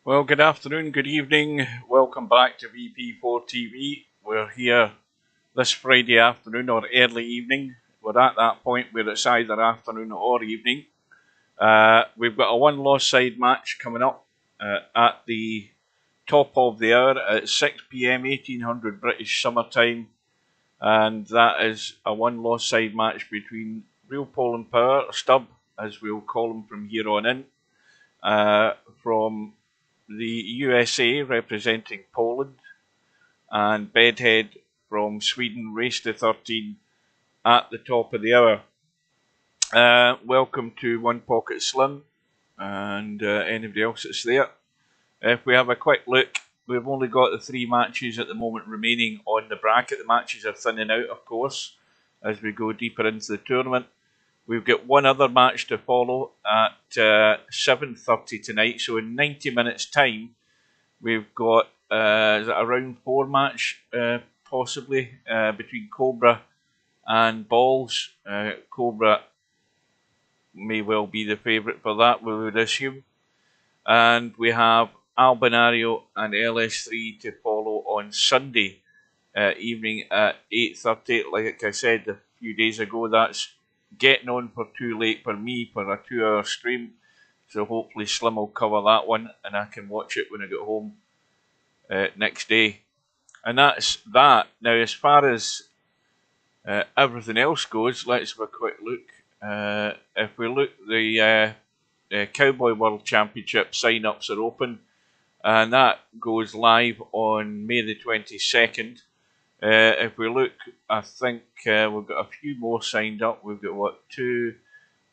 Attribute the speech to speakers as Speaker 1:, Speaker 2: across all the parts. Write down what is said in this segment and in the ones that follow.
Speaker 1: Well, good afternoon, good evening. Welcome back to VP4TV. We're here this Friday afternoon or early evening. We're at that point where it's either afternoon or evening. We've got a one-loss side match coming up at the top of the hour at 6 PM 1800 British summertime, and that is a one-loss side match between Real Poland Power, or Stub as we'll call them from here on in, from the USA representing Poland, and Bedhead from Sweden, race to 13 at the top of the hour. Welcome to One Pocket Slim and anybody else that's there. If we have a quick look, we've only got the 3 matches at the moment remaining on the bracket. The matches are thinning out, of course, as we go deeper into the tournament. We've got one other match to follow at 7:30 tonight. So in 90 minutes' time, we've got is it a round 4 match, possibly, between Cobra and Balls. Cobra may well be the favourite for that, we would assume. And we have Albinario and LS3 to follow on Sunday evening at 8:30. Like I said a few days ago, that's getting on for too late for me for a 2-hour stream, so hopefully Slim will cover that one and I can watch it when I get home next day. And that's that. Now, as far as everything else goes, let's have a quick look. If we look, the Cowboy World Championship sign-ups are open, and that goes live on May the 22nd. If we look, I think we've got a few more signed up. We've got, what, 2,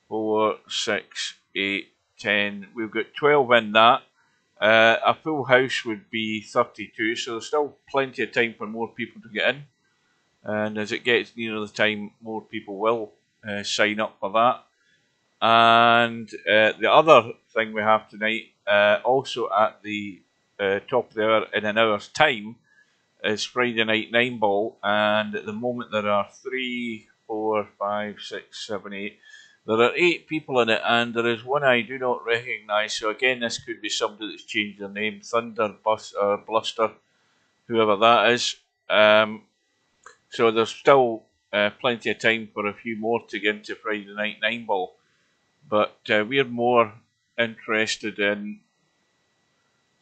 Speaker 1: 4, 6, 8, 10. We've got 12 in that. A full house would be 32, so there's still plenty of time for more people to get in. And as it gets nearer the time, more people will sign up for that. And the other thing we have tonight, also at the top of the hour in an hour's time, is Friday Night 9-Ball, and at the moment there are 3, 4, 5, 6, 7, 8. There are 8 people in it, and there is one I do not recognise. So again, this could be somebody that's changed their name, Thunder, or Bluster, whoever that is. So there's still plenty of time for a few more to get into Friday Night 9-Ball. But we're more interested in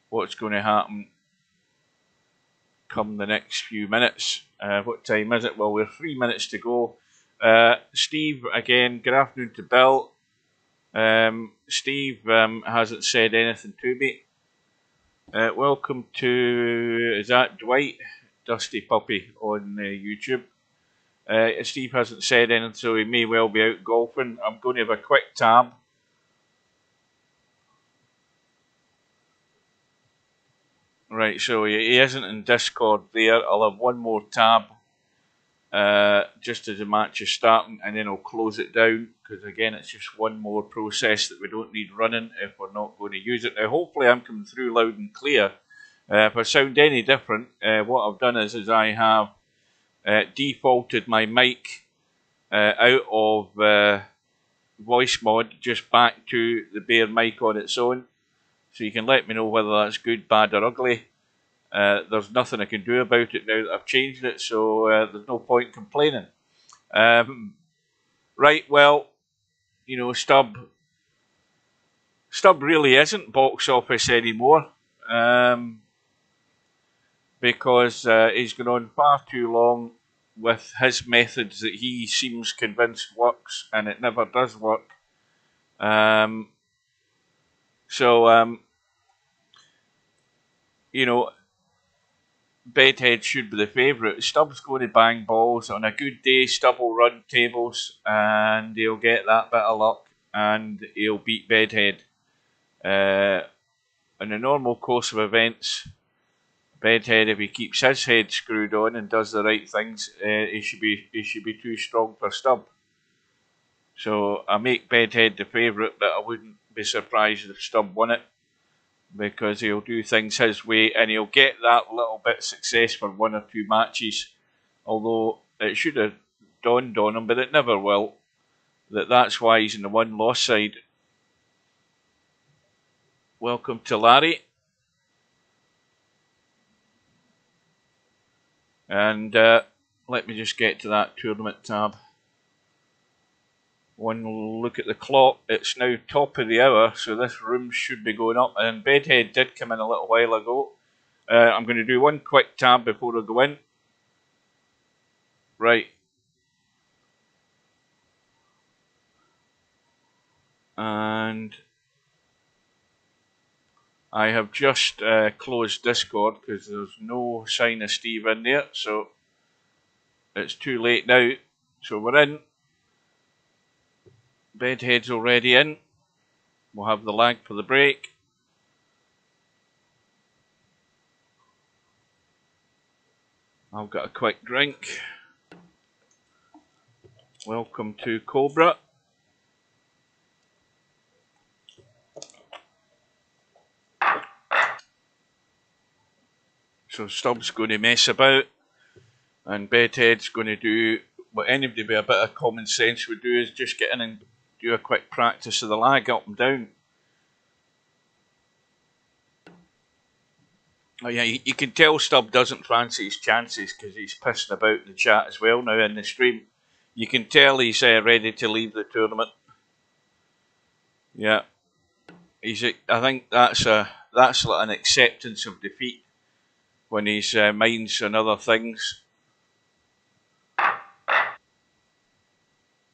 Speaker 1: what's going to happen come the next few minutes. What time is it? Well, we're 3 minutes to go. Steve, again, good afternoon to Bill. Steve hasn't said anything to me. Welcome to, is that Dwight? Dusty Puppy on YouTube. Steve hasn't said anything, so he may well be out golfing. I'm going to have a quick tab. Right, so he isn't in Discord there. I'll have one more tab just as the match is starting, and then I'll close it down, because again, it's just one more process that we don't need running if we're not going to use it. Now, hopefully I'm coming through loud and clear. If I sound any different, what I've done is I have defaulted my mic out of voice mod just back to the bare mic on its own. So you can let me know whether that's good, bad or ugly. There's nothing I can do about it now that I've changed it, so there's no point complaining. Right, well, you know, Stub really isn't box office anymore, because he's gone on far too long with his methods that he seems convinced works, and it never does work. You know, Bedhead should be the favourite. Stubb's going to bang balls. On a good day, Stubb will run tables and he'll get that bit of luck and he'll beat Bedhead. In the normal course of events, Bedhead, if he keeps his head screwed on and does the right things, he should be too strong for Stubb. So I make Bedhead the favourite, but I wouldn't be surprised if Stubb won it, because he'll do things his way and he'll get that little bit of success for 1 or 2 matches. Although it should have dawned on him, but it never will, that's why he's in the one-loss side. Welcome to Larry. And let me just get to that tournament tab. One look at the clock, it's now top of the hour, so this room should be going up. And Bedhead did come in a little while ago. I'm going to do one quick tab before I go in. Right. And I have just closed Discord because there's no sign of Steve in there, so it's too late now. So we're in. Bedhead's already in. We'll have the lag for the break. I've got a quick drink. Welcome to Cobra. So Stubbs going to mess about, and Bedhead's going to do what anybody with a bit of common sense would do, is just get in and do a quick practice of the lag up and down. Oh yeah, you can tell Stubb doesn't fancy his chances because he's pissing about in the chat as well now in the stream. You can tell he's ready to leave the tournament. Yeah, I think that's like an acceptance of defeat when his mind's on other things.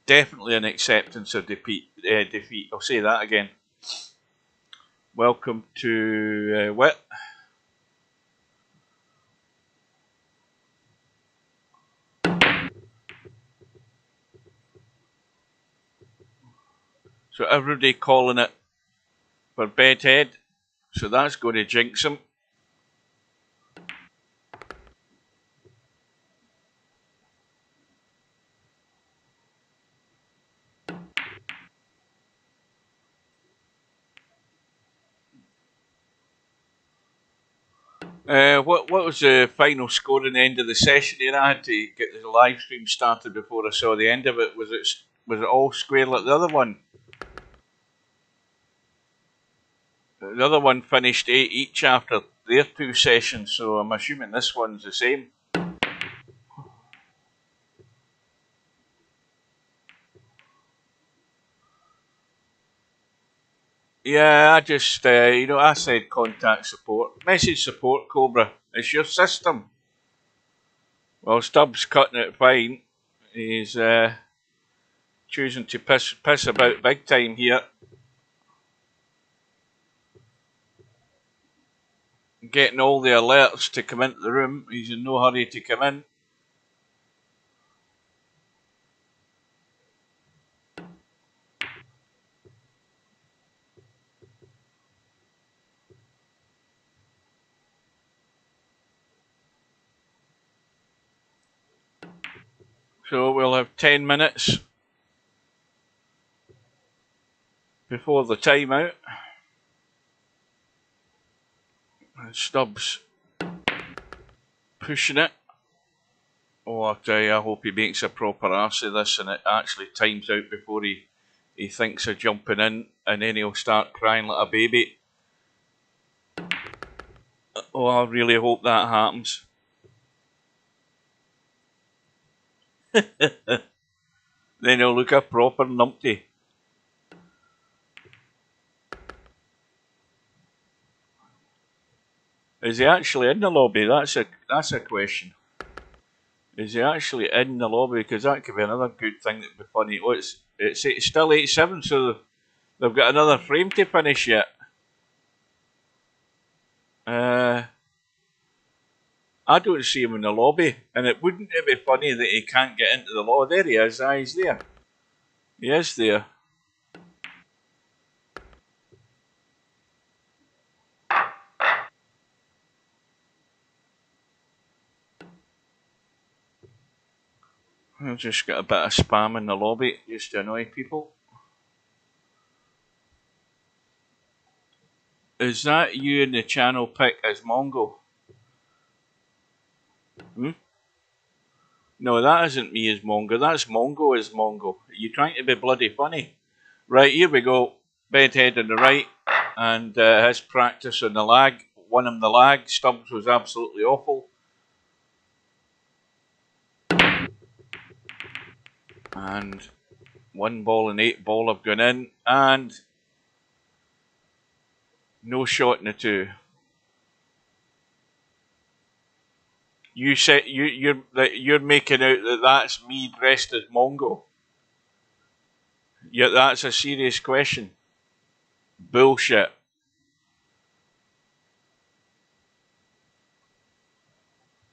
Speaker 1: Definitely an acceptance of defeat. I'll say that again. Welcome to Wit. So everybody calling it for Bedhead. So that's going to jinx him. What was the final score in the end of the session here? I had to get the live stream started before I saw the end of it. Was it all square like the other one? The other one finished 8 each after their 2 sessions, so I'm assuming this one's the same. Yeah, I just, I said contact support. Message support, Cobra. It's your system. Well, Stubbs cutting it fine. He's choosing to piss about big time here. Getting all the alerts to come into the room. He's in no hurry to come in. So we'll have 10 minutes before the timeout. And Stubbs pushing it. Oh, I tell you, I hope he makes a proper arse of this and it actually times out before he thinks of jumping in, and then he'll start crying like a baby. Oh, I really hope that happens. Then he'll look a proper numpty. Is he actually in the lobby? That's a question. Is he actually in the lobby? Because that could be another good thing that'd be funny. Oh, it's still 8-7, so they've got another frame to finish yet. I don't see him in the lobby, and wouldn't it be funny that he can't get into the lobby? There he is. He's there. He is there. I've just got a bit of spam in the lobby just to annoy people. Is that you in the channel pick as Mongo? No, that isn't me as Mongo. That's Mongo as Mongo. Are you trying to be bloody funny? Right, here we go. Bedhead on the right, and his practice on the lag. Won him the lag. Stubbs was absolutely awful. And 1 ball and 8 ball have gone in, and no shot in the 2. You said you're making out that that's me dressed as Mongo. Yeah, that's a serious question. Bullshit.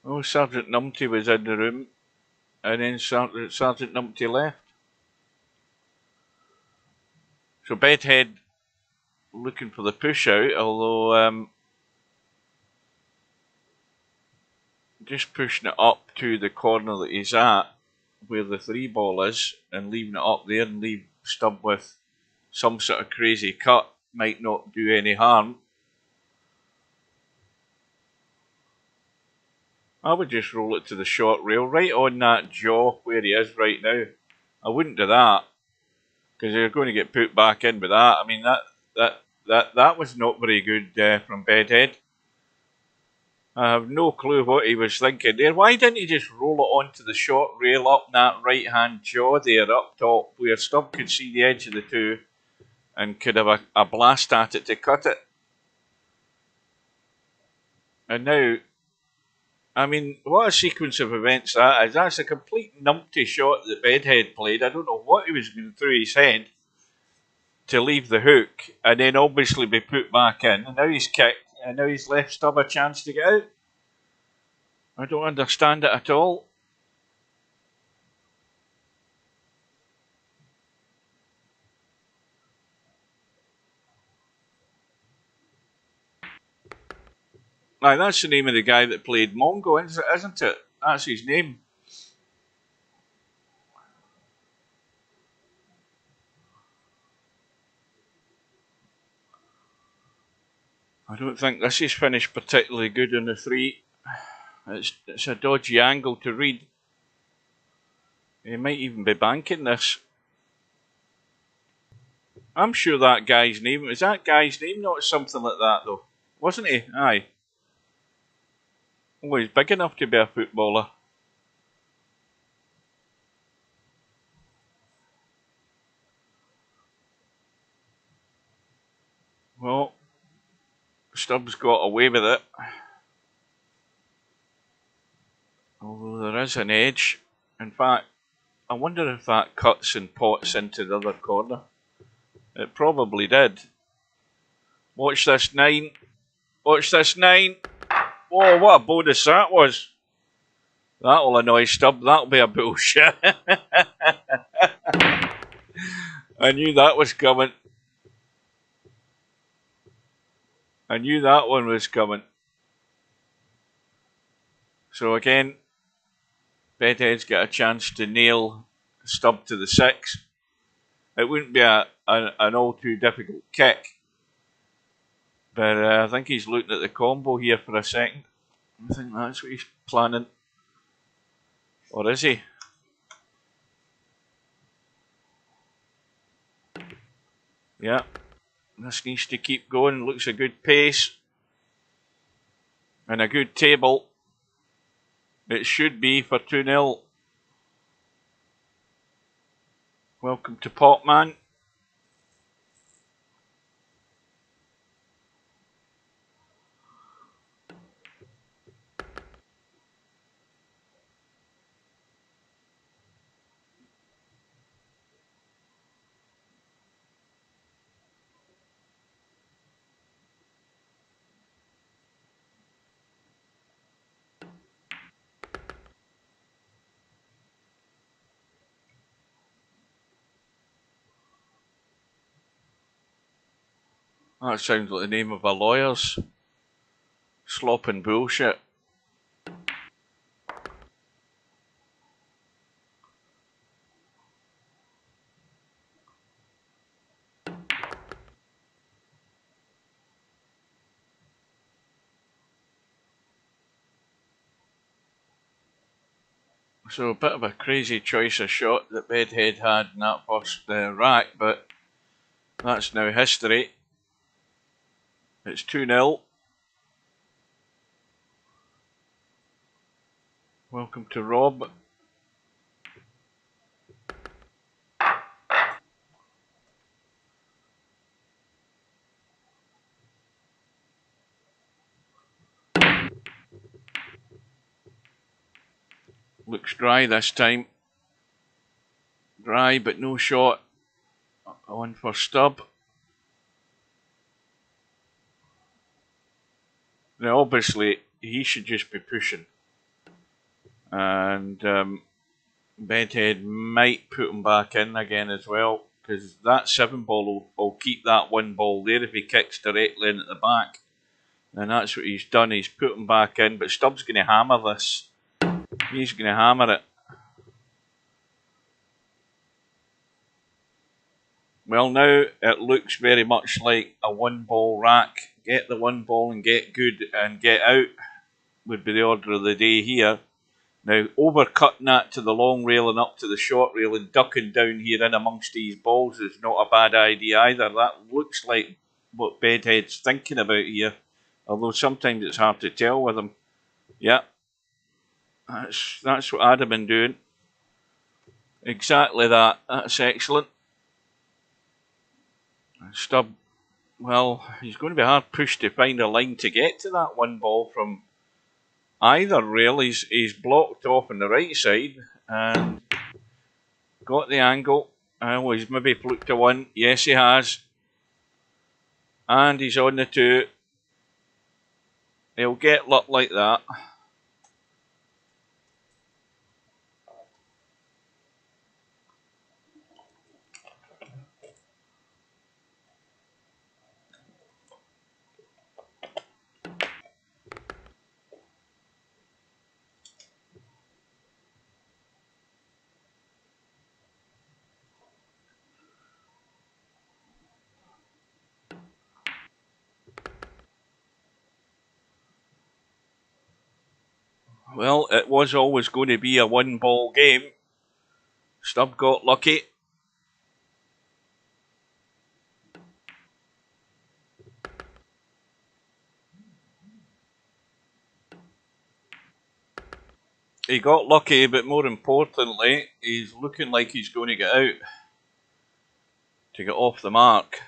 Speaker 1: Oh, Sergeant Numpty was in the room, and then Sergeant Numpty left. So Bedhead looking for the push out, although just pushing it up to the corner that he's at, where the 3 ball is, and leaving it up there and leave Stubb with some sort of crazy cut might not do any harm. I would just roll it to the short rail, right on that jaw where he is right now. I wouldn't do that, because you're going to get put back in with that. I mean, that was not very good from Bedhead. I have no clue what he was thinking there. Why didn't he just roll it onto the short rail up that right hand jaw there up top, where Stubb could see the edge of the 2 and could have a blast at it to cut it? And now, I mean, what a sequence of events that is. That's a complete numpty shot that Bedhead played. I don't know what he was going through his head to leave the hook and then obviously be put back in. And now he's kicked, and now he's left Stubb a chance to get out. I don't understand it at all. Aye, that's the name of the guy that played Mongo, isn't it? That's his name. I don't think this is finished particularly good on the 3. It's a dodgy angle to read. He might even be banking this. I'm sure that guy's name, was that guy's name not something like that though? Wasn't he? Aye. Oh, he's big enough to be a footballer. Well, Stubbs got away with it. Although there is an edge. In fact, I wonder if that cuts and pots into the other corner. It probably did. Watch this 9. Watch this 9. Whoa, what a bonus that was. That'll annoy Stubb. That'll be a bullshit. I knew that was coming. I knew that one was coming. So again, Bedhead's got a chance to nail Stubb to the 6. It wouldn't be an all too difficult kick. But I think he's looking at the combo here for a second. I think that's what he's planning. Or is he? Yeah. This needs to keep going. Looks a good pace. And a good table. It should be for 2-0. Welcome to Potman. That sounds like the name of a lawyer's. Slop and bullshit. So a bit of a crazy choice of shot that Bedhead had in that first rack, but that's now history. It's 2-0. Welcome to Rob. Looks dry this time. Dry but no shot. On for Stubb. Now obviously he should just be pushing. And Bedhead might put him back in again as well, because that 7 ball will keep that 1 ball there if he kicks directly in at the back. And that's what he's done. He's put him back in, but Stubb's going to hammer this. He's going to hammer it. Well, now it looks very much like a 1 ball rack. Get the 1 ball and get good and get out would be the order of the day here. Now, overcutting that to the long rail and up to the short rail and ducking down here in amongst these balls is not a bad idea either. That looks like what Bedhead's thinking about here. Although sometimes it's hard to tell with him. Yeah, that's what I'd have been doing. Exactly that. That's excellent. Stubb, well, he's going to be hard pushed to find a line to get to that 1 ball from either rail. He's blocked off on the right side and got the angle. Oh, he's maybe fluked a 1. Yes, he has. And he's on the 2. He'll get luck like that. Well, it was always going to be a 1 ball game. Stubb got lucky. He got lucky, but more importantly, he's looking like he's going to get out to get off the mark.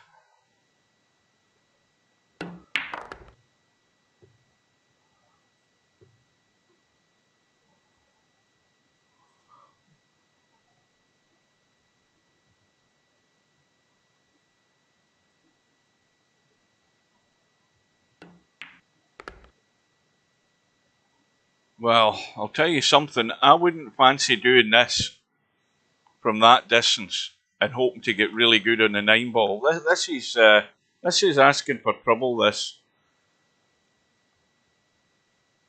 Speaker 1: Well, I'll tell you something. I wouldn't fancy doing this from that distance and hoping to get really good on the 9 ball. This is asking for trouble. This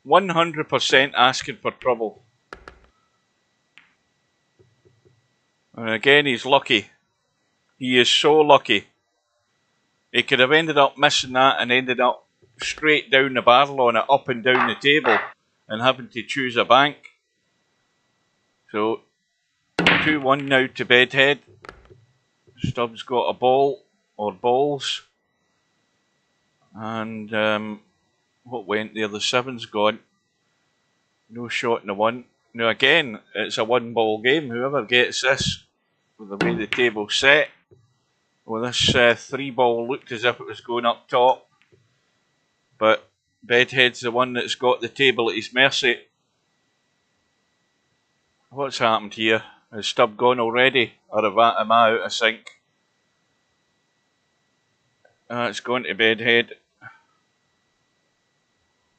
Speaker 1: 100% asking for trouble. And again, he's lucky. He is so lucky. He could have ended up missing that and ended up straight down the barrel on it, up and down the table, and having to choose a bank. So 2-1 now to Bedhead. Stubb's got a ball or balls. And what went there? The 7's gone. No shot in the 1. Now again, it's a 1 ball game. Whoever gets this, with the way the table's set, well, this 3 ball looked as if it was going up top. But Bedhead's the one that's got the table at his mercy. What's happened here? Has Stubb gone already? Or am I out of sync? It's gone to Bedhead.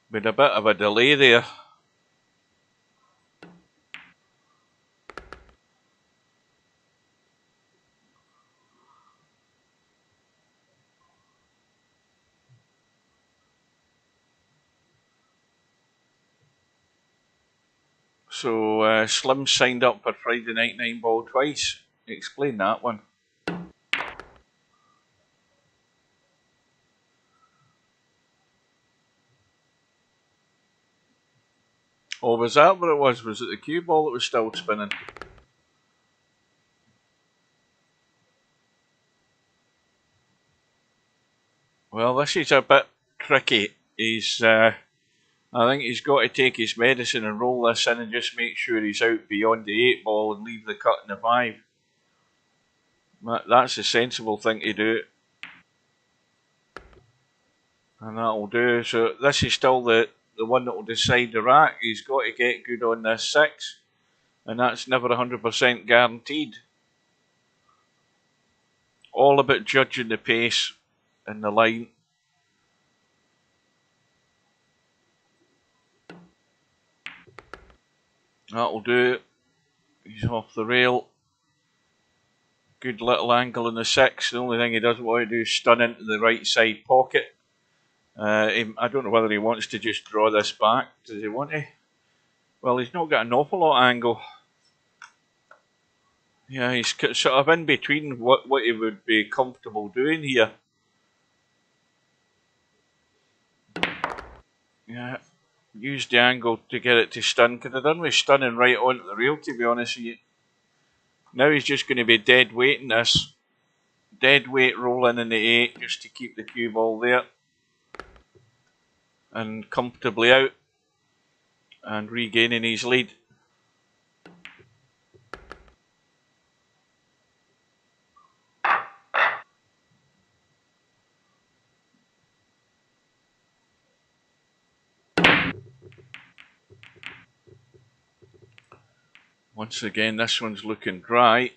Speaker 1: With a bit of a delay there. So Slim signed up for Friday night 9 ball twice. Explain that one. Oh, was that what it was? Was it the cue ball that was still spinning? Well, this is a bit tricky. I think he's got to take his medicine and roll this in and just make sure he's out beyond the 8 ball and leave the cut in the 5. That's the sensible thing to do. And that'll do. So this is still the one that will decide the rack. He's got to get good on this 6. and that's never 100% guaranteed. All about judging the pace and the line. That'll do. He's off the rail. Good little angle in the 6. The only thing he doesn't want to do is stun into the right side pocket. I don't know whether he wants to just draw this back. Does he want to? Well, he's not got an awful lot of angle. Yeah, he's sort of in between what he would be comfortable doing here. Yeah, use the angle to get it to stun. Could have done with stunning right onto the rail, to be honest with you. Now he's just going to be dead weighting this. Dead weight rolling in the 8 just to keep the cue ball there. And comfortably out. And regaining his lead. Once again, this one's looking dry.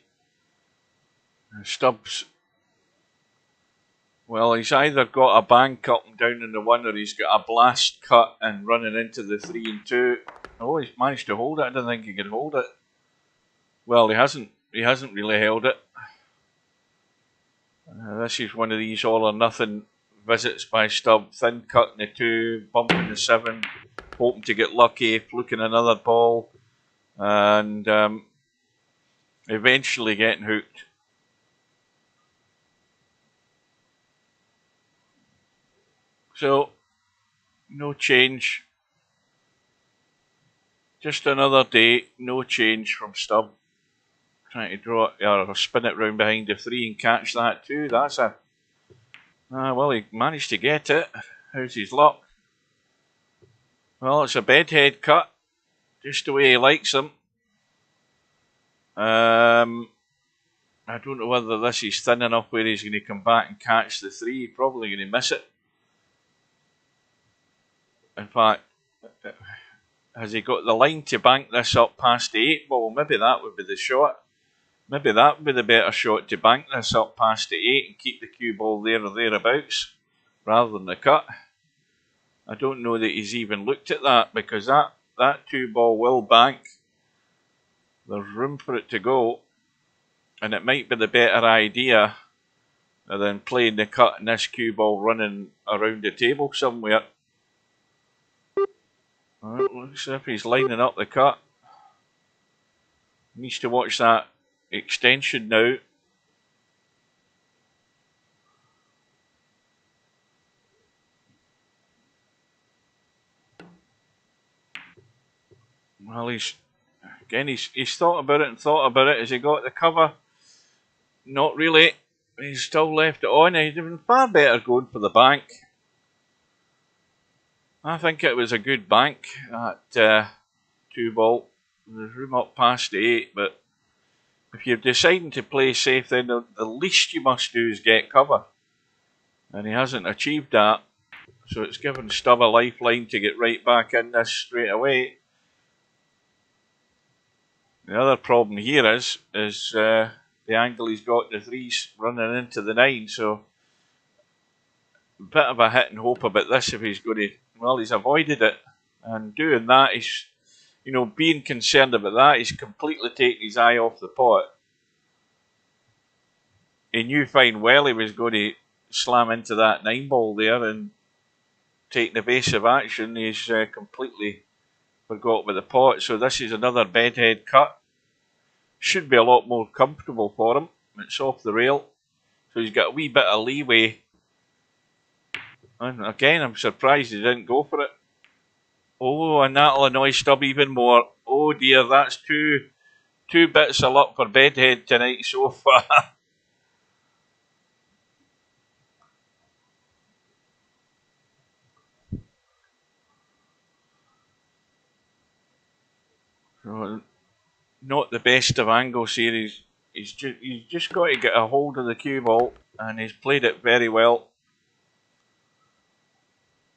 Speaker 1: Stubbs, well, he's either got a bank up and down in the 1, or he's got a blast cut and running into the 3 and 2. Oh, he's managed to hold it. I didn't think he could hold it. Well, he hasn't really held it. This is one of these all or nothing visits by Stubb. Thin cut in the 2, bumping the 7, hoping to get lucky, fluking another ball, and eventually getting hooked. So, no change. Just another day, no change from Stubb. Trying to draw it, or spin it round behind the 3 and catch that too. That's a... well, he managed to get it. How's his luck? Well, it's a bedhead cut. Just the way he likes them. I don't know whether this is thin enough where he's going to come back and catch the 3. Probably going to miss it. In fact, has he got the line to bank this up past the 8 ball? Maybe that would be the shot. Maybe that would be the better shot, to bank this up past the 8 and keep the cue ball there or thereabouts, rather than the cut. I don't know that he's even looked at that, because that 2 ball will bank. There's room for it to go, and it might be the better idea than playing the cut and this cue ball running around the table somewhere. Well, looks as if he's lining up the cut. Needs to watch that extension now. Well, he's thought about it and thought about it. Has he got the cover? Not really. He's still left it on. He'd have been far better going for the bank. I think it was a good bank, that 2 ball. There's room up past the 8, but if you're deciding to play safe, then the least you must do is get cover. And he hasn't achieved that. So it's given Stubb a lifeline to get right back in this straight away. The other problem here is the angle he's got the 3's running into the 9, so a bit of a hit and hope about this if he's going to... Well, he's avoided it, and doing that, he's, being concerned about that, he's completely taken his eye off the pot. He knew fine well he was going to slam into that 9 ball there and take an evasive action. He's completely forgot about the pot, so this is another bedhead cut. Should be a lot more comfortable for him. It's off the rail, so he's got a wee bit of leeway. And again, I'm surprised he didn't go for it. Oh, and that'll annoy Stubb even more. Oh dear, that's two bits of luck for Bedhead tonight so far. Not the best of angles here. He's just got to get a hold of the cue ball, and he's played it very well.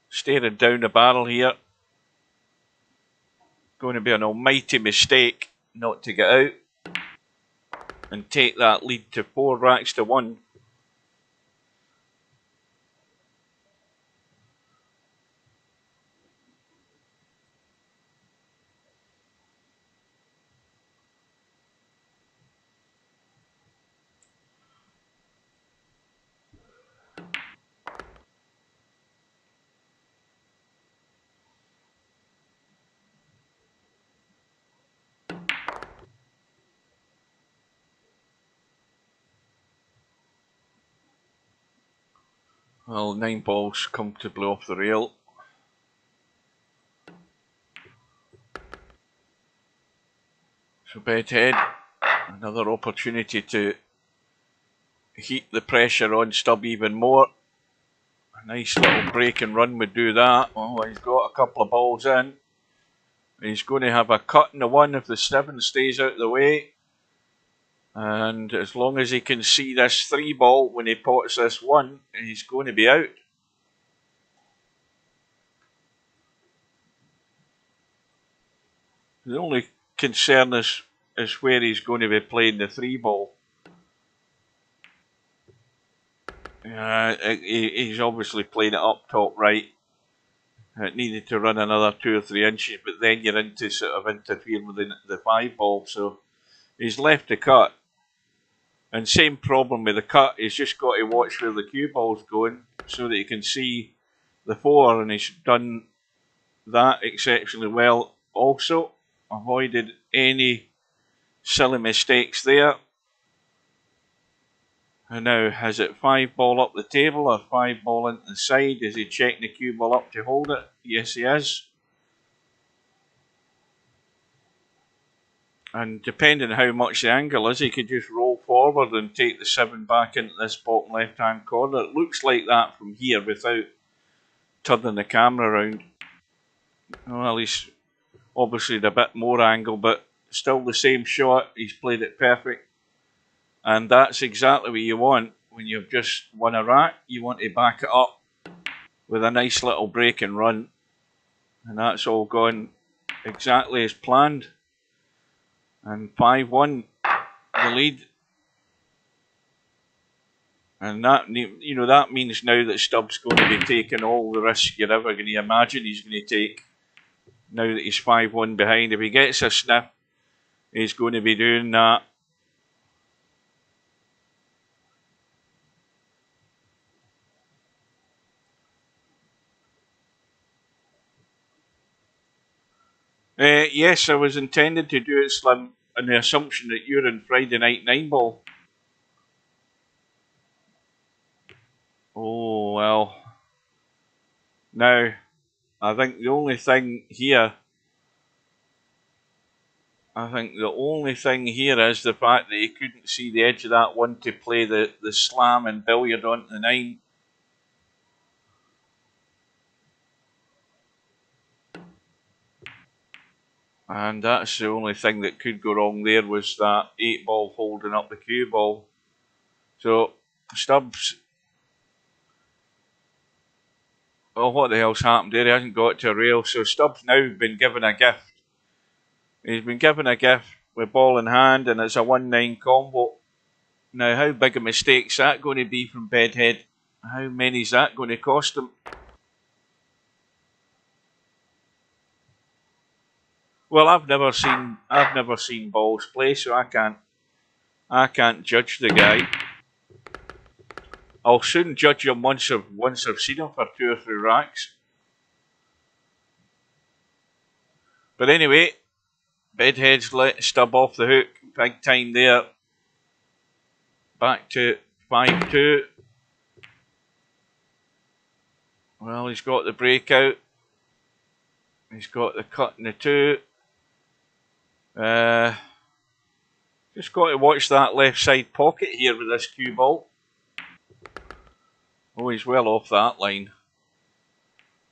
Speaker 1: Staring down the barrel here. Going to be an almighty mistake not to get out and take that lead to 4 racks to 1. Well, 9 balls comfortably off the rail. So Bedhead, another opportunity to heat the pressure on Stubb even more. A nice little break and run would do that. Oh, he's got a couple of balls in. He's going to have a cut in the 1 if the 7 stays out of the way. And as long as he can see this 3 ball when he pots this 1, he's going to be out. The only concern is where he's going to be playing the 3 ball. He's obviously playing it up top right. It needed to run another 2 or 3 inches, but then you're into sort of interfering with the 5 ball. So he's left the cut. And same problem with the cut, he's just got to watch where the cue ball's going so that he can see the 4, and he's done that exceptionally well. Also, avoided any silly mistakes there. And now, has it 5 ball up the table or 5 ball into the side? Is he checking the cue ball up to hold it? Yes, he is. And depending on how much the angle is, he could just roll forward and take the 7 back into this bottom left-hand corner. It looks like that from here without turning the camera around. Well, he's obviously a bit more angle, but still the same shot. He's played it perfect. And that's exactly what you want when you've just won a rack. You want to back it up with a nice little break and run. And that's all gone exactly as planned. And 5-1, the lead. And that, that means now that Stubb's going to be taking all the risk you're ever going to imagine he's going to take. Now that he's 5-1 behind. If he gets a sniff, he's going to be doing that. Yes, I was intended to do it, Slim, on the assumption that you're in Friday night 9 ball. Oh, well. Now, I think the only thing here is the fact that he couldn't see the edge of that 1 to play the slam and billiard onto the 9. And that's the only thing that could go wrong there, was that 8 ball holding up the cue ball. So, Stubbs... Well, what the hell's happened there? He hasn't got to a rail. So Stubbs now been given a gift. He's been given a gift with ball in hand, and it's a 1-9 combo. Now, how big a mistake's that going to be from Bedhead? How many's that going to cost him? Well, I've never seen balls play, so I can't judge the guy. I'll soon judge him once I've seen him for 2 or 3 racks. But anyway, Bedhead's let Stubb off the hook. Big time there. Back to 5-2. Well, he's got the breakout. He's got the cut in the 2. Just got to watch that left side pocket here with this cue ball. Oh, he's well off that line.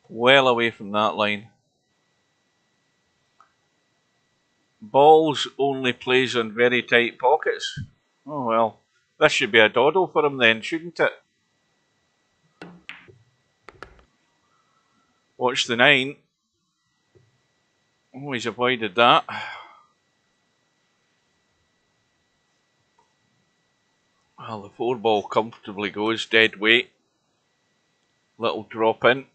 Speaker 1: Well away from that line. Balls only plays on very tight pockets. Oh well, this should be a doddle for him then, shouldn't it? Watch the 9. Oh, he's avoided that. Well, the 4 ball comfortably goes dead weight. Little drop in.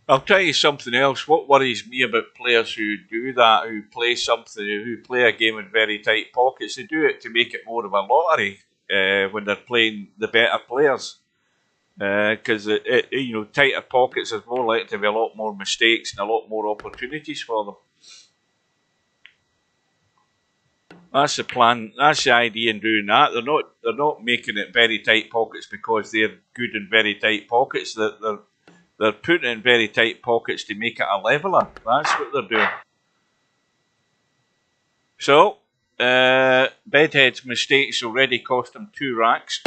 Speaker 1: I'll tell you something else. What worries me about players who do that, who play something, who play a game in very tight pockets, they do it to make it more of a lottery when they're playing the better players. Because you know, tighter pockets, there's more likely to be a lot more mistakes and a lot more opportunities for them. That's the plan. That's the idea in doing that. They're not making it very tight pockets because they're good in very tight pockets. They're putting it in very tight pockets to make it a leveler. That's what they're doing. So, Bedhead's mistakes already cost him 2 racks.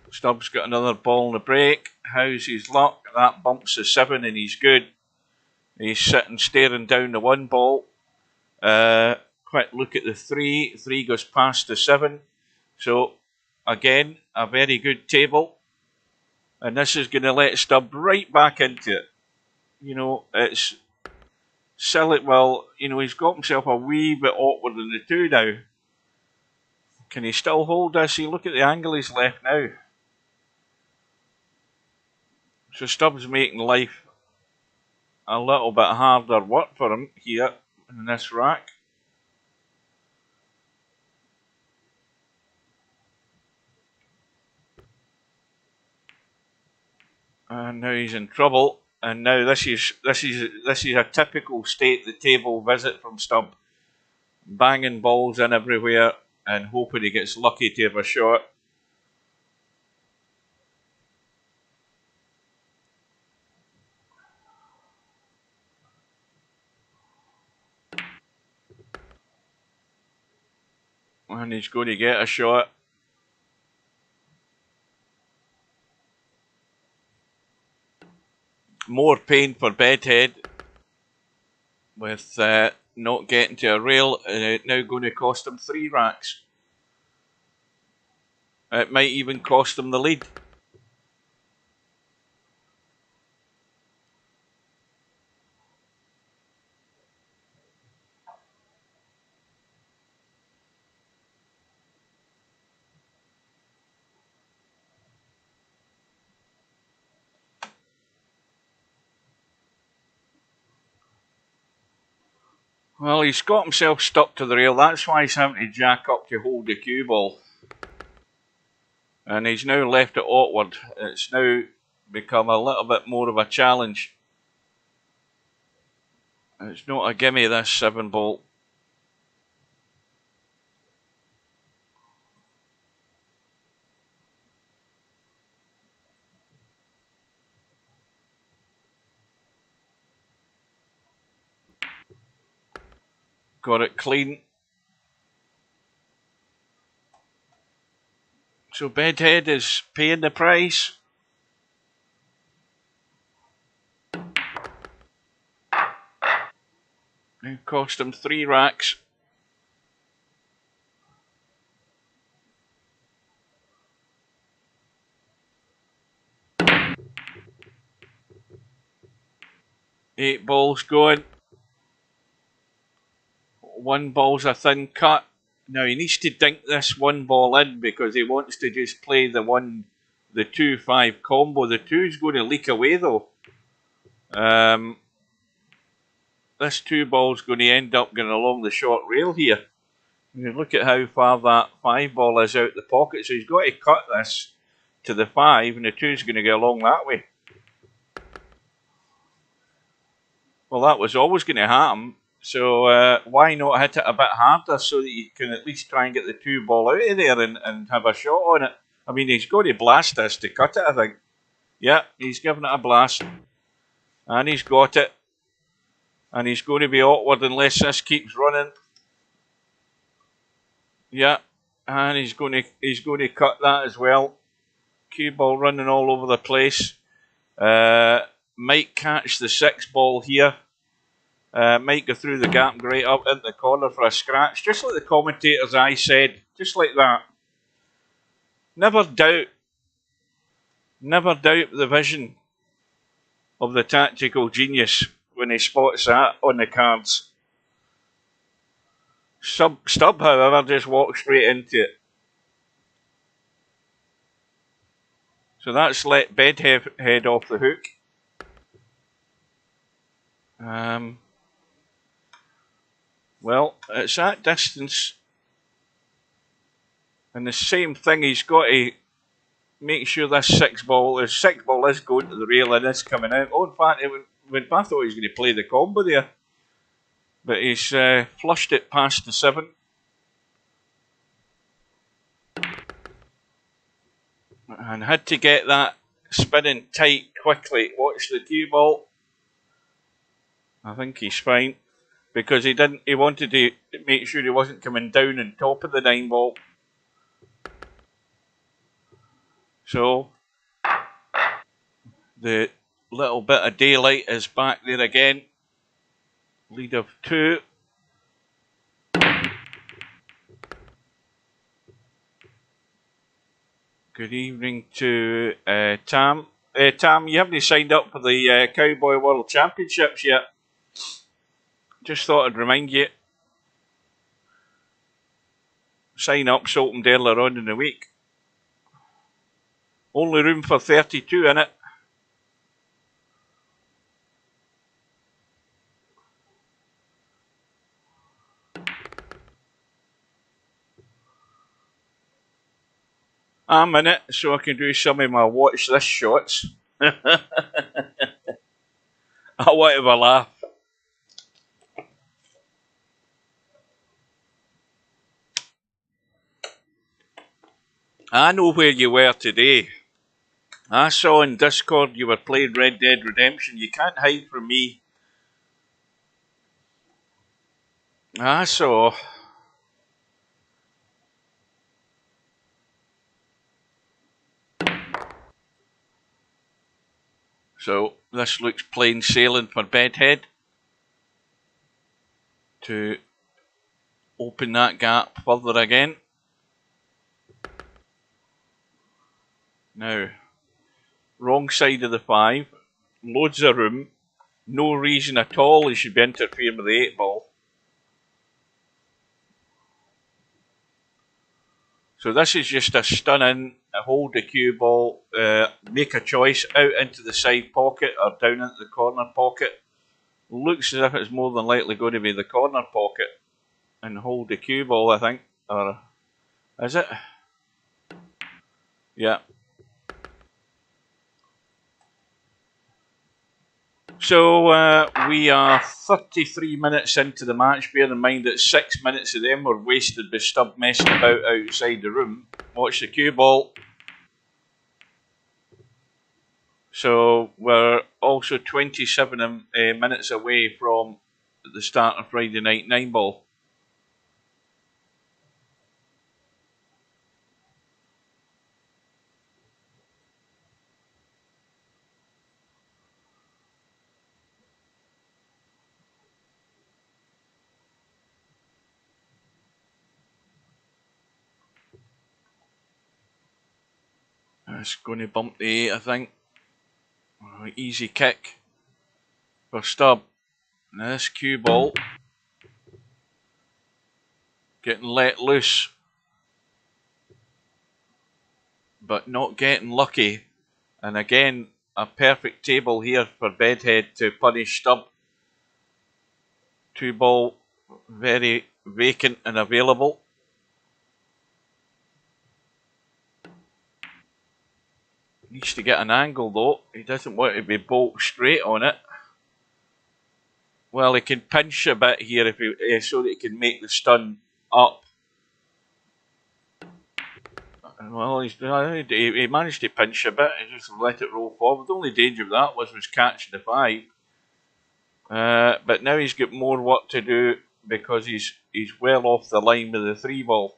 Speaker 1: Stubbs got another ball in the break. How's his luck? That bumps the 7 and he's good. He's sitting staring down the 1 ball. Quick look at the 3. 3 goes past the 7. So, again, a very good table. And this is going to let Stubb right back into it. You know, it's silly. Well, you know, he's got himself a wee bit awkward in the 2 now. Can he still hold this? See, look at the angle he's left now. So Stubbs making life a little bit harder work for him here in this rack. And now he's in trouble. And now this is a typical state the table visit from Stubb. Banging balls in everywhere and hoping he gets lucky to have a shot. And he's going to get a shot. More pain for Bedhead with not getting to a rail, now going to cost him 3 racks. It might even cost him the lead. Well, he's got himself stuck to the rail. That's why he's having to jack up to hold the cue ball. And he's now left it awkward. It's now become a little bit more of a challenge. It's not a gimme, this 7 ball. Got it clean. So Bedhead is paying the price. It cost him 3 racks. Eight balls going. 1 ball's a thin cut. Now he needs to dink this 1 ball in because he wants to just play the 2-5 combo. The 2's going to leak away though. This 2 ball's going to end up going along the short rail here. You look at how far that 5 ball is out the pocket, so he's got to cut this to the 5 and the 2's going to go along that way. Well, that was always going to happen. So why not hit it a bit harder so that you can at least try and get the 2 ball out of there and have a shot on it. I mean, he's got to blast this to cut it, I think. Yeah, he's giving it a blast. And he's got it. And he's going to be awkward unless this keeps running. Yeah, and he's going to cut that as well. Cue ball running all over the place. Might catch the 6 ball here. Might go through the gap and right up into the corner for a scratch. Just like the commentators I said. Just like that. Never doubt Never doubt the vision of the tactical genius when he spots that on the cards. Stubb, however, just walked straight into it. So that's let Bedhead off the hook. Well, it's that distance. And the same thing, he's got to make sure this six ball is going to the rail and is coming out. Oh, in fact, I thought he was going to play the combo there. But he's flushed it past the 7. And had to get that spinning tight quickly. Watch the cue ball. I think he's fine. Because he wanted to make sure he wasn't coming down on top of the 9 ball. So the little bit of daylight is back there again. Lead of 2. Good evening to Tam. Tam, you haven't signed up for the Cowboy World Championships yet. Just thought I'd remind you. Sign up's opened earlier on in the week. Only room for 32 in it. I'm in it, so I can do some of my watch this shots. I want to have a laugh. I know where you were today. I saw in Discord you were playing Red Dead Redemption. You can't hide from me. I saw. So this looks plain sailing for Bedhead to open that gap further again. Now, wrong side of the 5, loads of room, no reason at all he should be interfering with the 8 ball. So this is just a stun in, hold the cue ball, make a choice out into the side pocket or down into the corner pocket. Looks as if it's more than likely going to be the corner pocket and hold the cue ball, I think. Or is it? Yeah. So we are 33 minutes into the match. Bear in mind that 6 minutes of them were wasted by Stubb messing about outside the room. Watch the cue ball. So we're also 27 minutes away from the start of Friday night 9 ball. It's going to bump the 8, I think. Easy kick for Stubb. Now this cue ball getting let loose, but not getting lucky. And again, a perfect table here for Bedhead to punish Stubb. 2 ball, very vacant and available. Needs to get an angle though. He doesn't want to be bolt straight on it. Well, he can pinch a bit here if he, so that he can make the stun up. Well, he managed to pinch a bit and just let it roll forward. The only danger of that was catching the 5. But now he's got more work to do because he's well off the line with the 3 ball.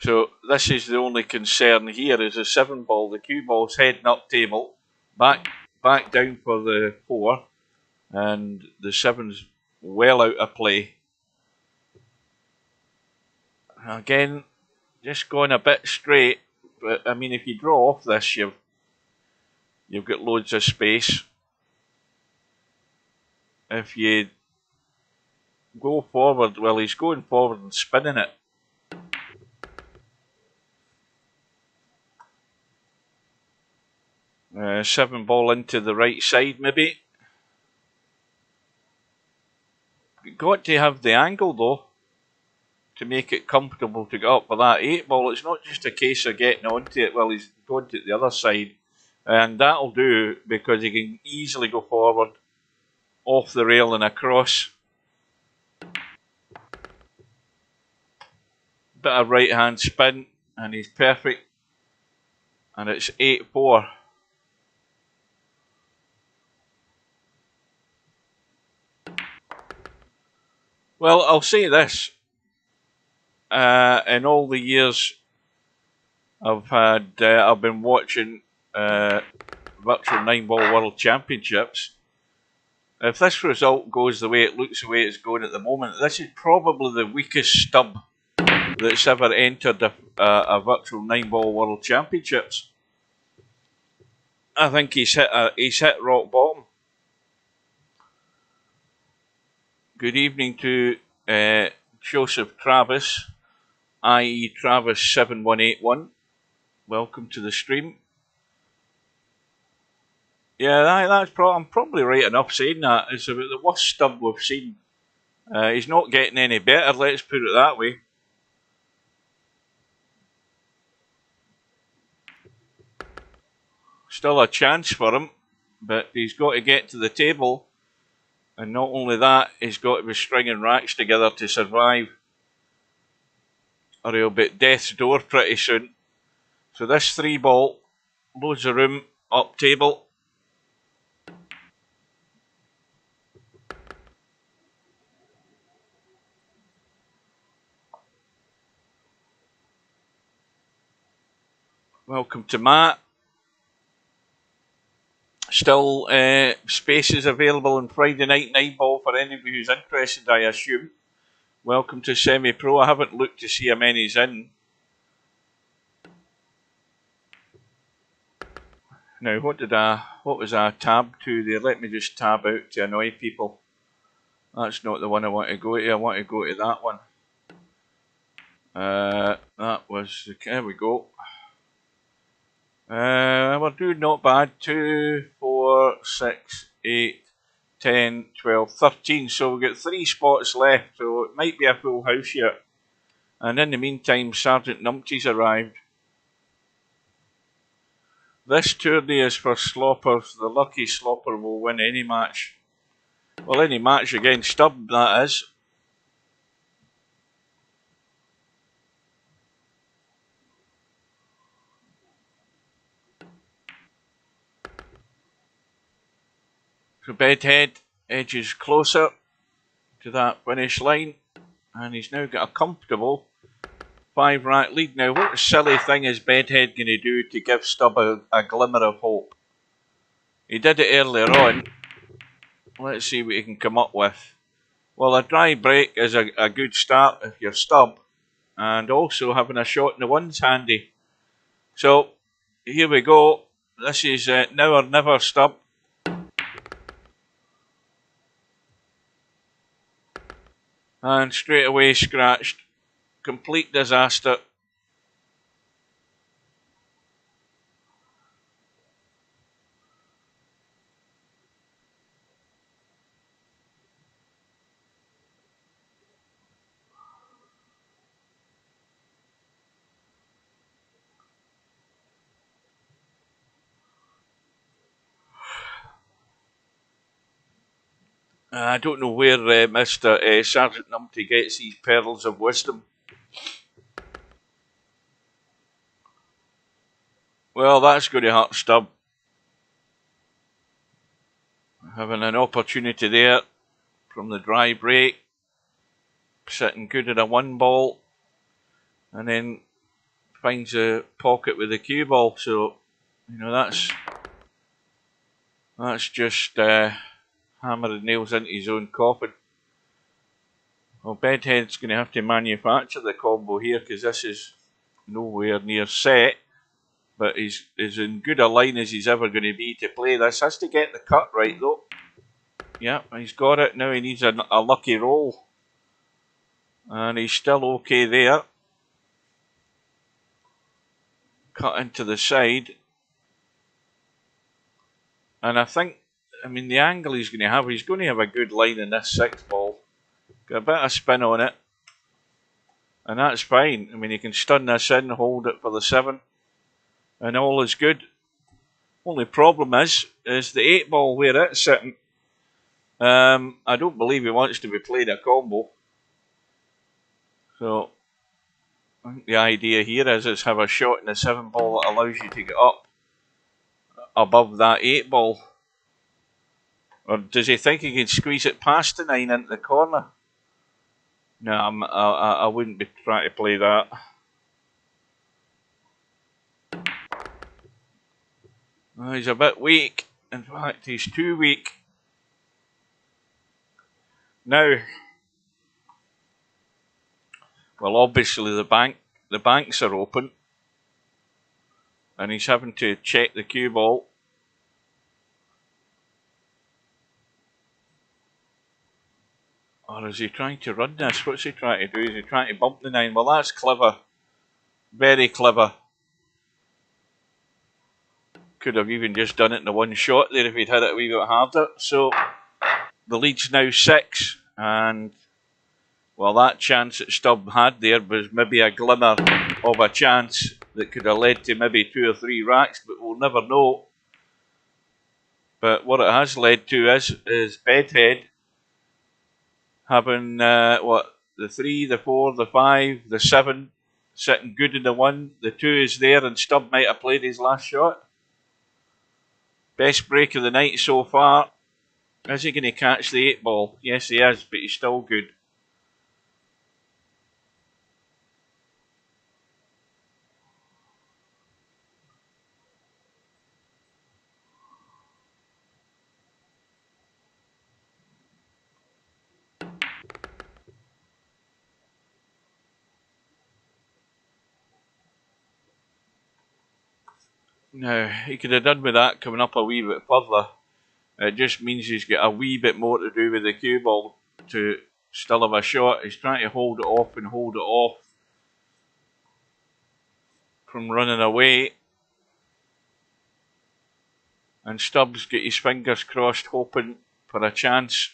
Speaker 1: So this is the only concern here is the 7 ball. The cue ball's heading up table, back down for the 4, and the 7's well out of play. Again, just going a bit straight, But I mean, if you draw off this, you've got loads of space. If you go forward, well, he's going forward and spinning it. Seven ball into the right side, maybe. You've got to have the angle though to make it comfortable to get up for that 8 ball. It's not just a case of getting onto it. Well, he's going to the other side, and that'll do because he can easily go forward, off the rail and across. Bit of right hand spin, and he's perfect. And it's 8-4. Well, I'll say this. In all the years I've been watching Virtual 9-Ball World Championships, if this result goes the way it looks, the way it's going at the moment, this is probably the weakest stub that's ever entered a Virtual 9-Ball World Championships. I think he's hit rock bottom. Good evening to Joseph Travis, i.e. Travis7181. Welcome to the stream. Yeah, that's I'm probably right enough saying that. It's about the worst stub we've seen. He's not getting any better, let's put it that way. Still a chance for him, but he's got to get to the table. And not only that, he's got to be stringing racks together to survive, or he'll be at death's door pretty soon. So this 3 ball, loads of room, up table. Welcome to Matt. Still spaces available on Friday night 9-ball for anybody who's interested, I assume. Welcome to Semi-Pro. I haven't looked to see how many's in. Now, what was I tabbed to there? Let me just tab out to annoy people. That's not the one I want to go to. I want to go to that one. That was, there we go. We're doing not bad. 2, 4, 6, 8, 10, 12, 13. So we've got 3 spots left. So it might be a full house here. And in the meantime, Sergeant Numpty's arrived. This tourney is for sloppers. The lucky slopper will win any match. Well, any match against Stubb, that is. So Bedhead edges closer to that finish line, and he's now got a comfortable 5-rack lead. Now, what silly thing is Bedhead going to do to give Stubb a glimmer of hope? He did it earlier on. Let's see what he can come up with. Well, a dry break is a good start if you're Stubb, and also having a shot in the one's handy. So, here we go. This is now or never Stubb. And straight away scratched. Complete disaster. I don't know where Mr. Sergeant Numpty gets these pearls of wisdom. Well, that's going to hurt Stubb. Having an opportunity there from the dry break. Sitting good at a 1-ball. And then finds a pocket with a cue ball. So, you know, that's just hammering nails into his own coffin. Well, Bedhead's going to have to manufacture the combo here because this is nowhere near set. but he's in good a line as he's ever going to be to play this. Has to get the cut right though. Yeah, he's got it. Now he needs a lucky roll. And he's still okay there. Cut into the side. And I think, I mean, the angle he's going to have a good line in this 6 ball. Got a bit of spin on it. And that's fine. I mean, you can stun this in, hold it for the 7. And all is good. Only problem is the 8 ball where it's sitting. I don't believe he wants to be played a combo. So, I think the idea here is have a shot in the 7 ball that allows you to get up above that 8 ball. Or does he think he can squeeze it past the 9 into the corner? No, I wouldn't be trying to play that. Oh, he's a bit weak. In fact, he's too weak. Now, well, obviously the banks are open, and he's having to check the cue ball. Or is he trying to run this? What's he trying to do? Is he trying to bump the 9? Well, that's clever. Very clever. Could have even just done it in the one shot there if he'd hit it a wee bit harder. So the lead's now 6, and well, that chance that Stubb had there was maybe a glimmer of a chance that could have led to maybe 2 or 3 racks, but we'll never know. But what it has led to is Bedhead having the 3, the 4, the 5, the 7 sitting good in the 1. The 2 is there, and Stubb might have played his last shot. Best break of the night so far. Is he going to catch the 8 ball? Yes, he is, but he's still good. Now, he could have done with that coming up a wee bit further. It just means he's got a wee bit more to do with the cue ball to still have a shot. He's trying to hold it off and hold it off from running away. And Stubbs got his fingers crossed, hoping for a chance.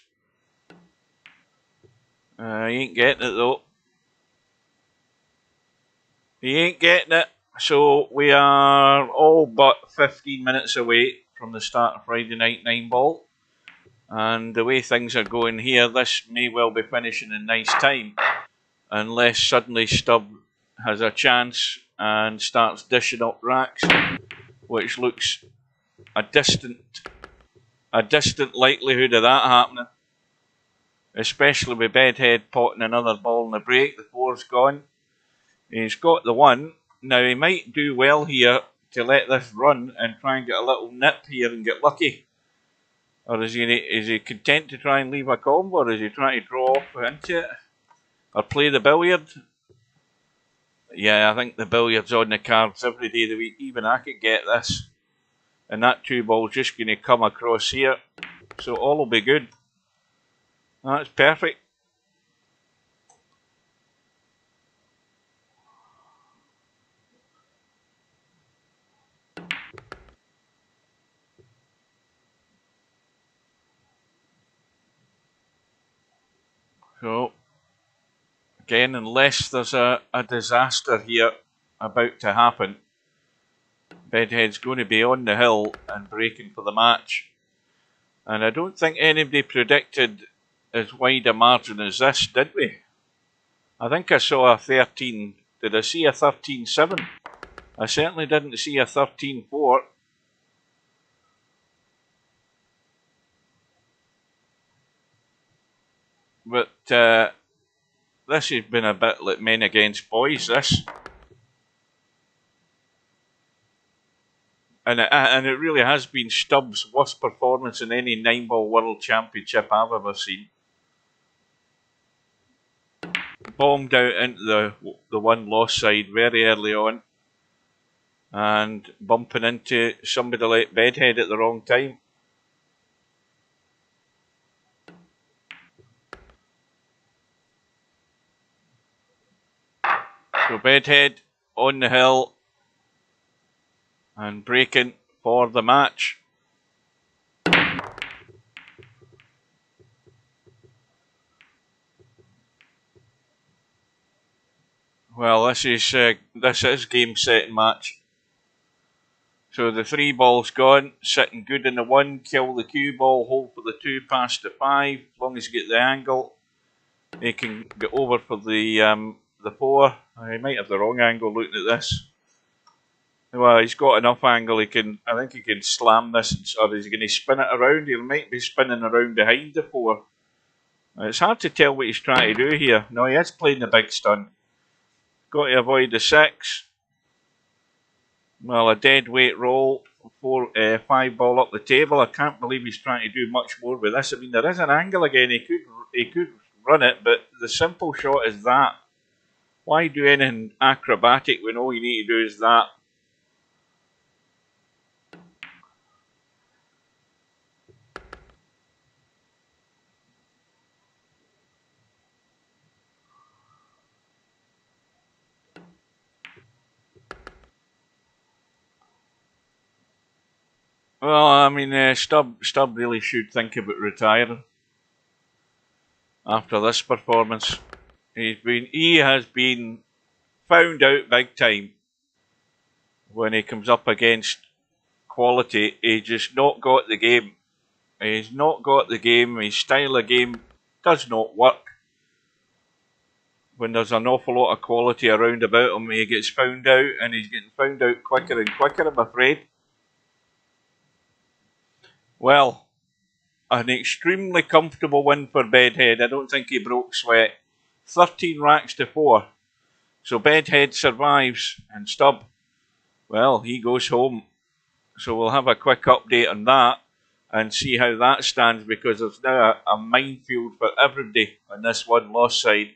Speaker 1: He ain't getting it though. He ain't getting it. So we are all but 15 minutes away from the start of Friday night 9 ball. And the way things are going here, this may well be finishing in nice time. Unless suddenly Stubb has a chance and starts dishing up racks, which looks a distant likelihood of that happening. Especially with Bedhead potting another ball in the break. The 4's gone. He's got the 1. Now he might do well here to let this run and try and get a little nip here and get lucky. Or is he content to try and leave a combo, or is he trying to draw off into it? Or play the billiard? Yeah, I think the billiard's on the cards every day of the week. Even I could get this. And that 2 ball's just going to come across here. So all will be good. That's perfect. So, again, unless there's a disaster here about to happen, Bedhead's going to be on the hill and breaking for the match. And I don't think anybody predicted as wide a margin as this, did we? I think I saw a 13. Did I see a 13-7? I certainly didn't see a 13-4. But this has been a bit like men against boys, this. And it really has been Stubbs' worst performance in any 9-ball World Championship I've ever seen. Bombed out into the 1 loss side very early on. and bumping into somebody like Bedhead at the wrong time. So Bedhead on the hill and breaking for the match. Well, this is game, set, and match. So the 3 ball's gone, sitting good in the 1, kill the cue ball, hold for the 2, pass the 5. As long as you get the angle, he can get over for the 4. He might have the wrong angle looking at this. Well, he's got enough angle. I think he can slam this, or is he going to spin it around? He might be spinning around behind the 4. It's hard to tell what he's trying to do here. No, he is playing the big stunt. Got to avoid the 6. Well, a dead weight roll, 5 ball up the table. I can't believe he's trying to do much more with this. I mean, there is an angle again. He could run it, but the simple shot is that. Why do anything acrobatic when all you need to do is that? Well, I mean, Stubb really should think about retiring after this performance. He has been found out big time when he comes up against quality. He's just not got the game. He's not got the game. His style of game does not work. When there's an awful lot of quality around about him, he gets found out, and he's getting found out quicker and quicker, I'm afraid. Well, an extremely comfortable win for Bedhead. I don't think he broke sweat. 13 racks to 4. So Bedhead survives, and Stubb, well, he goes home. So we'll have a quick update on that and see how that stands, because there's now a minefield for everybody on this one-loss side.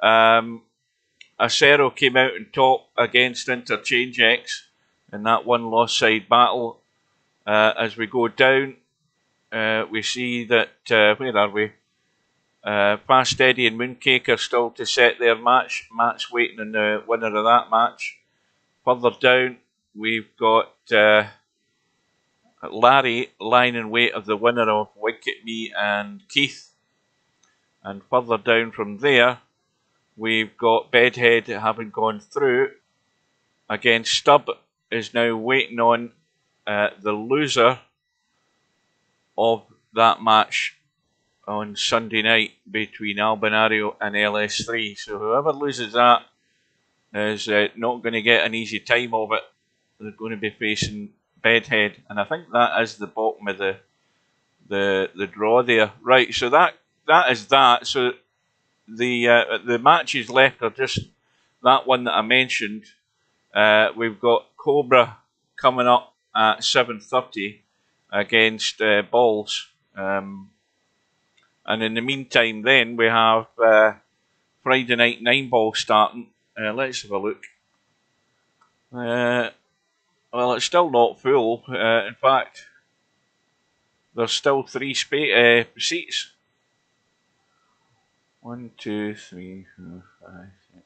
Speaker 1: Acero came out on top against Interchange X in that one-loss side battle. As we go down, we see that, where are we? Fast Eddie and Mooncake are still to set their match. Matt's waiting on the winner of that match. Further down, we've got Larry lying in wait of the winner of Wink at Me and Keith. And further down from there, we've got Bedhead having gone through against Stubb, is now waiting on the loser of that match on Sunday night between Albinario and LS3. So whoever loses that is not going to get an easy time of it. They're going to be facing Bedhead, and I think that is the bottom of the draw there. Right, so that is that. So the matches left are just that one that I mentioned. We've got Cobra coming up at 7:30 against Balls. And in the meantime, then we have Friday night 9-ball starting. Let's have a look. Well, it's still not full. In fact, there's still 3 seats. 1, 2, 3, 4, 5, 6,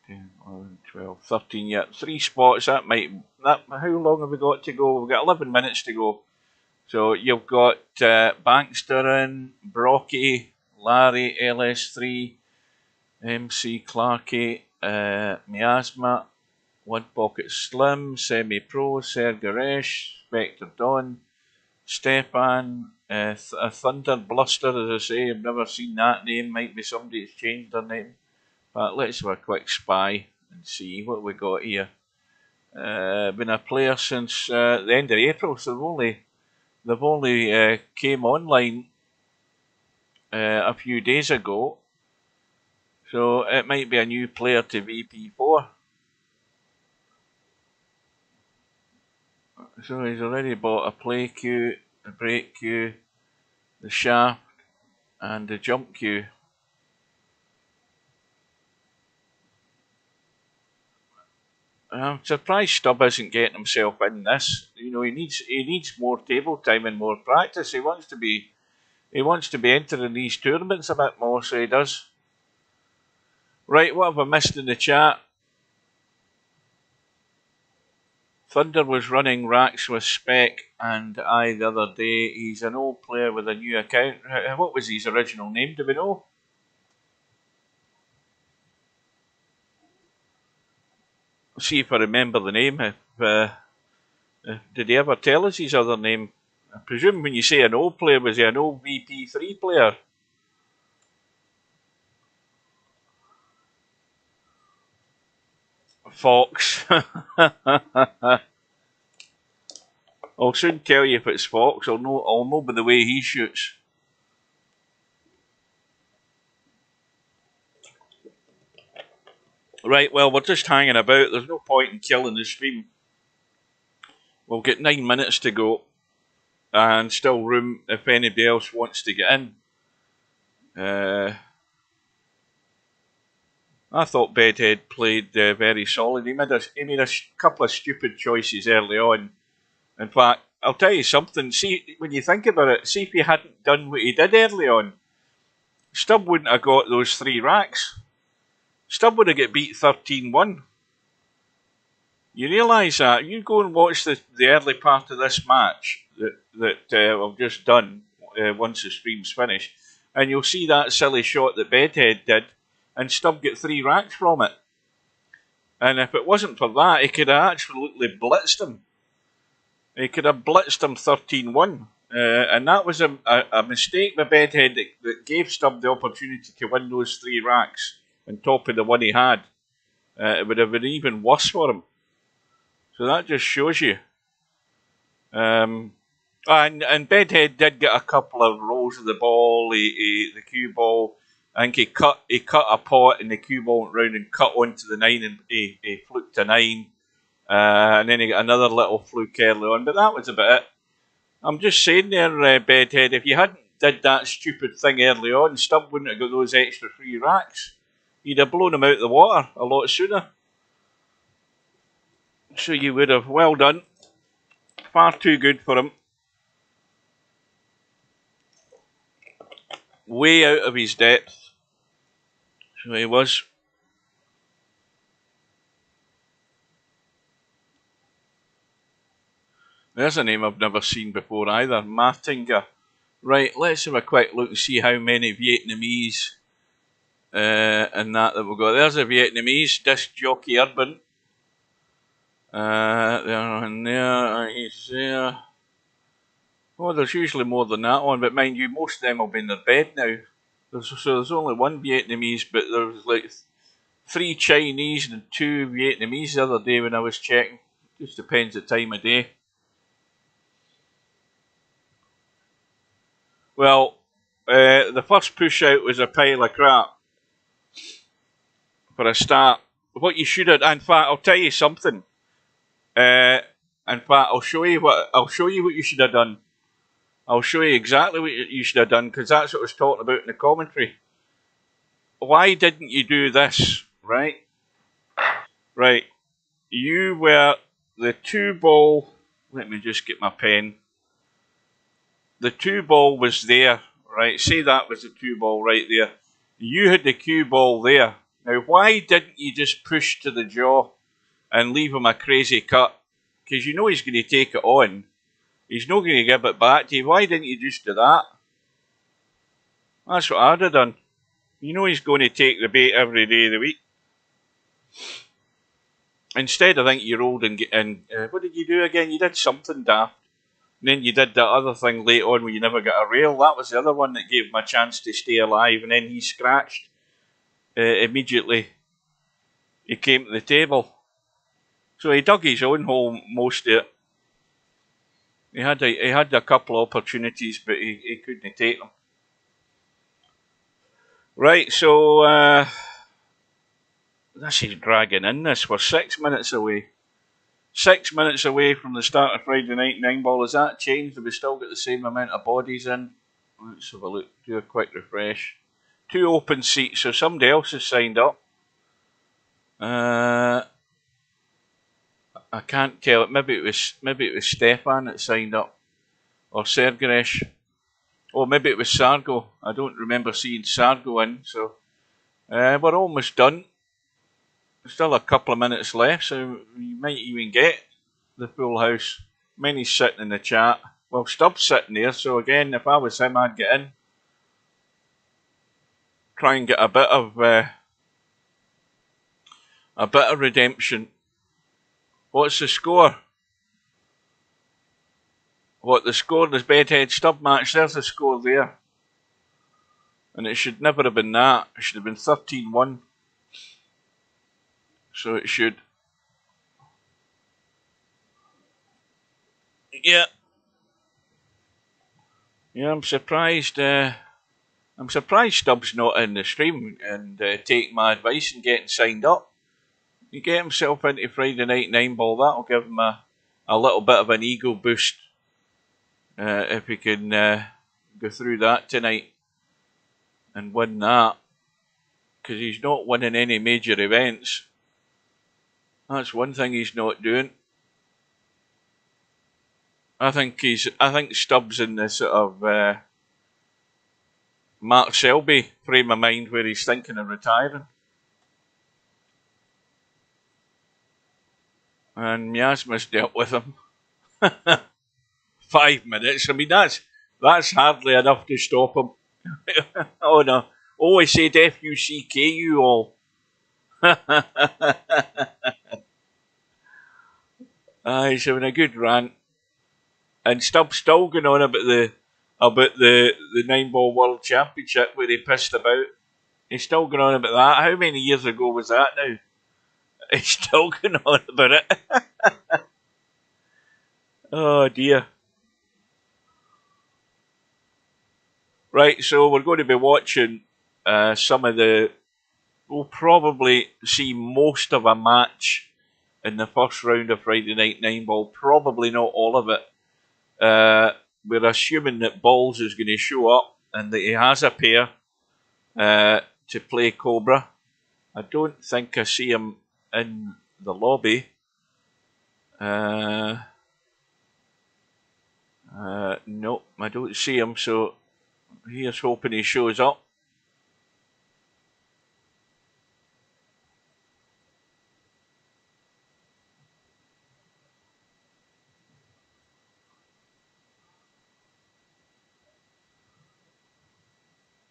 Speaker 1: 10, 11, 12, 13. Yeah, 3 spots. How long have we got to go? We've got 11 minutes to go. So you've got Bankster in, Brocky, Larry, LS3, MC Clarkey, Miasma, One Pocket Slim, Semi Pro, Sergaresh, Spectre Don, Stefan, a Thunder Bluster, as I say. I've never seen that name. Might be somebody that's changed their name. But let's have a quick spy and see what we got here. Been a player since the end of April, so they've only came online a few days ago. So it might be a new player to VP4. So he's already bought a play queue, a break queue, the shaft, and the jump queue. I'm surprised Stubb isn't getting himself in this. You know, he needs more table time and more practice. He wants to be entering these tournaments a bit more, so he does. Right, what have I missed in the chat? Thunder was running racks with Spec and I the other day. He's an old player with a new account. What was his original name? Do we know? See if I remember the name. Did he ever tell us his other name? I presume when you say an old player, was he an old VP3 player? Fox. I'll soon tell you if it's Fox. I'll know by the way he shoots. Right, well, we're just hanging about. There's no point in killing the stream. We'll get 9 minutes to go. And still room if anybody else wants to get in. I thought Bedhead played very solid. He made a couple of stupid choices early on. In fact, I'll tell you something. See, when you think about it, see if he hadn't done what he did early on, Stubb wouldn't have got those 3 racks. Stubb would have got beat 13-1. You realise that? You go and watch the early part of this match that I've just done once the stream's finished, and you'll see that silly shot that Bedhead did, and Stubb got 3 racks from it. And if it wasn't for that, he could have absolutely blitzed him. He could have blitzed him 13-1. And that was a mistake by Bedhead that gave Stubb the opportunity to win those 3 racks on top of the one he had. It would have been even worse for him. So that just shows you. And Bedhead did get a couple of rolls of the ball, the cue ball. I think he cut a pot and the cue ball went round and cut onto the 9 and he fluked a 9. And then he got another little fluke early on, but that was about it. I'm just saying there, Bedhead, if you hadn't did that stupid thing early on, Stubb wouldn't have got those extra 3 racks. You'd have blown him out of the water a lot sooner. So you would have. Well done. Far too good for him. Way out of his depth. So he was. There's a name I've never seen before either. Martinga. Right, let's have a quick look and see how many Vietnamese and that we've got. There's a Vietnamese disc jockey Urban. There and there, he's there. Oh, there's usually more than that one, but mind you, most of them will be in their bed now. There's only 1 Vietnamese, but there's like 3 Chinese and 2 Vietnamese the other day when I was checking. Just depends the time of day. Well, the first push out was a pile of crap. For a start, what you should have, in fact, I'll tell you something. In fact, I'll show you what you should have done. I'll show you exactly what you should have done, because that's what I was talking about in the commentary. Why didn't you do this? Right. You were the 2 ball. Let me just get my pen. The 2 ball was there, right? Say that was the 2 ball right there. You had the cue ball there. Now, why didn't you just push to the jaw and leave him a crazy cut? Because you know he's going to take it on. He's not going to give it back to you. Why didn't you just do that? That's what I'd have done. You know he's going to take the bait every day of the week. Instead, I think you rolled and what did you do again? You did something daft. And then you did that other thing late on where you never got a rail. That was the other one that gave him a chance to stay alive. And then he scratched immediately. He came to the table. So he dug his own hole most of it. He had a couple of opportunities, but he couldn't take them. Right, so this is dragging in this. We're 6 minutes away. 6 minutes away from the start of Friday Night 9 Ball. Has that changed? Have we still got the same amount of bodies in? Let's have a look. Do a quick refresh. 2 open seats, so somebody else has signed up. I can't tell. Maybe it was Stefan that signed up, or Sergeresh. Or maybe it was Sargo. I don't remember seeing Sargo in. So we're almost done. Still a couple of minutes left, so we might even get the full house. Many's sitting in the chat. Well, Stubbs sitting there, so again, if I was him, I'd get in. Try and get a bit of redemption. What's the score? What the score? This Bedhead Stubb match. There's the score there, and it should never have been that. It should have been 13-1. So it should. Yeah. Yeah, I'm surprised. I'm surprised Stubbs not in the stream and taking my advice and getting signed up. You get himself into Friday Night 9-Ball, that'll give him a little bit of an ego boost if he can go through that tonight and win that. Because he's not winning any major events. That's one thing he's not doing. I think Stubbs in the sort of Mark Selby frame of mind where he's thinking of retiring. And Miasma's dealt with him. 5 minutes. I mean, that's hardly enough to stop him. Oh no. Oh, I said F-U-C-K, you all. He's having a good rant. And Stubbs still going on about the 9-Ball World Championship where he pissed about. He's still going on about that. How many years ago was that now? He's still going on about it. Oh dear. Right, so we're going to be watching some of the... We'll probably see most of a match in the first round of Friday Night 9-Ball. Probably not all of it. We're assuming that Balls is going to show up and that he has a pair to play Cobra. I don't think I see him in the lobby. No, I don't see him, so here's hoping he shows up.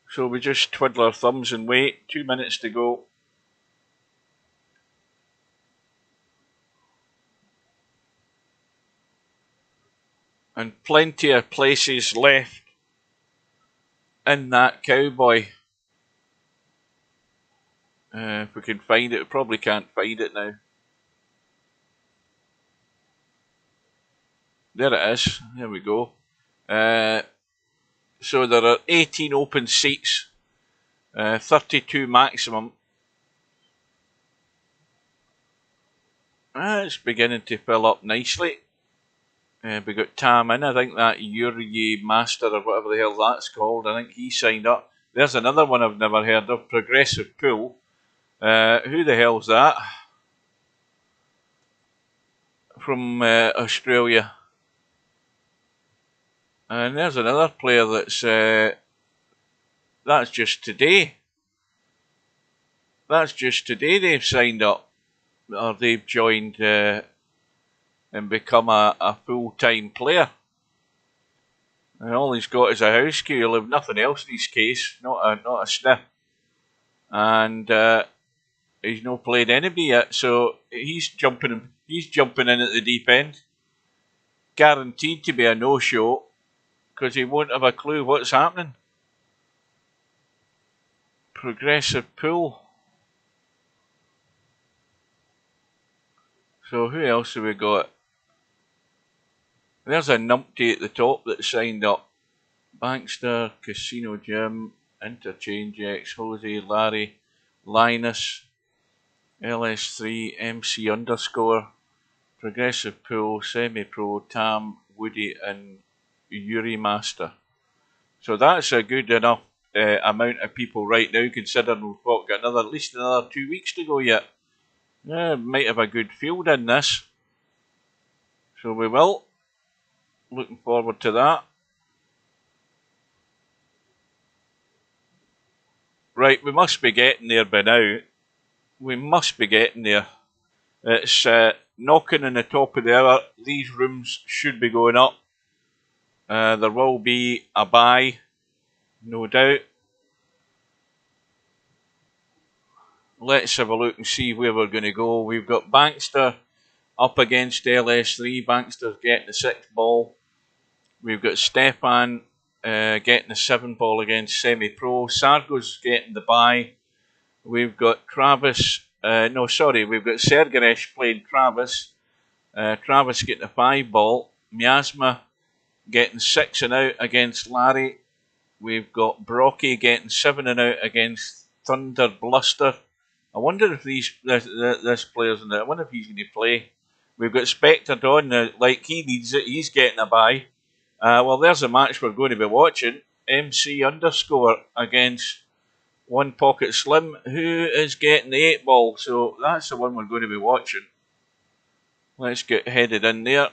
Speaker 1: So we just twiddle our thumbs and wait. 2 minutes to go. And plenty of places left in that cowboy. If we can find it, we probably can't find it now. There it is. There we go. So there are 18 open seats, 32 maximum. It's beginning to fill up nicely. We got Tam in. I think that Yuri Master or whatever the hell that's called. I think he signed up. There's another one I've never heard of, Progressive Pool. Who the hell's that? From Australia. And there's another player that's just today. That's just today they've signed up. Or they've joined and become a full-time player. And all he's got is a house key. He'll have nothing else in his case. Not a sniff. And he's not played anybody yet, so he's jumping in at the deep end. Guaranteed to be a no-show, because he won't have a clue what's happening. Progressive Pool. So who else have we got? There's a numpty at the top that signed up. Bankster, Casino Jim, Interchange X, Jose, Larry, Linus, LS3, MC underscore, Progressive Pool, Semi-Pro, Tam, Woody and Yuri Master. So that's a good enough amount of people right now, considering we've got at least another 2 weeks to go yet. Yeah, might have a good field in this. So we will. Looking forward to that. Right, we must be getting there by now. We must be getting there. It's knocking on the top of the hour. These rooms should be going up. There will be a buy, no doubt. Let's have a look and see where we're going to go. We've got Bankster up against LS3. Bankster's getting the 6th ball. We've got Stefan getting the 7 ball against Semi-Pro. Sargo's getting the bye. We've got Travis. We've got Sergaresh playing Travis. Travis getting the 5 ball. Miasma getting 6 and out against Larry. We've got Brocky getting 7 and out against Thunder Bluster. I wonder if this player's in there. I wonder if he's going to play. We've got Spectre Don, like he needs it. He's getting a bye. Well, there's a match we're going to be watching. MC underscore against One Pocket Slim, who is getting the 8 ball. So that's the one we're going to be watching. Let's get headed in there.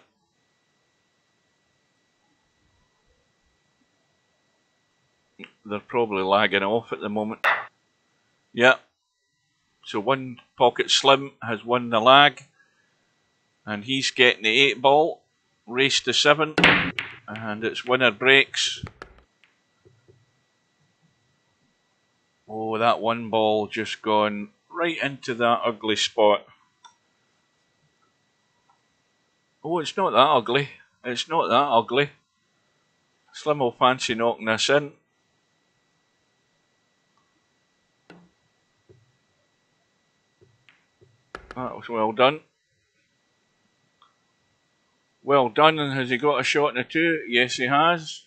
Speaker 1: They're probably lagging off at the moment. Yeah. So One Pocket Slim has won the lag. And he's getting the 8 ball. Race to 7. And it's winner breaks. Oh, that 1 ball just gone right into that ugly spot. Oh, it's not that ugly. It's not that ugly. Slim will fancy knocking this in. That was well done. Well done. And has he got a shot in the 2? Yes, he has.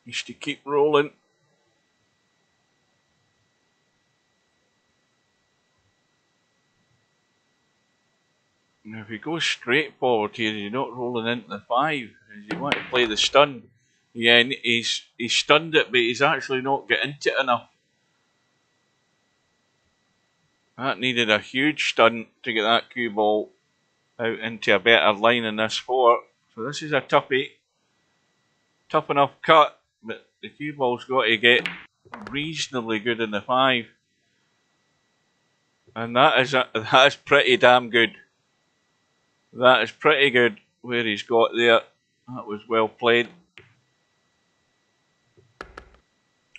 Speaker 1: Needs to keep rolling. Now, if he goes straight forward here, he's not rolling into the 5. Does he want to play the stun? Yeah, he's stunned it, but he's actually not getting into it enough. That needed a huge stun to get that cue ball out into a better line in this 4. So this is a toughie. Tough enough cut, but the cue ball's got to get reasonably good in the 5. And that is pretty damn good. That is pretty good where he's got there. That was well played.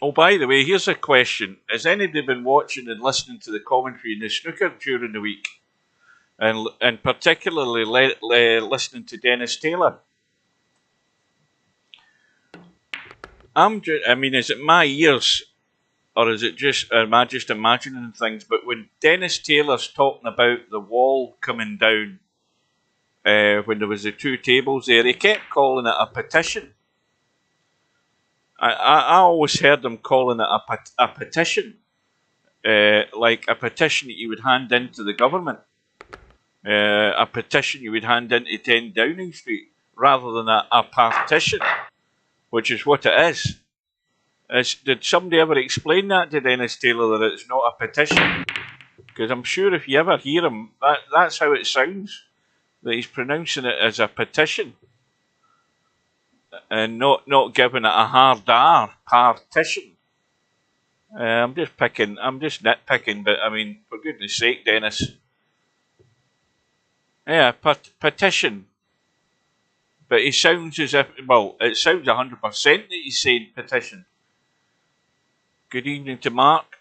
Speaker 1: Oh, by the way, here's a question. Has anybody been watching and listening to the commentary in the snooker during the week? And particularly listening to Dennis Taylor? Is it my ears? Or is it just, am I just imagining things? But when Dennis Taylor's talking about the wall coming down, when there was the 2 tables there, he kept calling it a petition. I always heard him calling it a petition, like a petition that you would hand in to the government, a petition you would hand into 10 Downing Street, rather than a partition, which is what it is. Did somebody ever explain that to Dennis Taylor, that it's not a petition? Because I'm sure if you ever hear him, that's how it sounds, that he's pronouncing it as a petition. And not giving it a hard R, partition. I'm just nitpicking, but I mean, for goodness sake, Dennis. Yeah, petition. But he sounds as if, well, it sounds 100% that he's saying petition. Good evening to Mark.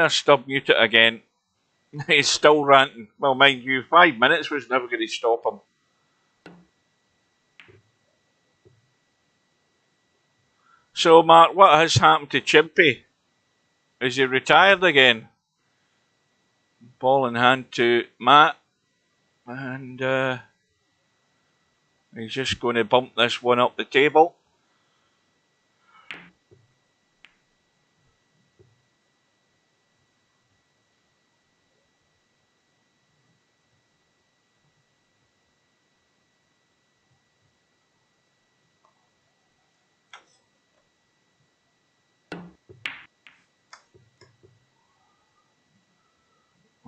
Speaker 1: Stub mute it again. He's still ranting. Well, mind you, 5 minutes was never going to stop him. So, Mark, what has happened to Chimpy? Is he retired again? Ball in hand to Matt. And he's just going to bump this one up the table.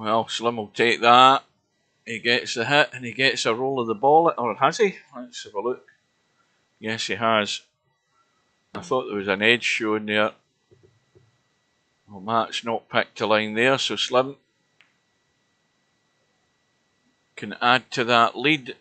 Speaker 1: Well, Slim will take that. He gets the hit and he gets a roll of the ball. Or has he? Let's have a look. Yes, he has. I thought there was an edge showing there. Well, Matt's not picked a line there, so Slim can add to that lead.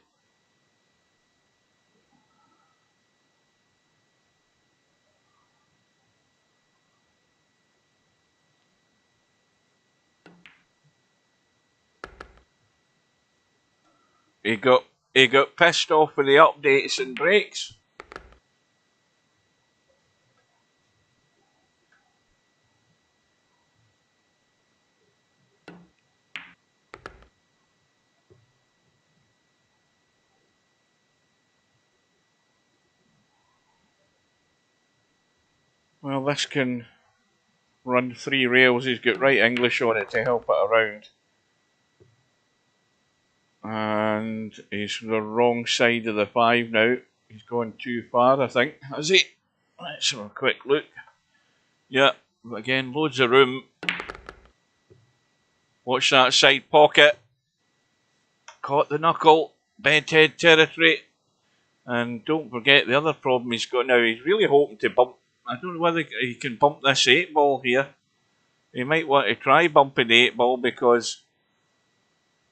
Speaker 1: He got pissed off with the updates and breaks. Well, this can run 3 rails. He's got right English on it to help it around. And he's the wrong side of the 5 now. He's gone too far, I think. Has he? Let's have a quick look. Yeah, again, loads of room. Watch that side pocket. Caught the knuckle. Bedhead territory. And don't forget the other problem he's got now. He's really hoping to bump. I don't know whether he can bump this 8 ball here. He might want to try bumping the 8 ball because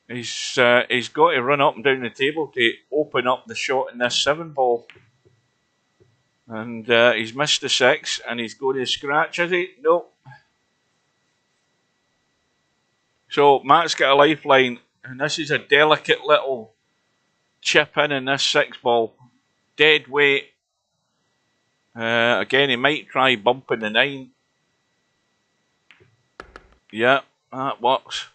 Speaker 1: he's got to run up and down the table to open up the shot in this 7 ball. And he's missed the 6 and he's going to scratch, has he? No. So Matt's got a lifeline and this is a delicate little chip in this 6 ball. Dead weight. Again, he might try bumping the 9. Yeah, that works.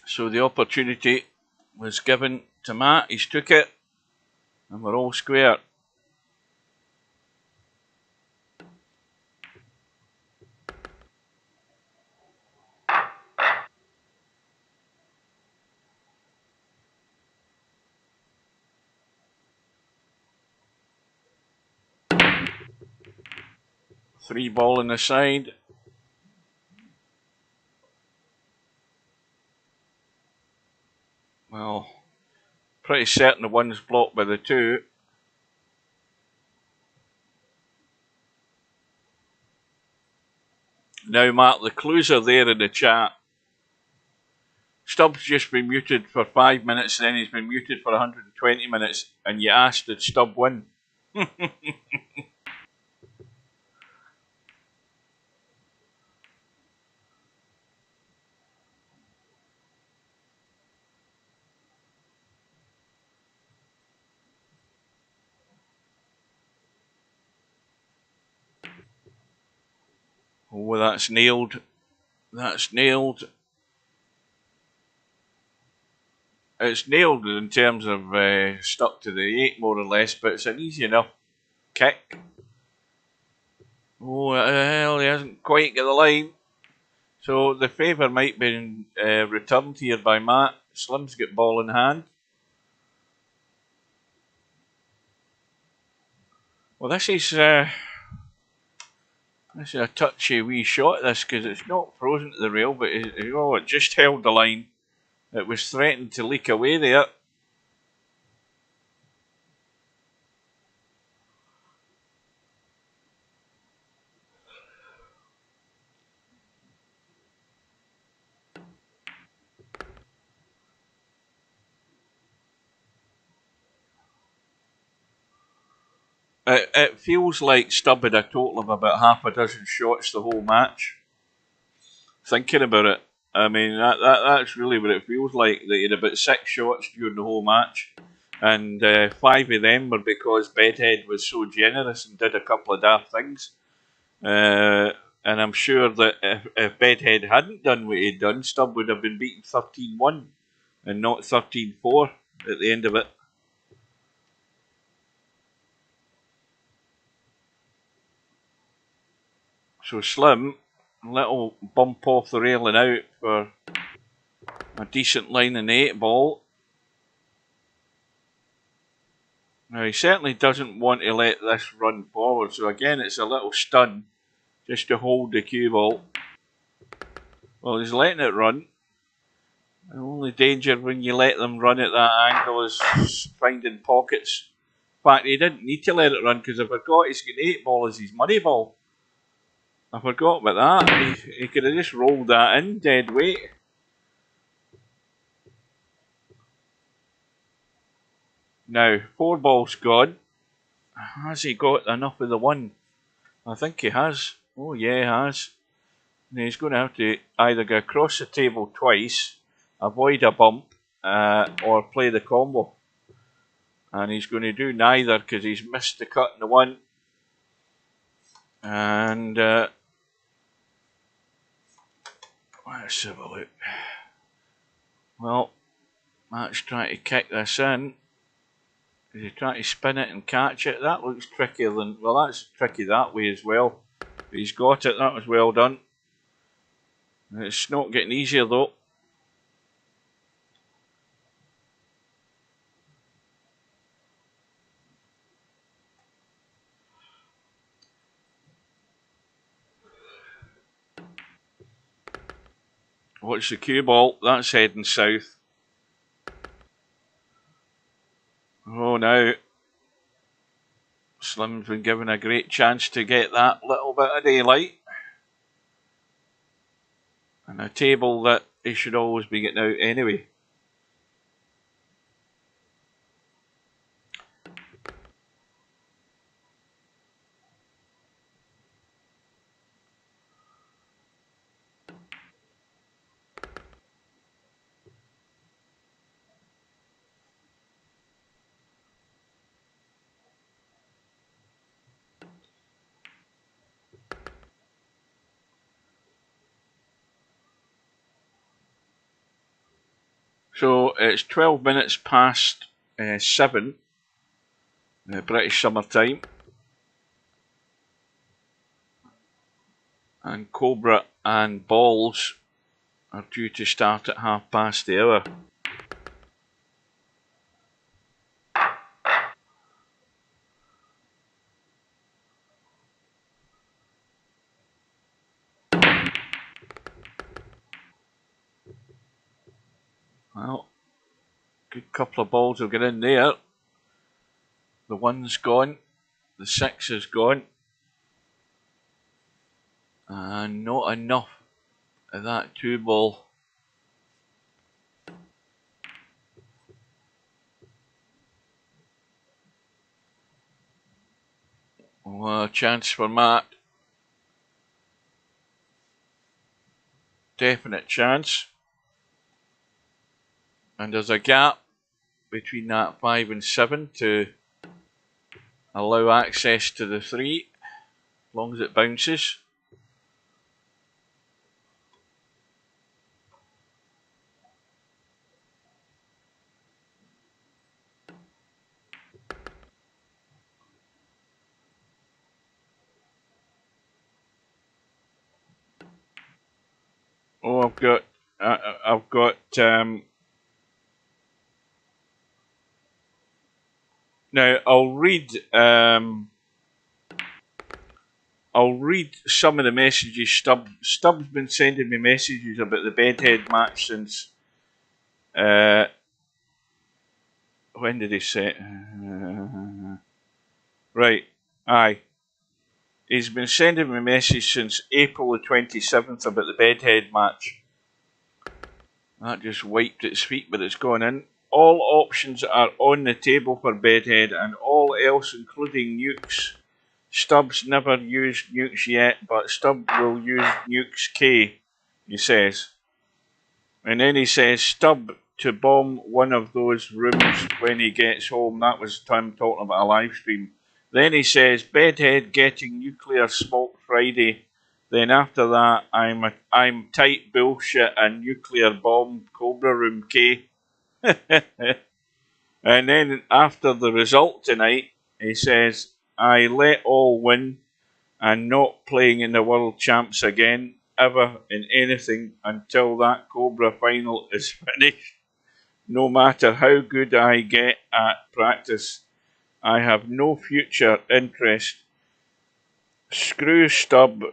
Speaker 1: So the opportunity was given to Matt. He's took it. And we're all square. Three ball in the side. Well, pretty certain the one's blocked by the 2. Now, Matt, the clues are there in the chat. Stubb's just been muted for 5 minutes, then he's been muted for 120 minutes, and you asked, did Stubb win? Oh, that's nailed. That's nailed. It's nailed in terms of stuck to the 8 more or less, but it's an easy enough kick. Oh, hell, he hasn't quite got the line. So the favour might be returned here by Matt. Slim's got ball in hand. Well, this is a touchy wee shot, this, because it's not frozen to the rail, but it just held the line. It was threatened to leak away there. It feels like Stubb had a total of about half a dozen shots the whole match. Thinking about it, I mean that's really what it feels like. That he had about 6 shots during the whole match, and 5 of them were because Bedhead was so generous and did a couple of daft things. And I'm sure that if Bedhead hadn't done what he'd done, Stubb would have been beaten 13-1 and not 13-4 at the end of it. So Slim Little bump off the railing out for a decent line in the 8 ball. Now he certainly doesn't want to let this run forward, so again it's a little stun just to hold the cue ball. Well, he's letting it run. The only danger when you let them run at that angle is finding pockets. In fact, he didn't need to let it run because I forgot he's got 8 ball as his money ball. I forgot about that. He could have just rolled that in dead weight. Now, 4 balls gone. Has he got enough of the 1? I think he has. Oh yeah, he has. And he's going to have to either go across the table twice, avoid a bump, or play the combo. And he's going to do neither because he's missed the cut in the 1. And let's have a look. Well, Matt's trying to kick this in. Is he trying to spin it and catch it? That looks trickier than... Well, that's tricky that way as well. But he's got it. That was well done. It's not getting easier though. Watch the cue ball. That's heading south. Oh, now Slim's been given a great chance to get that little bit of daylight. And a table that he should always be getting out anyway. So it's 12 minutes past 7, British summer time. And Cobra and Balls are due to start at 1/2 the hour. Well, good couple of balls will get in there. The 1's gone, the 6 is gone, and not enough of that 2 ball. Well, a chance for Matt. Definite chance. And there's a gap between that 5 and 7 to allow access to the 3, as long as it bounces. Oh, I've got. Now I'll read some of the messages. Stubb's been sending me messages about the Bedhead match since. When did he say? Right, aye. He's been sending me a message since April the 27th about the Bedhead match. That just wiped its feet, but it's gone in. All options are on the table for Bedhead and all else, including nukes. Stubbs never used nukes yet, but Stubb will use nukes K, he says. And then he says Stubb to bomb one of those rooms when he gets home. That was time talking about a live stream. Then he says Bedhead getting nuclear smoke Friday. Then after that, I'm tight bullshit and nuclear bomb Cobra Room K. And then after the result tonight, he says, I let all win and not playing in the World Champs again. ever in anything until that Cobra final is finished. No matter how good I get at practice, I have no future interest. Screw Stub.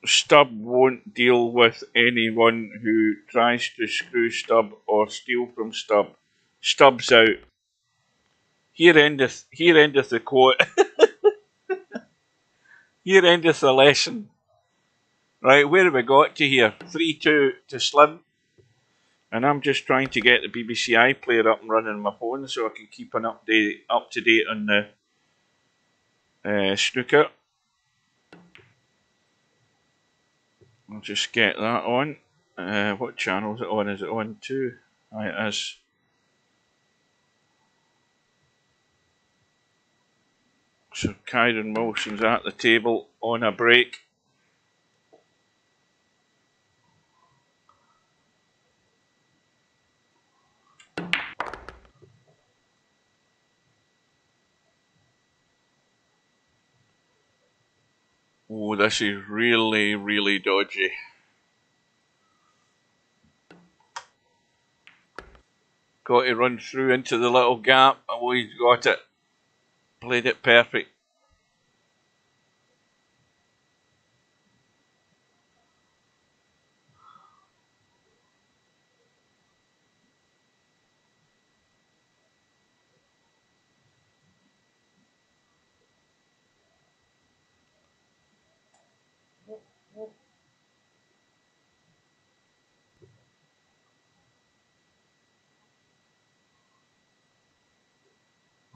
Speaker 1: Stub won't deal with anyone who tries to screw Stub or steal from Stub. Stub's out. Here endeth the quote. Here endeth the lesson. Right, where have we got to here? 3-2 to Slim. And I'm just trying to get the BBC iPlayer up and running on my phone so I can keep an up to date on the snooker. I'll just get that on. What channel is it on? Is it on 2? Aye, it is. So Kyron Wilson's at the table on a break. Oh, this is really, really dodgy. Got to run through into the little gap. Oh, he's got it. Played it perfect.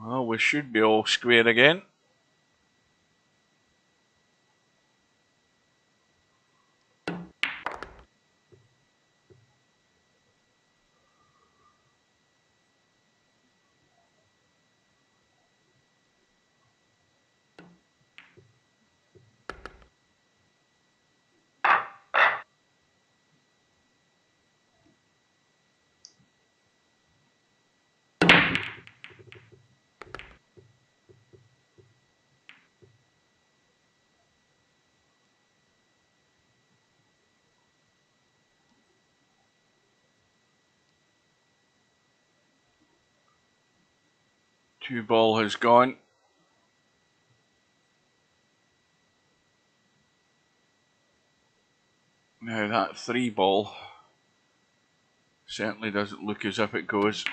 Speaker 1: Well, we should be all square again. Two ball has gone. Now that 3 ball certainly doesn't look as if it goes,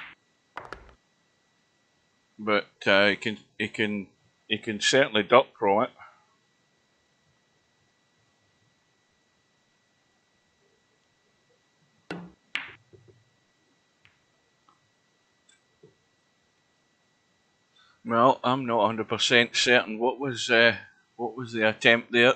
Speaker 1: but he can certainly duck from it. Well, I'm not 100% certain. What was the attempt there?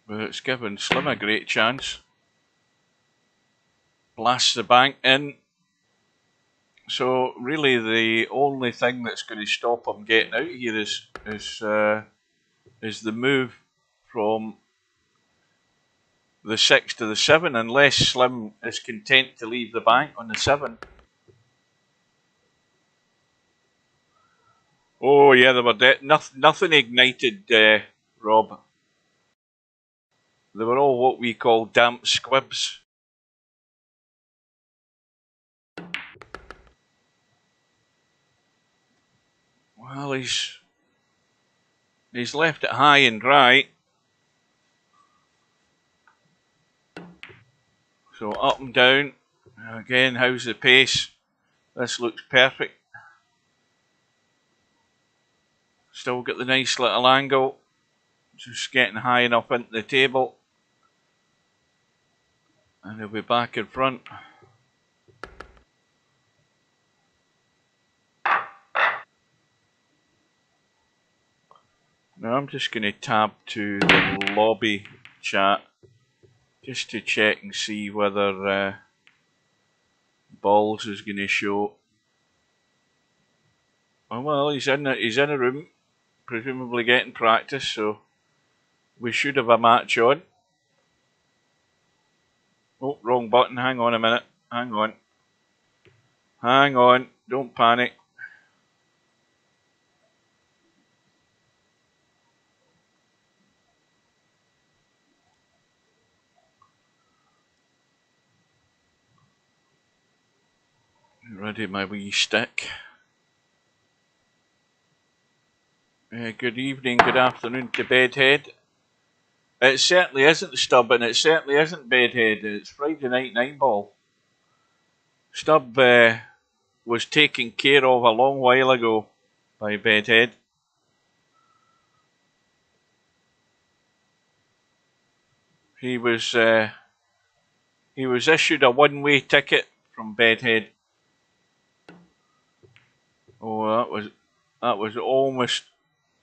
Speaker 1: But it's given Slim a great chance. Blasts the bank in. So really, the only thing that's going to stop him getting out here is the move from the 6 to the 7, unless Slim is content to leave the bank on the 7. Oh yeah, they were nothing ignited, Rob. They were all what we call damp squibs. Well, he's left it high and dry. So up and down. Again, how's the pace? This looks perfect. Still got the nice little angle. Just getting high enough into the table. And he'll be back in front. Now I'm just going to tab to the lobby chat just to check and see whether Balls is going to show. Oh, well, he's in a room, presumably getting practice, so we should have a match on. Oh, wrong button. Hang on a minute. Hang on. Don't panic. rid of my wee stick. Good evening, good afternoon to Bedhead. It certainly isn't Stubb, and it certainly isn't Bedhead. It's Friday night 9-ball. Stubb was taken care of a long while ago by Bedhead. He was issued a one-way ticket from Bedhead. Oh, that was almost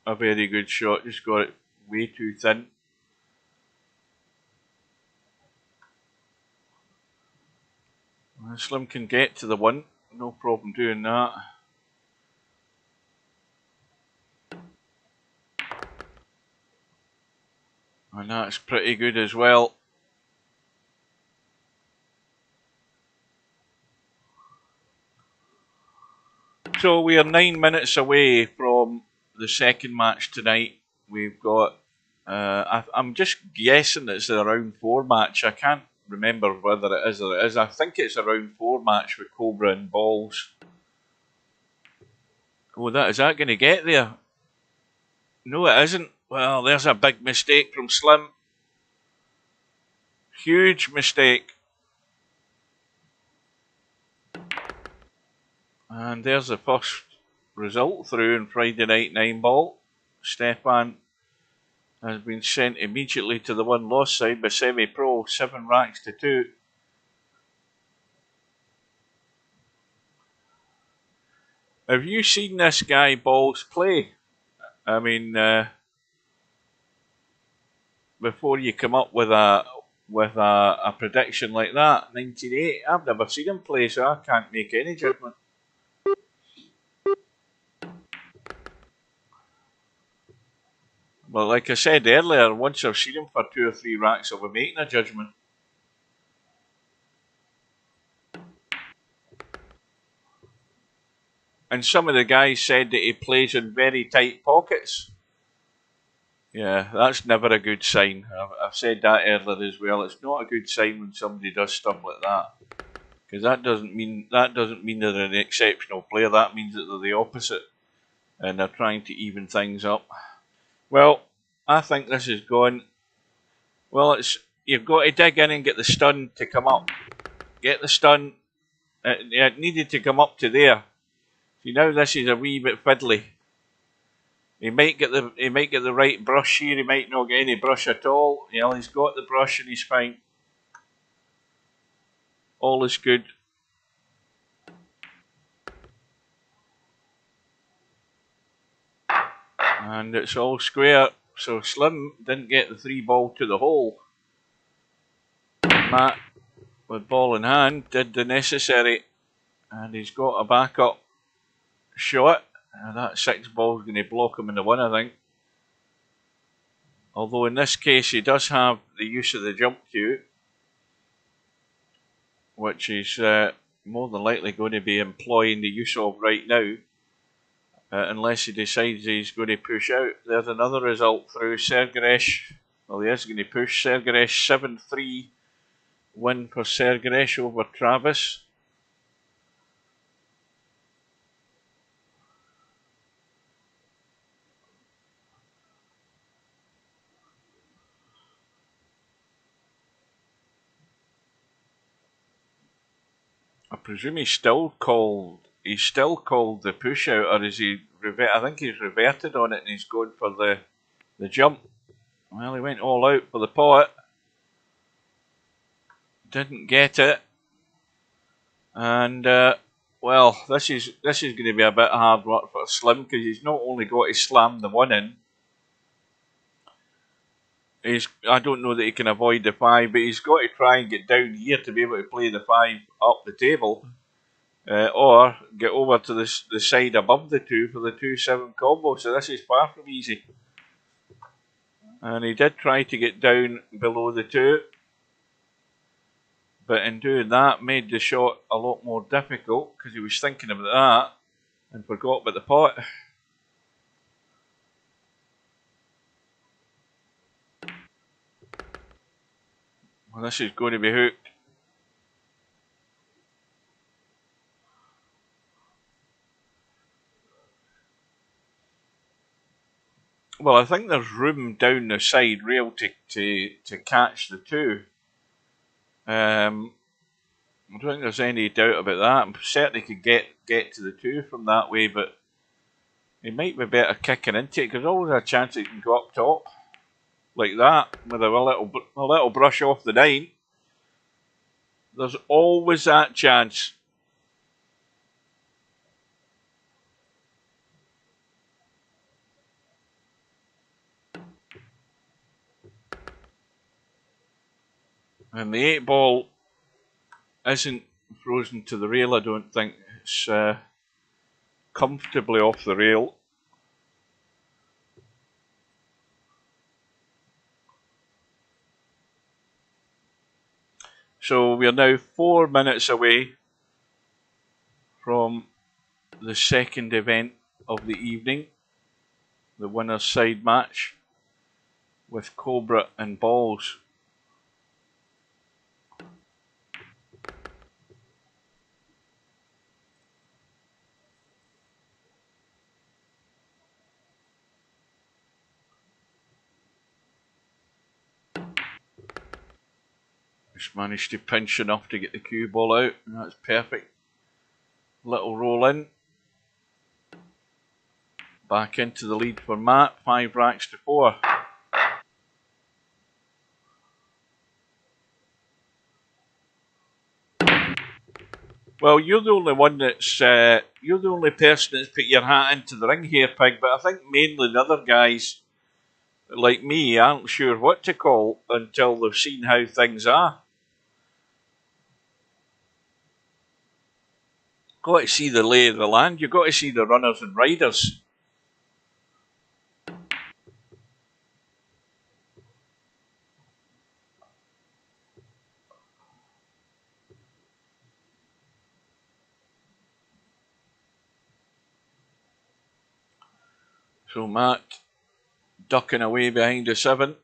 Speaker 1: a very good shot. Just got it way too thin. Slim can get to the one. No problem doing that. And that's pretty good as well. So we are 9 minutes away from the second match tonight. We've got, I'm just guessing it's a round 4 match. I can't remember whether it is or it is. I think it's a round 4 match with Cobra and Balls. Oh, is that going to get there? No, it isn't. Well, there's a big mistake from Slim. Huge mistake. And there's the first result through in Friday night 9-ball. Stefan has been sent immediately to the one-loss side by semi-pro, 7 racks to 2. Have you seen this guy Balls play? I mean, before you come up with a prediction like that, 98. I've never seen him play, so I can't make any judgment. Well, like I said earlier, once I've seen him for 2 or 3 racks, I'll be making a judgment. And some of the guys said that he plays in very tight pockets. Yeah, that's never a good sign. I've said that earlier as well. It's not a good sign when somebody does stuff like that, because that doesn't mean they're an exceptional player. That means that they're the opposite, and they're trying to even things up. Well, I think this is gone. Well, you've got to dig in and get the stun to come up. Get the stun. It needed to come up to there. See, now this is a wee bit fiddly. He might get the right brush here. He might not get any brush at all. You know, he's got the brush and he's fine. All is good. And it's all square. So Slim didn't get the 3 ball to the hole. Matt, with ball in hand, did the necessary. And he's got a backup shot. And that 6 ball is going to block him in the 1, I think. Although in this case he does have the use of the jump cue, which he's more than likely going to be employing the use of right now, unless he decides he's going to push out. There's another result through Sergaresh. Well, he is going to push. Sergaresh 7-3 win for Sergaresh over Travis. I presume he's still called the push out, or is he I think he's reverted on it and he's going for the jump. Well, he went all out for the pot. Didn't get it. And well, this is going to be a bit hard work for Slim, because he's not only got to slam the 1 in. I don't know that he can avoid the 5, but he's got to try and get down here to be able to play the 5 up the table, or get over to the side above the 2 for the 2-7 combo. So this is far from easy. And he did try to get down below the 2, but in doing that made the shot a lot more difficult, because he was thinking about that and forgot about the pot. Well, this is going to be hooked. Well, I think there's room down the side rail to catch the two. I don't think there's any doubt about that. I'm certain he could get to the two from that way, but he might be better kicking into it, because there's always a chance he can go up top like that with a little brush off the 9. There's always that chance. And the 8 ball isn't frozen to the rail, I don't think. It's comfortably off the rail. So we are now 4 minutes away from the second event of the evening, the winner's side match with Cobra and balls. Just managed to pinch enough to get the cue ball out, and that's perfect. Little roll in. Back into the lead for Matt, 5 racks to 4. Well, you're the only one that's you're the only person that's put your hat into the ring here, Pig. But I think mainly the other guys, like me, aren't sure what to call until they've seen how things are. Got to see the lay of the land. You've got to see the runners and riders. So Matt ducking away behind the 7.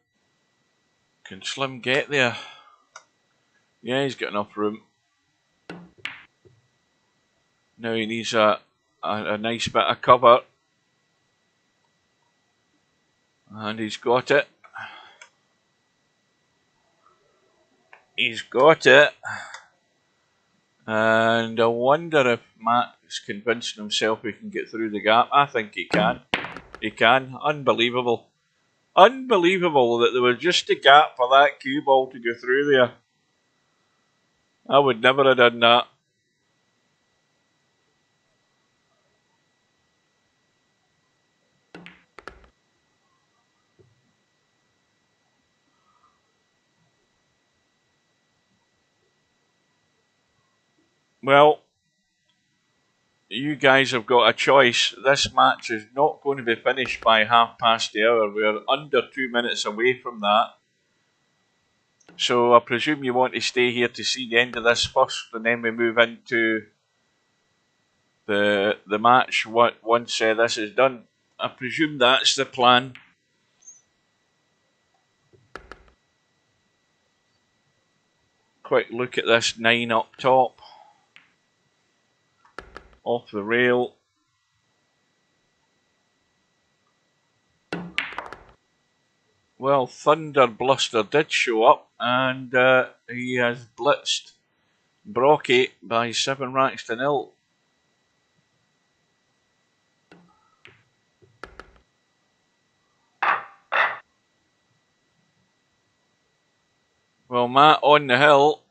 Speaker 1: Can Slim get there? Yeah, he's got enough room. Now he needs a nice bit of cover. And he's got it. He's got it. And I wonder if Matt is convincing himself he can get through the gap. I think he can. He can. Unbelievable. Unbelievable that there was just a gap for that cue ball to go through there. I would never have done that. Well, you guys have got a choice. This match is not going to be finished by 1/2 the hour. We're under 2 minutes away from that. So I presume you want to stay here to see the end of this first, and then we move into the match once this is done. I presume that's the plan. Quick look at this 9 up top. Off the rail. Well, Thunder Bluster did show up, and he has blitzed Brocky by 7 racks to 0. Well, Matt on the hill.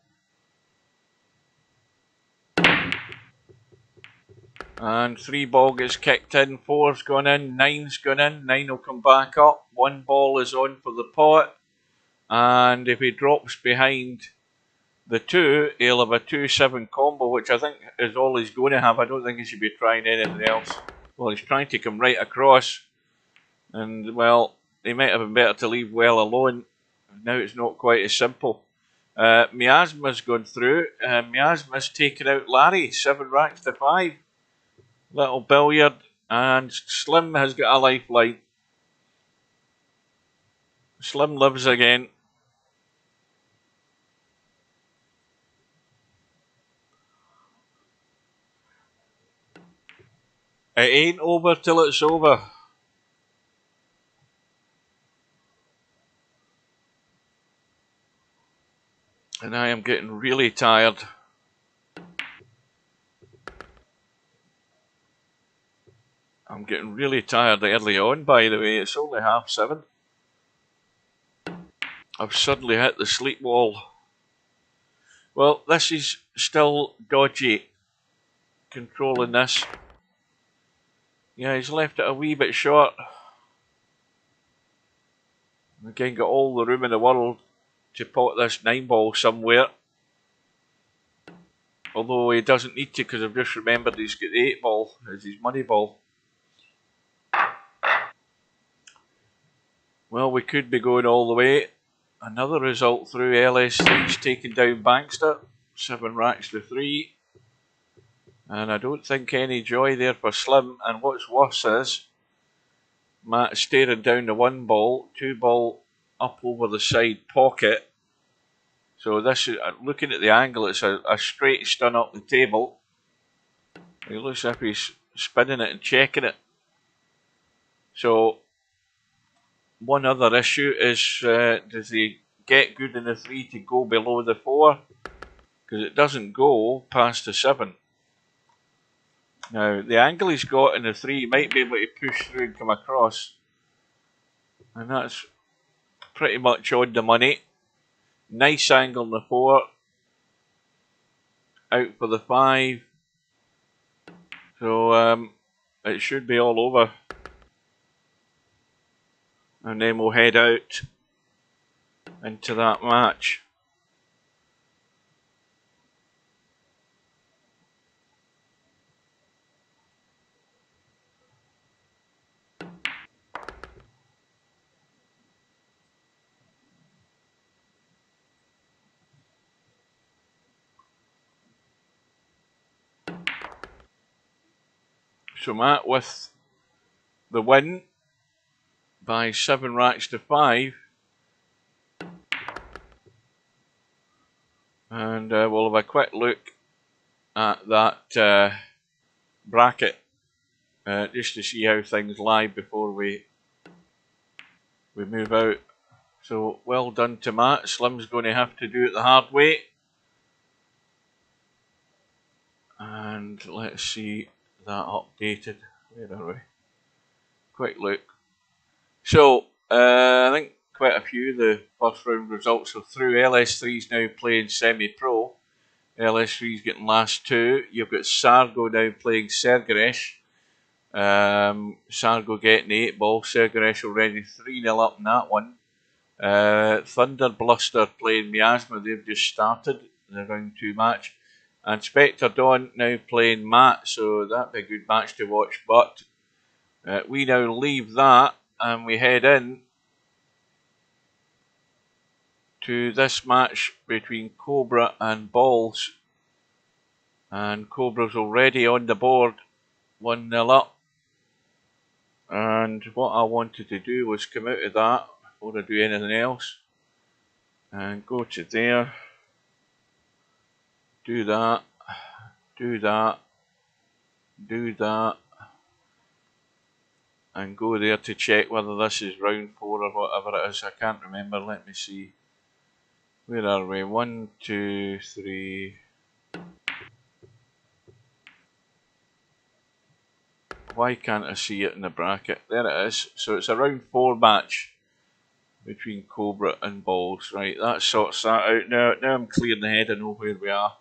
Speaker 1: And 3 ball gets kicked in, 4's gone in, 9's gone in, 9 will come back up, 1 ball is on for the pot, and if he drops behind the 2, he'll have a 2-7 combo, which I think is all he's going to have. I don't think he should be trying anything else. Well, he's trying to come right across, and well, he might have been better to leave well alone. Now it's not quite as simple. Miasma's gone through, Miasma's taken out Larry, 7 racks to 5. Little billiard, and Slim has got a lifeline. Slim lives again. It ain't over till it's over. And I am getting really tired. I'm getting really tired early on, by the way. It's only 7:30. I've suddenly hit the sleep wall. Well, this is still dodgy. Controlling this. Yeah, he's left it a wee bit short. Again, got all the room in the world to pot this 9-ball somewhere. Although he doesn't need to, because I've just remembered he's got the 8-ball as his money ball. Well, we could be going all the way. Another result through LS3's taking down Bankster. 7 racks to 3. And I don't think any joy there for Slim. And what's worse is Matt staring down the 1-ball, 2-ball up over the side pocket. So this is, looking at the angle, it's a straight stun up the table. It looks as if he's spinning it and checking it. So one other issue is, does he get good in the 3 to go below the 4? Because it doesn't go past the 7. Now, the angle he's got in the 3, he might be able to push through and come across. And that's pretty much on the money. Nice angle in the 4. Out for the 5. So, it should be all over. And then we'll head out into that match. So Matt with the win by 7 racks to 5. And we'll have a quick look at that bracket just to see how things lie before we move out. So well done to Matt. Slim's going to have to do it the hard way. And let's see that updated. Where are we? Quick look. So I think quite a few of the first round results are through. LS3's now playing semi-pro. LS3's getting last 2. You've got Sargo now playing Sergaresh. Sargo getting the 8-ball. Sergaresh already 3-0 up in that one. Thunder Bluster playing Miasma. They've just started the round 2 match. And Spectre Dawn now playing Matt. So that'd be a good match to watch. But we now leave that and we head in to this match between Cobra and Balls. And Cobra's already on the board, 1-0 up. And what I wanted to do was come out of that before I do anything else. And go to there. Do that. Do that. Do that. And go there to check whether this is round 4 or whatever it is. I can't remember. Let me see. Where are we? 1, 2, 3. Why can't I see it in the bracket? There it is. So it's a round 4 match between Cobra and Balls. Right, that sorts that out. Now I'm clear in the head. I know where we are.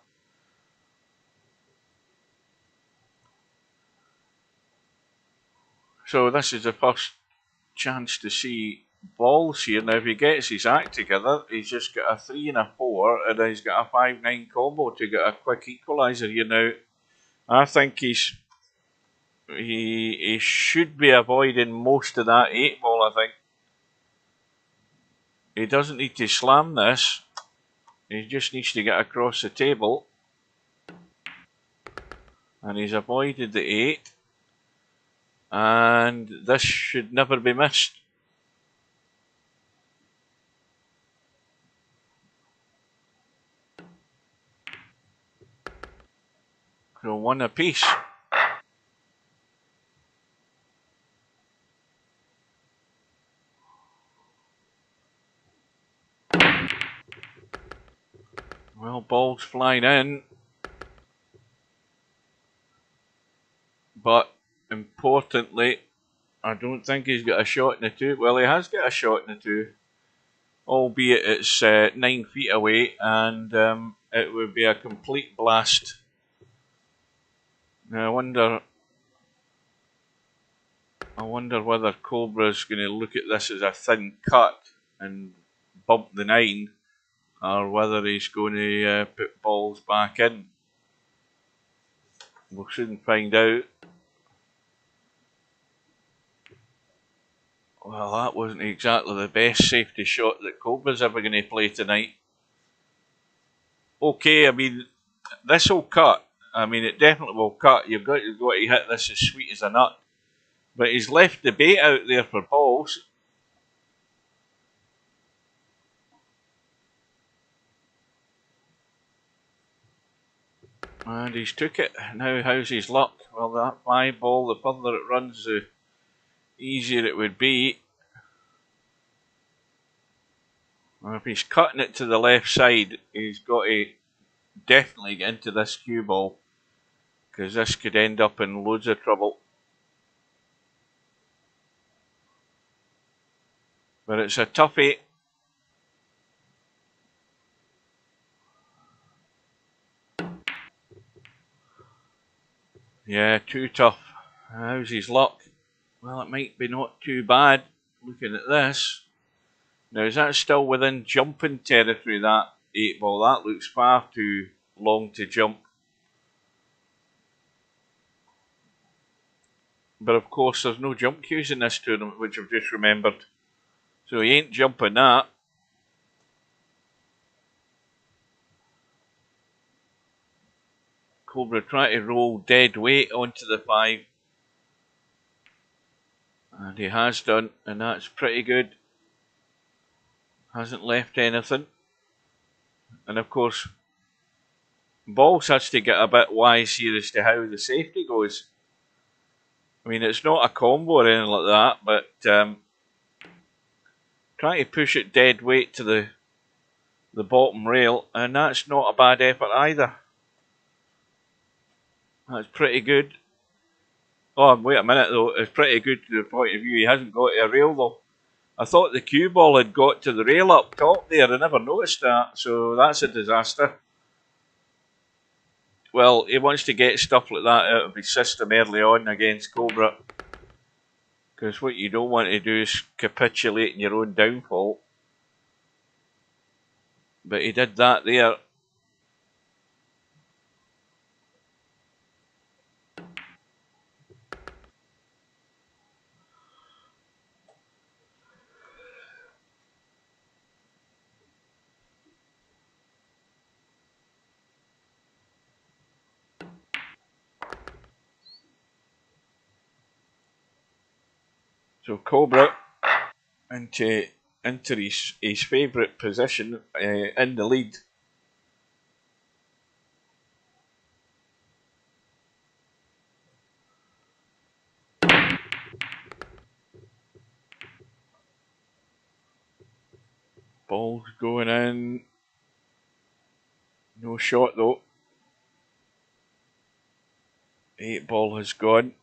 Speaker 1: So this is the first chance to see Balls here. Now if he gets his act together, he's just got a 3 and a 4 and he's got a 5-9 combo to get a quick equaliser here. Now I think he should be avoiding most of that 8-ball, I think. He doesn't need to slam this. He just needs to get across the table. And he's avoided the 8. And this should never be missed. So 1 apiece. Ball's flying in. But importantly, I don't think he's got a shot in the two. Well, he has got a shot in the two. Albeit it's 9 feet away, and it would be a complete blast. Now I wonder whether Cobra's going to look at this as a thin cut and bump the 9, or whether he's going to put balls back in. We'll soon find out. Well, that wasn't exactly the best safety shot that Cobra's ever going to play tonight. Okay, I mean, this will cut. I mean, it definitely will cut. You've got to hit this as sweet as a nut. But he's left the bait out there for balls. And he's took it. Now how's his luck? Well, that 5 ball, the further it runs, the easier it would be. Well, if he's cutting it to the left side, he's got to definitely get into this cue ball, because this could end up in loads of trouble. But it's a toughie. Yeah, too tough. How's his luck? Well, it might be not too bad looking at this. Now, is that still within jumping territory, that 8 ball? That looks far too long to jump. But of course, there's no jump cues in this tournament, which I've just remembered. So he ain't jumping that. Cobra trying to roll dead weight onto the 5. And he has done, and that's pretty good. Hasn't left anything. And of course, Balls has to get a bit wise here as to how the safety goes. I mean, it's not a combo or anything like that, but trying to push it dead weight to the bottom rail, and that's not a bad effort either. That's pretty good. Oh, wait a minute though, it's pretty good to the point of view he hasn't got to a rail though. I thought the cue ball had got to the rail up top there, I never noticed that, so that's a disaster. Well, he wants to get stuff like that out of his system early on against Cobra. Because what you don't want to do is capitulate in your own downfall. But he did that there. So Cobra into his favourite position in the lead. Ball's going in. No shot though. 8 ball has gone.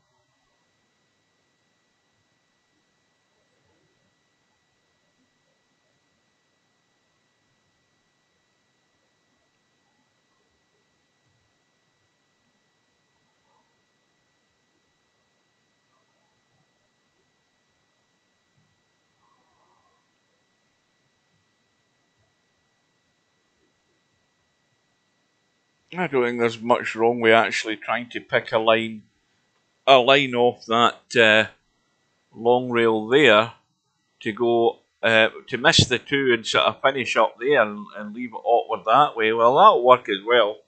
Speaker 1: I don't think there's much wrong with actually trying to pick a line off that long rail there to go to miss the 2 and sort of finish up there and leave it awkward that way. Well, that'll work as well.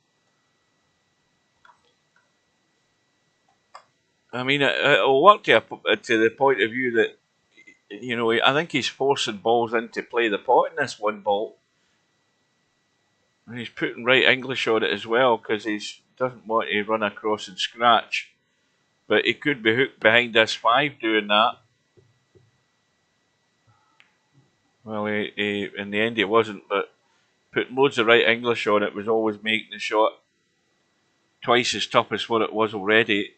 Speaker 1: I mean, it'll work to the point of view that, you know, I think he's forcing balls into play the pot in this 1 ball. And he's putting right English on it as well, because he doesn't want to run across and scratch. But he could be hooked behind this 5 doing that. Well, in the end he wasn't, but putting loads of right English on it was always making the shot twice as tough as what it was already.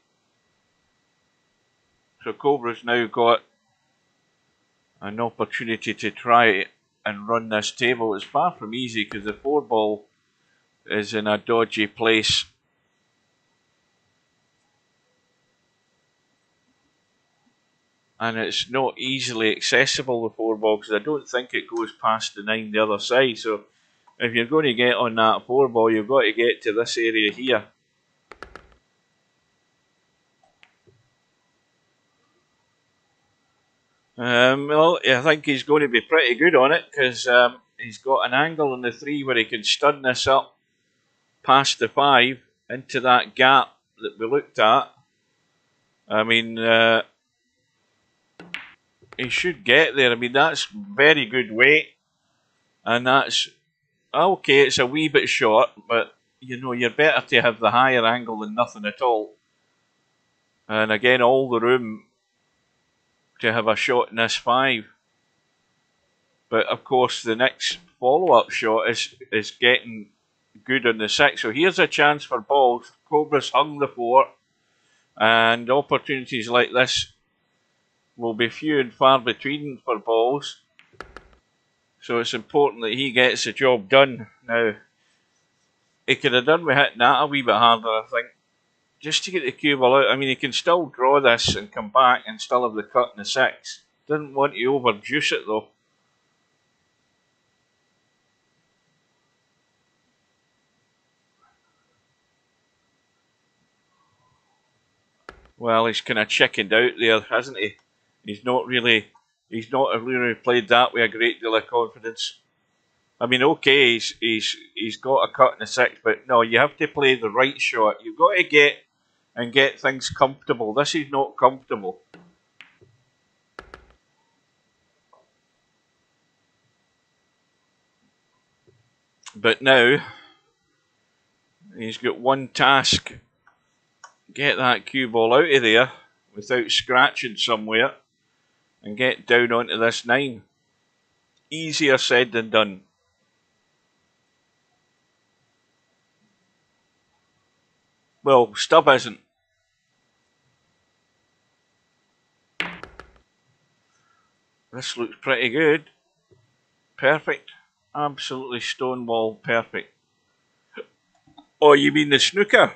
Speaker 1: So Cobra's now got an opportunity to try and run this table. It's far from easy because the 4 ball is in a dodgy place. And it's not easily accessible, the 4 ball, because I don't think it goes past the 9 the other side. So if you're going to get on that 4 ball, you've got to get to this area here. Well, I think he's going to be pretty good on it because he's got an angle on the 3 where he can stun this up past the 5 into that gap that we looked at. I mean, he should get there. I mean, that's very good weight, and that's okay. It's a wee bit short, but you know, you're better to have the higher angle than nothing at all. And again, all the room to have a shot in this 5. But of course, the next follow-up shot is getting good on the 6. So here's a chance for balls. Cobra's hung the 4, and opportunities like this will be few and far between for balls. So it's important that he gets the job done. Now, he could have done with hitting that a wee bit harder, I think, just to get the cue ball out. I mean, he can still draw this and come back and still have the cut in the 6. Didn't want to overjuice it though. Well, he's kind of chickened out there, hasn't he? He's not really played that with a great deal of confidence. I mean, okay, he's got a cut in the 6, but no, you have to play the right shot. You've got to get things comfortable. This is not comfortable. But now he's got one task: get that cue ball out of there without scratching somewhere and get down onto this 9. Easier said than done. Well, Stubb isn't. This looks pretty good. Perfect. Absolutely stonewall perfect. Oh, you mean the snooker?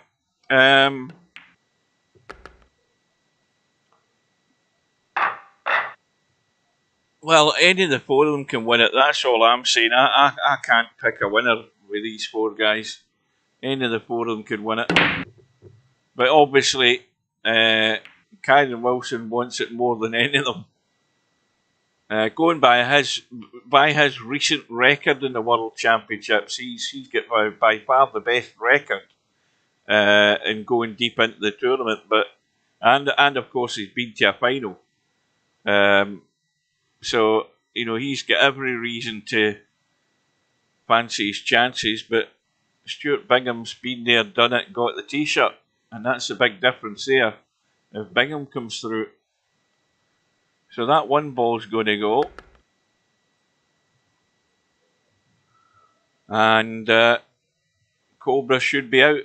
Speaker 1: Well, any of the 4 of them can win it. That's all I'm saying. I can't pick a winner with these 4 guys. Any of the 4 of them could win it. But obviously, Kyron Wilson wants it more than any of them. Going by his recent record in the World Championships, he's got by far the best record in going deep into the tournament. But and of course he's been to a final. So you know he's got every reason to fancy his chances. But Stuart Bingham's been there, done it, got the T-shirt, and that's the big difference there. If Bingham comes through. So that 1 ball's going to go. And Cobra should be out.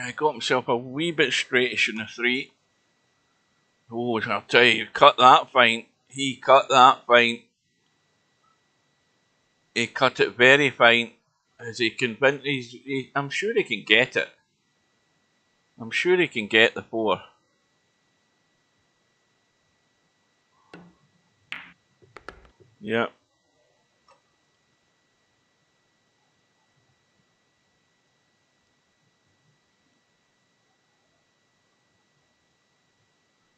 Speaker 1: He got himself a wee bit straightish in the 3. Oh, I'll tell you, cut that fine. He cut that fine. He cut it very fine. As he convinced, I'm sure he can get it. I'm sure he can get the 4. Yeah.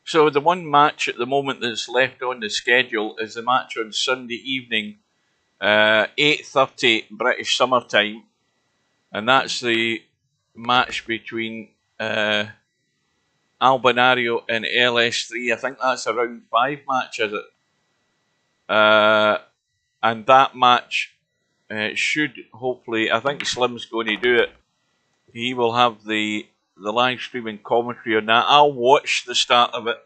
Speaker 1: So the one match at the moment that's left on the schedule is the match on Sunday evening, 8:30 British Summer Time, and that's the match between Albinario in LS3. I think that's a round 5 match, is it? And that match should hopefully, I think Slim's going to do it. He will have the live streaming commentary on that. I'll watch the start of it,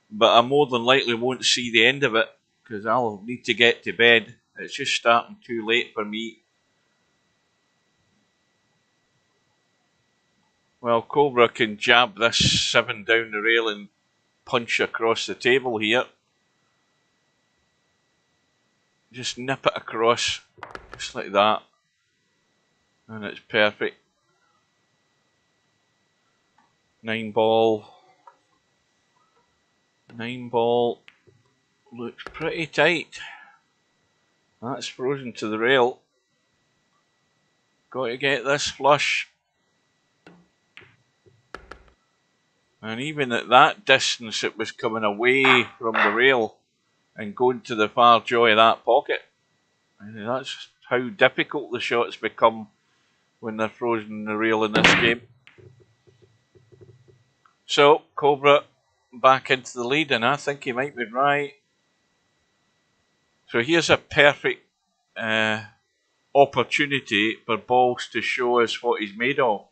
Speaker 1: but I more than likely won't see the end of it because I'll need to get to bed. It's just starting too late for me. Well, Cobra can jab this 7 down the rail and punch across the table here. Just nip it across, just like that. And it's perfect. 9 ball. 9 ball looks pretty tight. That's frozen to the rail. Got to get this flush. And even at that distance, it was coming away from the rail and going to the far jaw of that pocket. And that's how difficult the shots become when they're frozen in the rail in this game. So, Cobra back into the lead, and I think he might be right. So here's a perfect opportunity for Balls to show us what he's made of.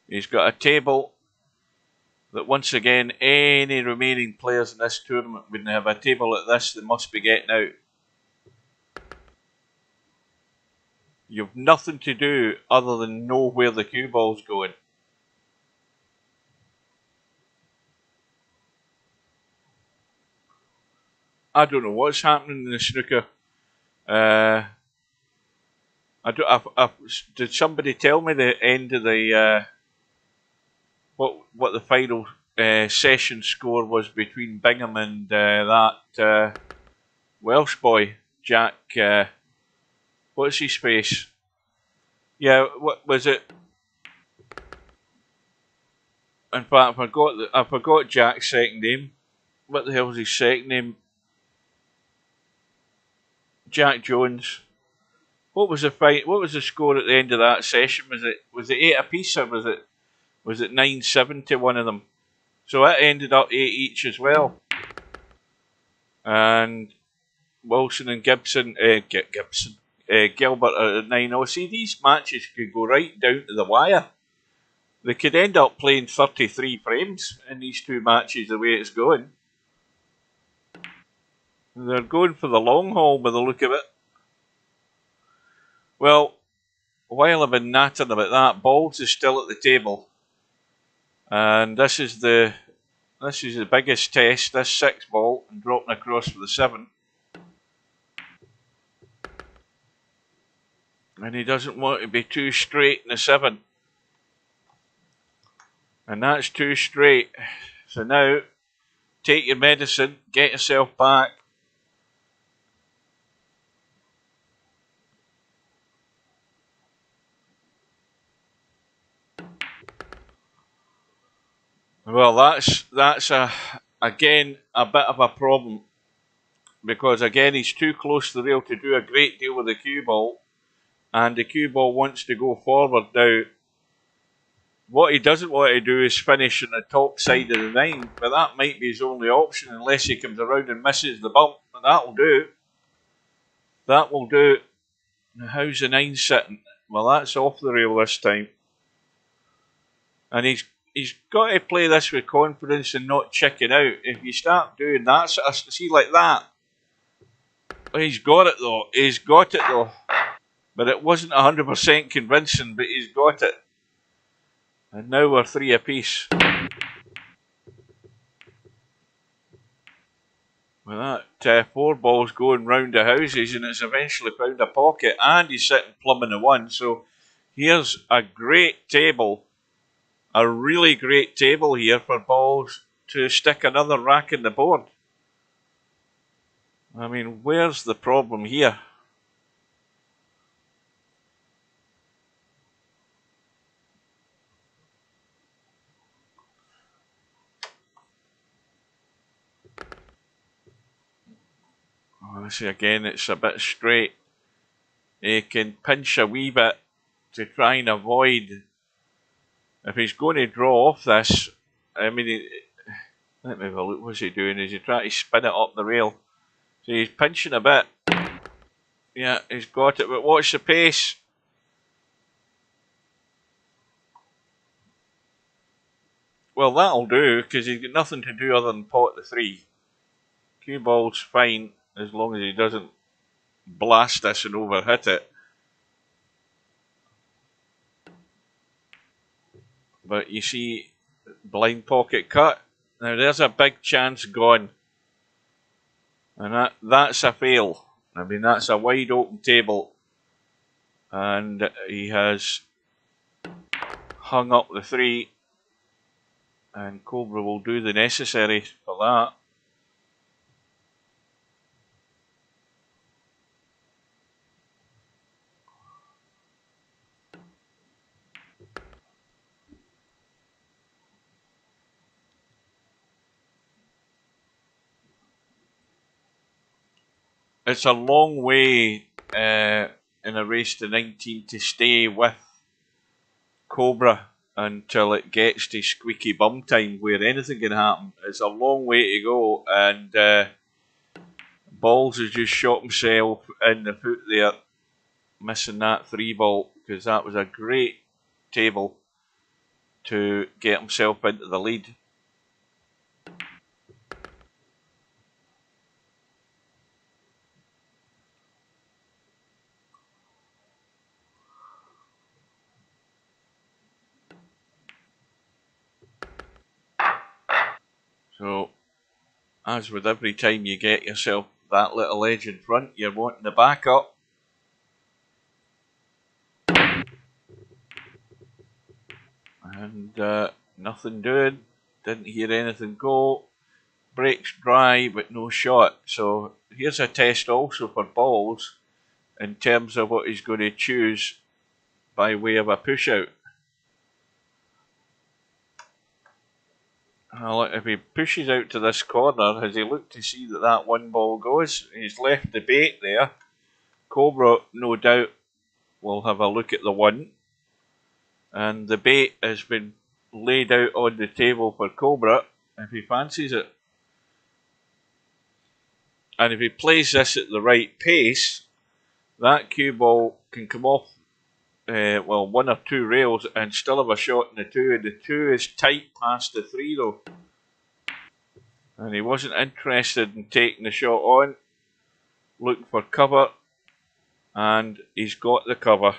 Speaker 1: He's got a table that, once again, any remaining players in this tournament wouldn't have a table like this. They must be getting out. You've nothing to do other than know where the cue ball's going. I don't know what's happening in the snooker. Did somebody tell me the end of the what the final session score was between Bingham and that Welsh boy, Jack? What's his face? Yeah, what was it? In fact, I forgot Jack's second name. What the hell was his second name? Jack Jones. What was the fight? What was the score at the end of that session? Was it 8 apiece, or was it 9-7 to one of them? So it ended up 8 each as well. And Wilson and Gilbert at 9-0. See, these matches could go right down to the wire. They could end up playing 33 frames in these two matches the way it's going. They're going for the long haul by the look of it. Well, while I've been nattering about that, Balls is still at the table. And this is the biggest test, this 6 ball, and dropping across for the 7. And he doesn't want to be too straight in the 7. And that's too straight. So now, take your medicine, get yourself back. Well, that's again a bit of a problem, because again he's too close to the rail to do a great deal with the cue ball, and the cue ball wants to go forward now. What he doesn't want to do is finish on the top side of the 9, but that might be his only option unless he comes around and misses the bump. And that'll do. That will do. Now, how's the 9 sitting? Well, that's off the rail this time. And he's got to play this with confidence and not chicken out. If you start doing that sort of, see, like that. He's got it though. He's got it though. But it wasn't 100% convincing, but he's got it. And now we're 3 apiece. With that 4 balls going round the houses, and it's eventually found a pocket, and he's sitting plumb in the 1. So here's a great table, a really great table here for Balls to stick another rack in the board. I mean, where's the problem here? See, again, it's a bit straight. He can pinch a wee bit to try and avoid. If he's going to draw off this, I mean, let me have a look. What's he doing? Is he trying to spin it up the rail? So he's pinching a bit. Yeah, he's got it, but watch the pace. Well, that'll do, because he's got nothing to do other than pot the 3. Cue ball's fine, as long as he doesn't blast this and overhit it. But you see, blind pocket cut. Now there's a big chance gone. And that's a fail. I mean, that's a wide open table. And he has hung up the 3. And Cobra will do the necessary for that. It's a long way in a race to 19 to stay with Cobra until it gets to squeaky bum time where anything can happen. It's a long way to go, and Balls has just shot himself in the foot there, missing that 3 ball, because that was a great table to get himself into the lead. So, as with every time you get yourself that little edge in front, you're wanting the back up. And nothing doing. Didn't hear anything go. Brakes dry, but no shot. So here's a test also for Balls in terms of what he's going to choose by way of a push out. Well, if he pushes out to this corner, has he looked to see that that 1 ball goes? He's left the bait there. Cobra, no doubt, will have a look at the 1. And the bait has been laid out on the table for Cobra if he fancies it. And if he plays this at the right pace, that cue ball can come off, 1 or 2 rails and still have a shot in the 2. And the 2 is tight past the 3 though. And he wasn't interested in taking the shot on, looking for cover, and he's got the cover,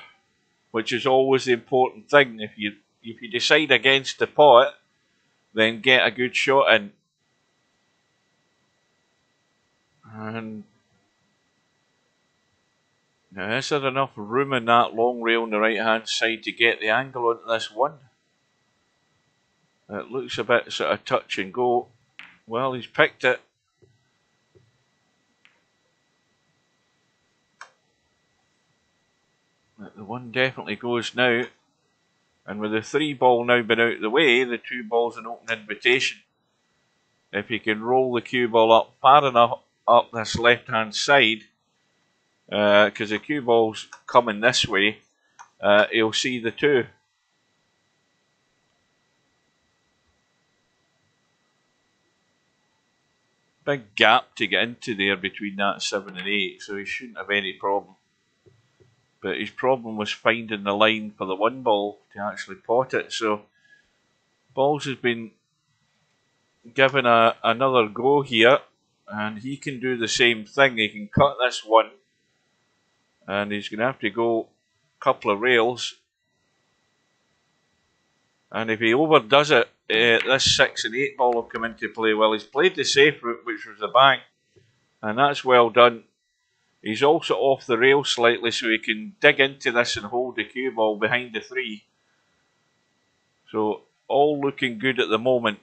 Speaker 1: which is always the important thing. If you decide against the pot, then get a good shot in. And now, is there enough room in that long rail on the right hand side to get the angle onto this 1? It looks a bit sort of touch and go. Well, he's picked it. The 1 definitely goes now. And with the 3 ball now been out of the way, the 2 ball's an open invitation. If he can roll the cue ball up far enough up this left hand side, because the cue ball's coming this way, he'll see the 2. Big gap to get into there between that 7 and 8, so he shouldn't have any problem. But his problem was finding the line for the 1 ball to actually pot it. So Balls has been given another go here, and he can do the same thing. He can cut this 1, and he's going to have to go a couple of rails. And if he overdoes it, this 6 and 8 ball will come into play. Well, he's played the safe route, which was the bank, and that's well done. He's also off the rail slightly, so he can dig into this and hold the cue ball behind the 3. So, all looking good at the moment.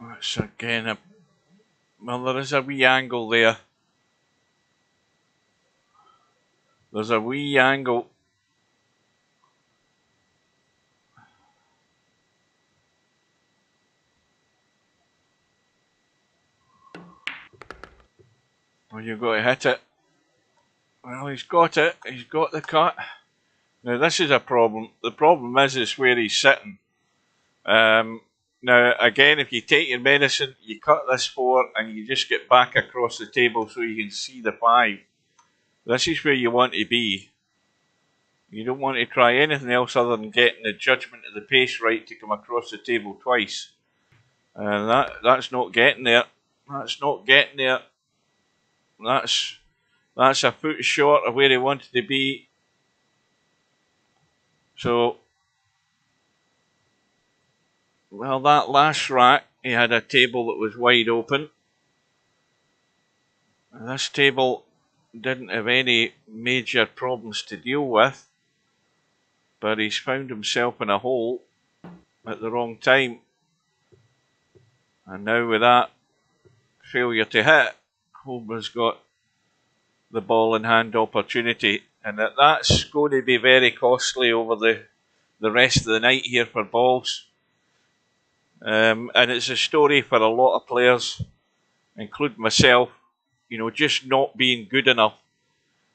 Speaker 1: That's again well, there is a wee angle there. There's a wee angle. Well, you've got to hit it. Well, he's got it. He's got the cut. Now, this is a problem. The problem is where he's sitting. Now, again, if you take your medicine, you cut this 4 and you just get back across the table so you can see the 5. This is where you want to be. You don't want to try anything else other than getting the judgment of the pace right to come across the table twice. And that's not getting there. That's not getting there. That's a foot short of where he wanted to be. So, well, that last rack, he had a table that was wide open. And this table didn't have any major problems to deal with, but he's found himself in a hole at the wrong time. And now with that failure to hit, Cobra's got the ball in hand opportunity, and that's going to be very costly over the rest of the night here for balls. And it's a story for a lot of players, including myself, you know, just not being good enough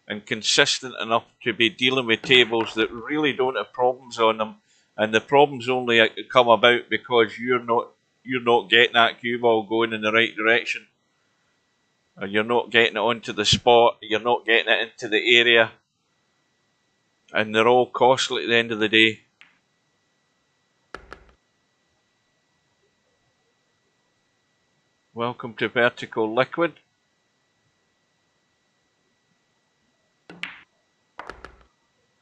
Speaker 1: and consistent enough to be dealing with tables that really don't have problems on them, and the problems only come about because you're not getting that cue ball going in the right direction. You're not getting it onto the spot, you're not getting it into the area, and they're all costly at the end of the day. Welcome to Vertical Liquid.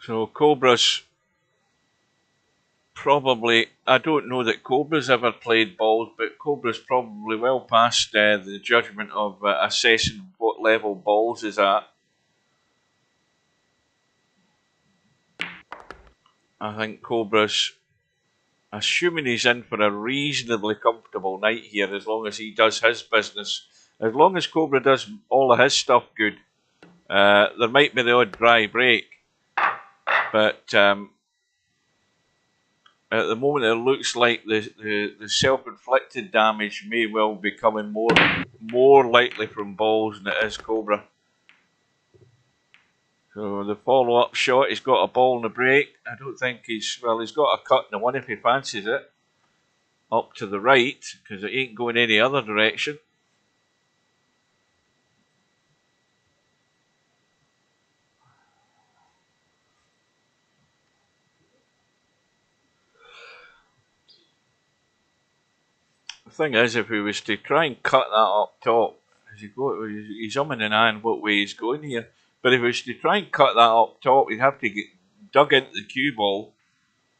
Speaker 1: So Cobra's probably, I don't know that Cobra's ever played balls, but Cobra's probably well past the judgment of assessing what level balls is at. I think Cobra's, assuming he's in for a reasonably comfortable night here, as long as he does his business, as long as Cobra does all of his stuff good, there might be the odd dry break, but at the moment it looks like the self-inflicted damage may well be coming more likely from balls than it is Cobra. So the follow-up shot, he's got a ball in the break. I don't think he's got a cut in the one if he fancies it. Up to the right, because it ain't going any other direction. The thing is, if he was to try and cut that up top, he's umming and ahhing what way he's going here. But if he was to try and cut that up top, he'd have to get dug into the cue ball.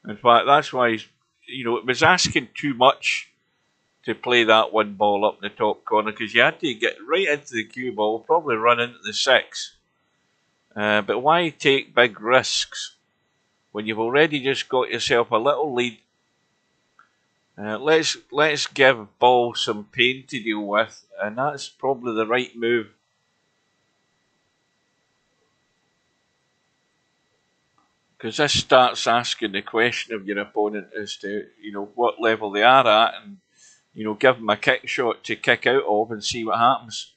Speaker 1: In fact, that's why he's, you know, it was asking too much to play that one ball up in the top corner, because you had to get right into the cue ball, probably run into the 6. But why take big risks when you've already just got yourself a little lead? Let's give ball some pain to deal with, and that's probably the right move. Because this starts asking the question of your opponent as to, you know, what level they are at, and, you know, give them a kick shot to kick out of and see what happens.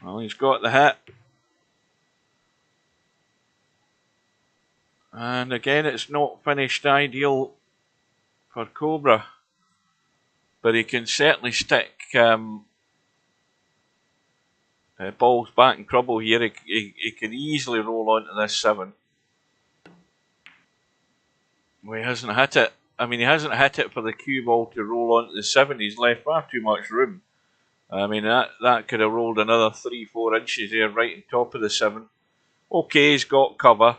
Speaker 1: Well, he's got the hit. And again, it's not finished ideal for Cobra, but he can certainly stick balls back in trouble here. He can easily roll onto this 7. Well, he hasn't hit it. I mean, he hasn't hit it for the cue ball to roll onto the 7. He's left far too much room. I mean, that could have rolled another 3-4 inches there right on top of the 7. Okay, he's got cover,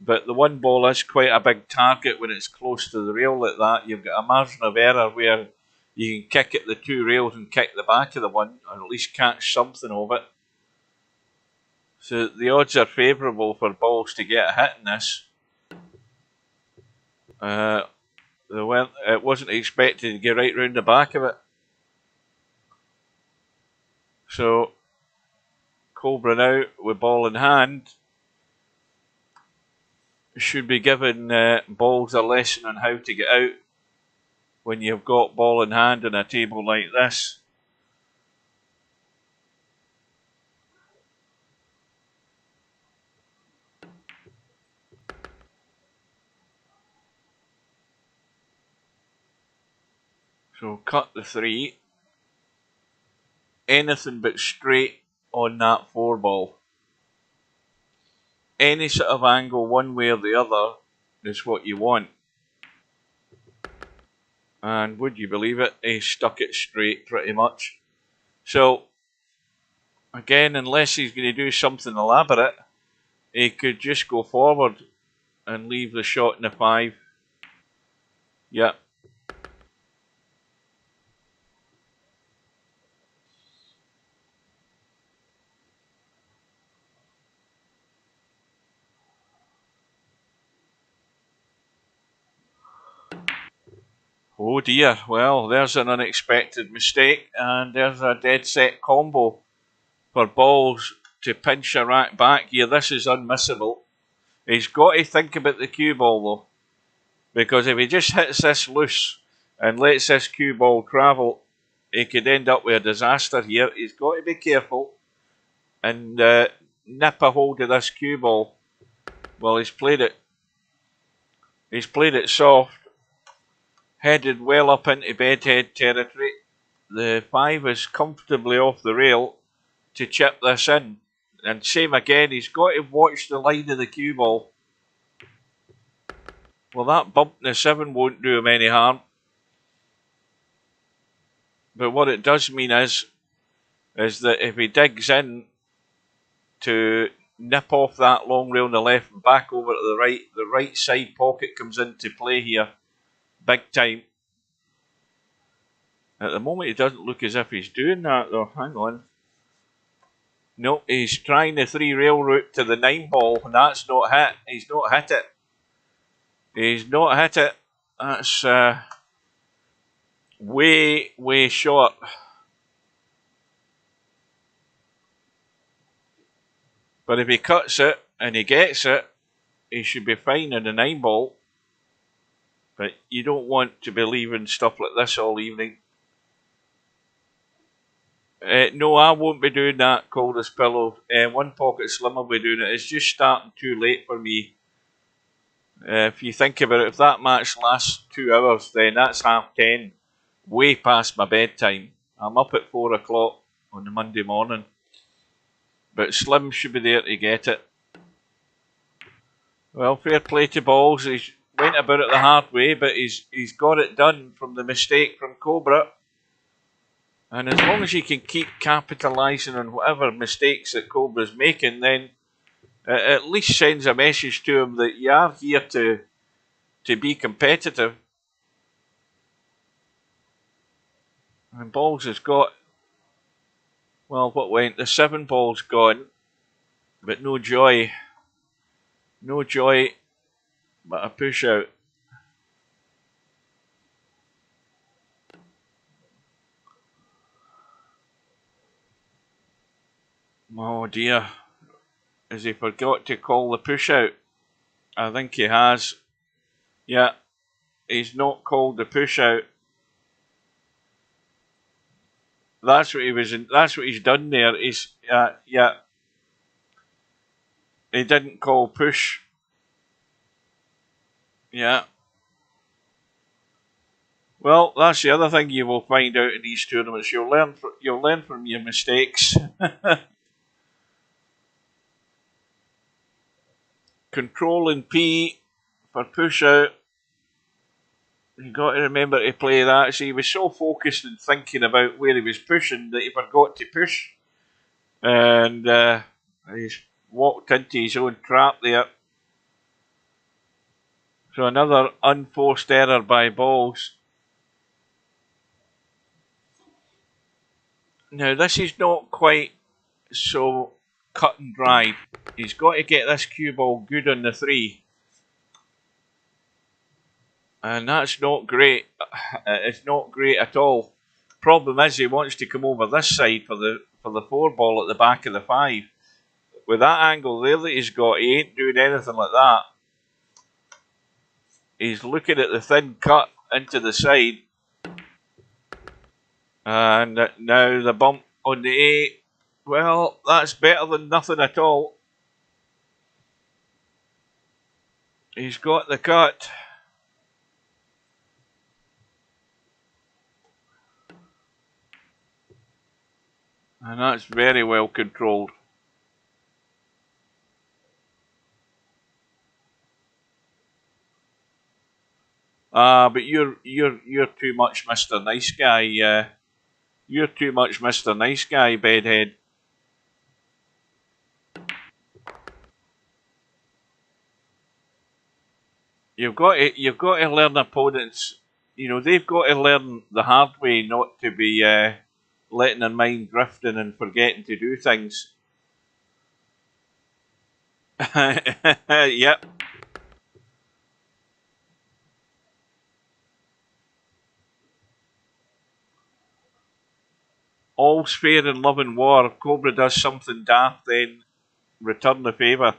Speaker 1: but the one ball is quite a big target when it's close to the rail like that. You've got a margin of error where you can kick at the 2 rails and kick the back of the one, or at least catch something of it. So the odds are favourable for balls to get a hit in this. It wasn't expected to get right round the back of it. So Cobra now with ball in hand should be giving balls a lesson on how to get out when you've got ball in hand on a table like this. So cut the 3. Anything but straight on that 4 ball. Any sort of angle one way or the other is what you want. And would you believe it, he stuck it straight pretty much. So again, unless he's going to do something elaborate, he could just go forward and leave the shot in the 5. Yep. Oh dear, well, there's an unexpected mistake, and there's a dead set combo for balls to pinch a rack back here. This is unmissable. He's got to think about the cue ball though, because if he just hits this loose and lets this cue ball travel, he could end up with a disaster here. He's got to be careful and nip a hold of this cue ball. Well, he's played it soft, headed well up into Bedhead territory. The 5 is comfortably off the rail to chip this in. And same again, he's got to watch the line of the cue ball. Well, that bump in the 7 won't do him any harm. But what it does mean is that if he digs in to nip off that long rail on the left and back over to the right side pocket comes into play here. Big time. At the moment, it doesn't look as if he's doing that, though. Hang on. No, he's trying the 3 rail route to the 9 ball, and that's not hit. He's not hit it. He's not hit it. That's way, way short. But if he cuts it and he gets it, he should be fine in the 9 ball. But you don't want to be leaving stuff like this all evening. No, I won't be doing that, coldest pillow. One Pocket Slim will be doing it. It's just starting too late for me. If you think about it, if that match lasts 2 hours, then that's 10:30, way past my bedtime. I'm up at 4 o'clock on the Monday morning. But Slim should be there to get it. Well, fair play to Balls. He's went about it the hard way, but he's got it done from the mistake from Cobra. And as long as you can keep capitalising on whatever mistakes that Cobra's making, then it at least sends a message to him that you are here to be competitive. And Balls has got, well, what went? The 7 ball's gone, but no joy. No joy, but a push out. Oh dear. Has he forgot to call the push out? I think he has. Yeah, he's not called the push out. That's what he was in, that's what he's done there. He's yeah. He didn't call push. Yeah. Well, that's the other thing you will find out in these tournaments. You'll learn from your mistakes. Control and P for push out. You got to remember to play that. So he was so focused and thinking about where he was pushing that he forgot to push, and he's walked into his own trap there. So another unforced error by Balls. Now this is not quite so cut and dried. He's got to get this cue ball good on the 3. And that's not great. It's not great at all. Problem is he wants to come over this side for the 4 ball at the back of the 5. With that angle there that he's got, he ain't doing anything like that. He's looking at the thin cut into the side. And now the bump on the 8. Well, that's better than nothing at all. He's got the cut. And that's very well controlled. But you're too much Mr. Nice Guy. You're too much Mr. Nice Guy, Bedhead. You've got to learn opponents. You know, they've got to learn the hard way not to be letting their mind drifting and forgetting to do things. Yep. All's fair in love and war. If Cobra does something daft, then return the favour.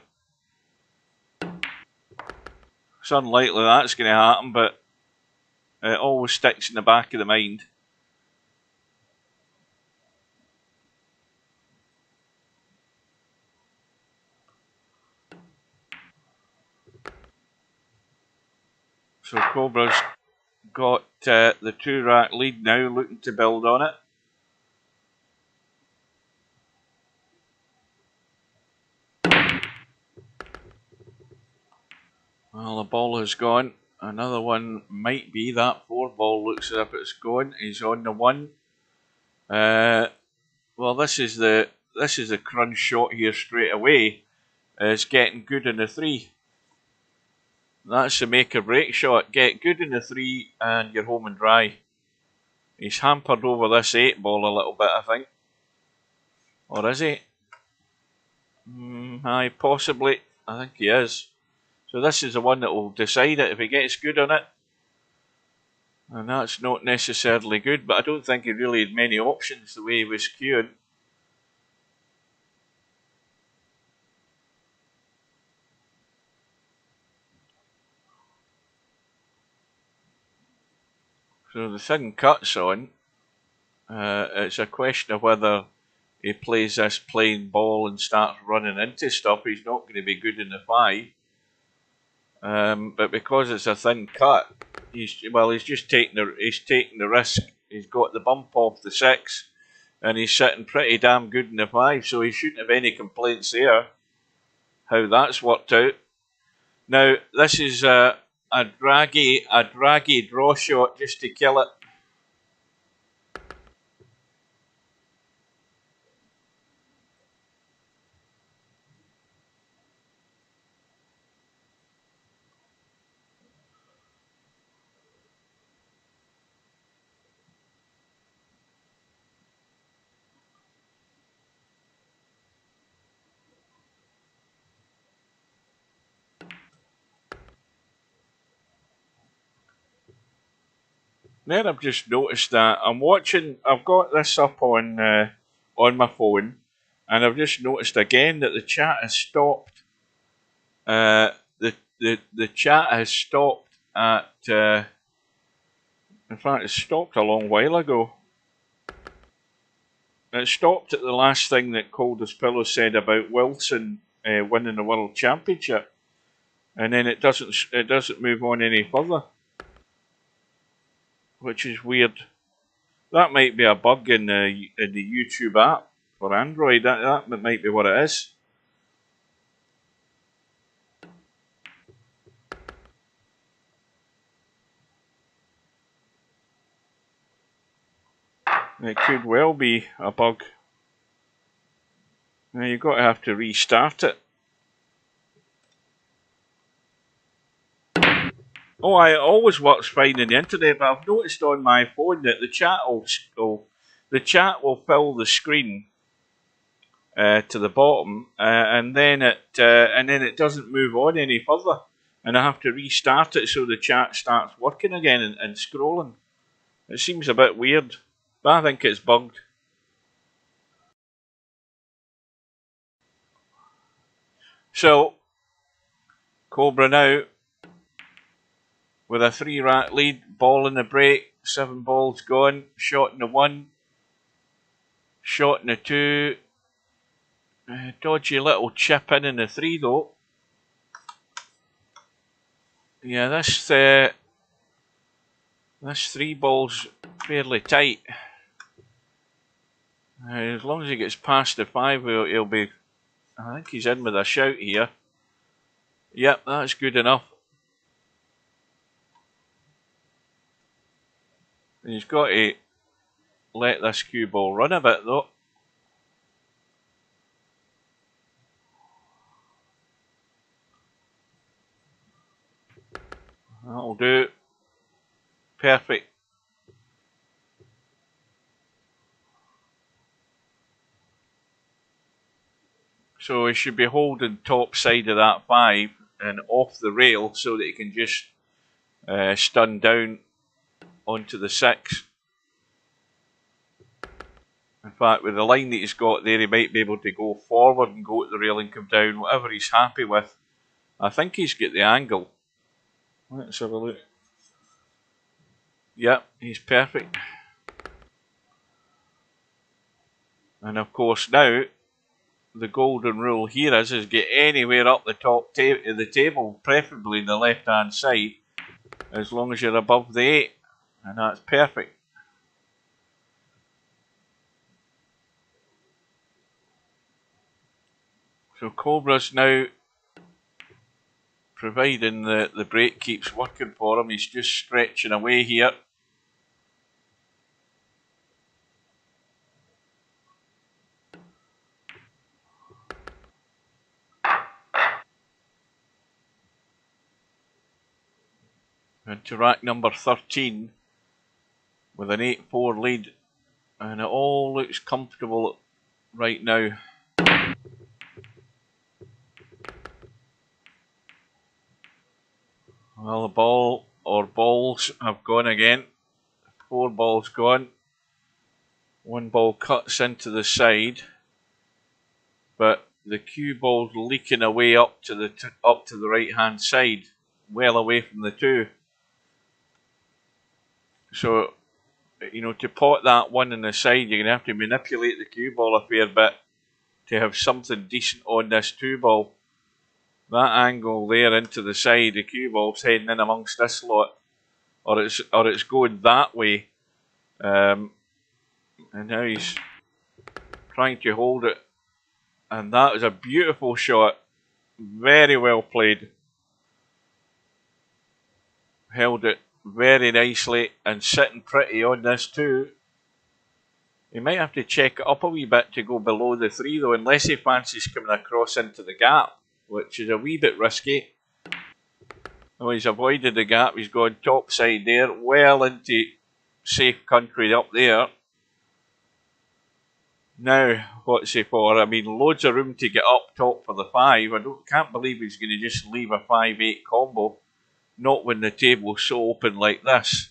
Speaker 1: It's unlikely that's going to happen, but it always sticks in the back of the mind. So Cobra's got the 2-rack lead now, looking to build on it. Well, the ball has gone. Another one might be that 4 ball. Looks as if it's gone. He's on the 1. Well, this is the crunch shot here straight away. It's getting good in the 3. That's the make or break shot. Get good in the 3 and you're home and dry. He's hampered over this 8 ball a little bit, I think. Or is he? Aye, possibly. I think he is. So this is the one that will decide it if he gets good on it. And that's not necessarily good, but I don't think he really had many options the way he was queuing. So the thin cut's on. It's a question of whether he plays this plain ball and starts running into stuff. He's not going to be good in the 5. But because it's a thin cut, he's just taking the risk. He's got the bump off the 6, and he's sitting pretty damn good in the 5, so he shouldn't have any complaints there. How that's worked out. Now this is a draggy draw shot just to kill it. Then I've just noticed that I've got this up on my phone, and I've just noticed again that the chat has stopped. The chat has stopped at. In fact, it stopped a long while ago. It stopped at the last thing that Coldest Pillow said about Wilson winning the World Championship, and then it doesn't move on any further, which is weird. That might be a bug in the YouTube app for Android. That might be what it is. It could well be a bug. Now you've got to have to restart it. Oh, it always works fine on the internet, but I've noticed on my phone that the chat will fill the screen to the bottom, and then it doesn't move on any further, and I have to restart it so the chat starts working again and scrolling. It seems a bit weird, but I think it's bugged. So Cobra now with a 3-rack lead, ball in the break, 7 balls gone, shot in the 1. Shot in the 2. Dodgy little chip in the 3 though. Yeah, this 3 ball's fairly tight. As long as he gets past the 5, he'll be. I think he's in with a shout here. Yep, that's good enough. He's got to let this cue ball run a bit though. That'll do. Perfect. So he should be holding top side of that 5 and off the rail so that he can just stun down onto the 6. In fact, with the line that he's got there, he might be able to go forward and go to the rail and come down, whatever he's happy with. I think he's got the angle. Let's have a look. Yep, he's perfect. And of course now, the golden rule here is get anywhere up the top of the table, preferably the left hand side, as long as you're above the 8. And that's perfect. So Cobra's now, providing the brake keeps working for him, he's just stretching away here. And to rack number 13 with an 8-4 lead, and it all looks comfortable right now. Well, the ball or balls have gone again. 4 balls gone. 1 ball cuts into the side, but the cue ball's leaking away up to the right hand side, well away from the 2. So, you know, to pot that 1 in the side, you're going to have to manipulate the cue ball a fair bit to have something decent on this 2 ball. That angle there into the side, the cue ball's heading in amongst this lot, or it's going that way. And now he's trying to hold it, and that is a beautiful shot. Very well played. Held it very nicely and sitting pretty on this too. He might have to check it up a wee bit to go below the 3 though, unless he fancies coming across into the gap, which is a wee bit risky. Oh, he's avoided the gap, he's gone top side there, well into safe country up there. Now, what's he for? I mean, loads of room to get up top for the 5. I can't believe he's going to just leave a 5-8 combo. Not when the table's so open like this.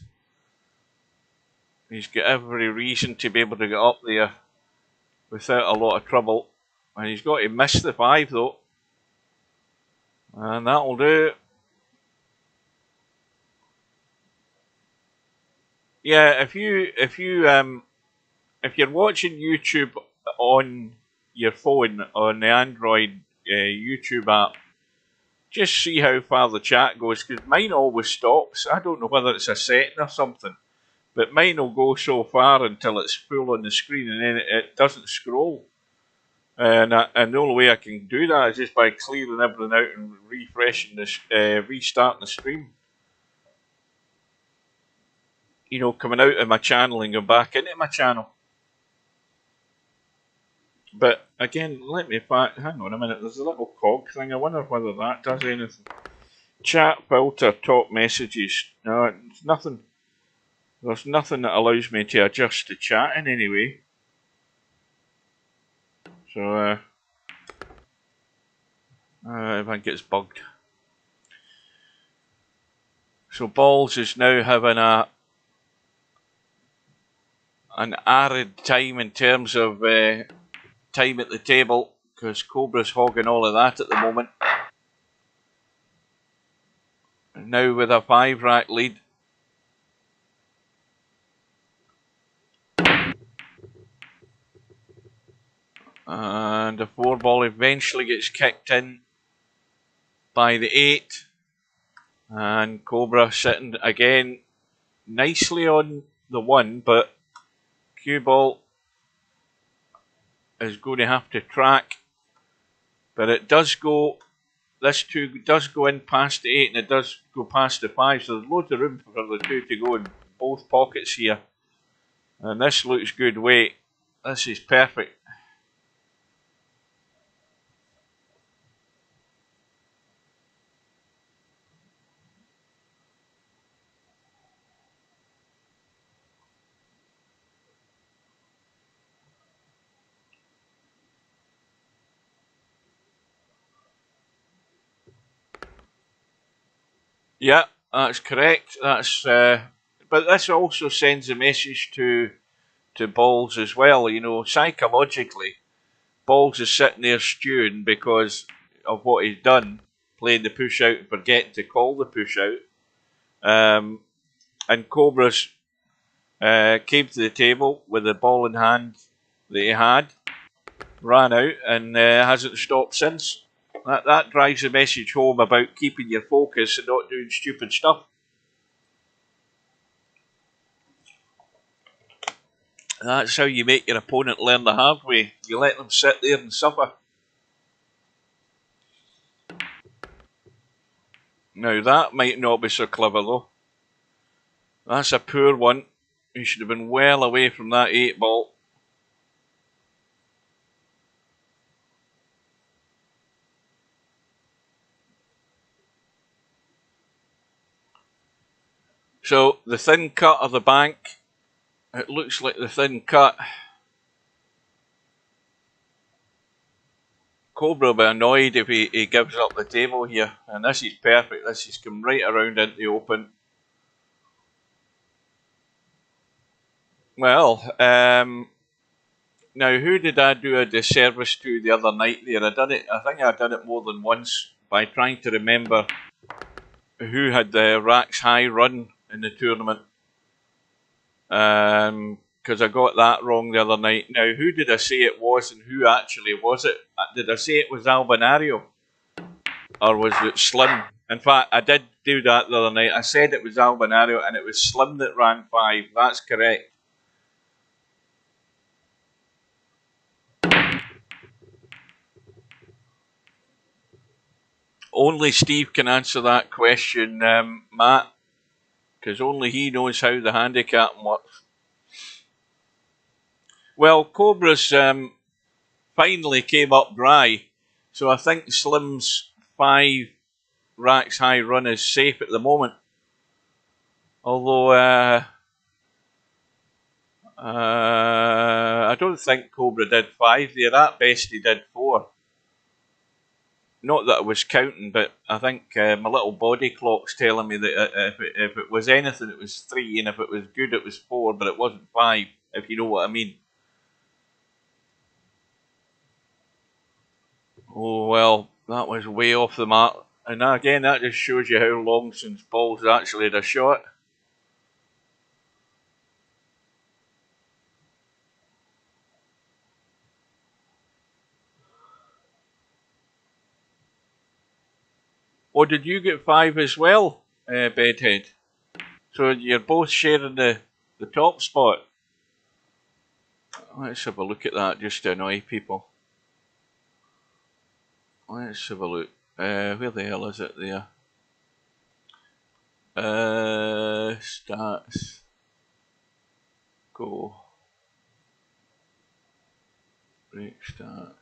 Speaker 1: He's got every reason to be able to get up there without a lot of trouble. And he's got to miss the 5 though. And that'll do. Yeah, if you're watching YouTube on your phone, on the Android YouTube app, just see how far the chat goes, because mine always stops. I don't know whether it's a setting or something, but mine will go so far until it's full on the screen, and then it doesn't scroll. And the only way I can do that is just by clearing everything out and refreshing this, restarting the stream. You know, coming out of my channel and going back into my channel. But again, hang on a minute, there's a little cog thing. I wonder whether that does anything. Chat filter, top messages. No, it's nothing. There's nothing that allows me to adjust the chat in any way. So, I think it's bugged. So Balls is now having an arid time in terms of time at the table, because Cobra's hogging all of that at the moment. And now with a 5-rack lead. And the 4 ball eventually gets kicked in by the 8. And Cobra sitting again nicely on the 1, but cue ball is going to have to track. But it does go, this 2 does go in past the 8 and it does go past the 5, so there's loads of room for the 2 to go in both pockets here. And this looks good weight. This is perfect. Yeah, that's correct. That's but this also sends a message to Balls as well. You know, psychologically, Balls is sitting there stewing because of what he's done, playing the push out and forgetting to call the push out. And Cobra's came to the table with the ball in hand that he had, ran out, and hasn't stopped since. That drives the message home about keeping your focus and not doing stupid stuff. That's how you make your opponent learn the hard way. You let them sit there and suffer. Now that might not be so clever though. That's a poor one. He should have been well away from that 8 ball. So the thin cut of the bank, it looks like the thin cut. Cobra will be annoyed if he gives up the table here. And this is perfect. This has come right around into the open. Well, now who did I do a disservice to the other night there? I think I done it more than once by trying to remember who had the Racks High run in the tournament. Because I got that wrong the other night. Now, who did I say it was and who actually was it? Did I say it was Albinario? Or was it Slim? In fact, I did do that the other night. I said it was Albinario and it was Slim that ran 5. That's correct. Only Steve can answer that question, Matt. Because only he knows how the handicap works. Well, Cobra's finally came up dry. So I think Slim's 5 Racks High run is safe at the moment. Although I don't think Cobra did 5 there. At best he did 4. Not that I was counting, but I think my little body clock's telling me that if it was anything, it was 3, and if it was good, it was 4, but it wasn't 5, if you know what I mean. Oh, well, that was way off the mark. And again, that just shows you how long since Paul's actually had a shot. Oh, did you get 5 as well, Bedhead? So you're both sharing the top spot. Let's have a look at that just to annoy people. Let's have a look. Where the hell is it there? Stats. Go. Break stats.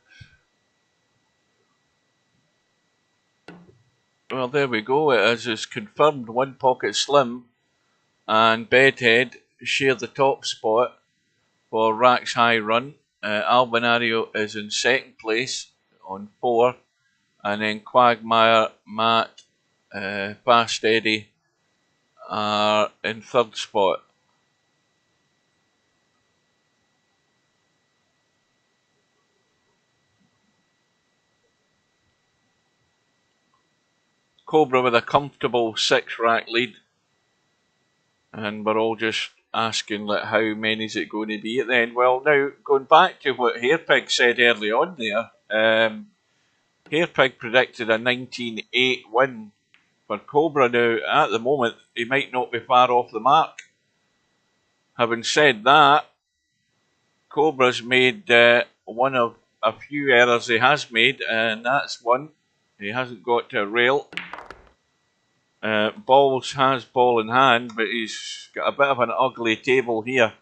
Speaker 1: Well, there we go. It is confirmed 1 pocket Slim and Bedhead share the top spot for Racks High run. Albinario is in 2nd place on 4, and then Quagmire, Matt, Fast Eddie are in 3rd spot. Cobra with a comfortable 6 rack lead, and we're all just asking like how many is it going to be at the end. Well, now going back to what Hairpig said early on there, Hairpig predicted a 19-8 win for Cobra. Now at the moment he might not be far off the mark. Having said that, Cobra's made one of a few errors he has made, and that's one. He hasn't got to a rail. Balls has ball in hand, but he's got a bit of an ugly table here.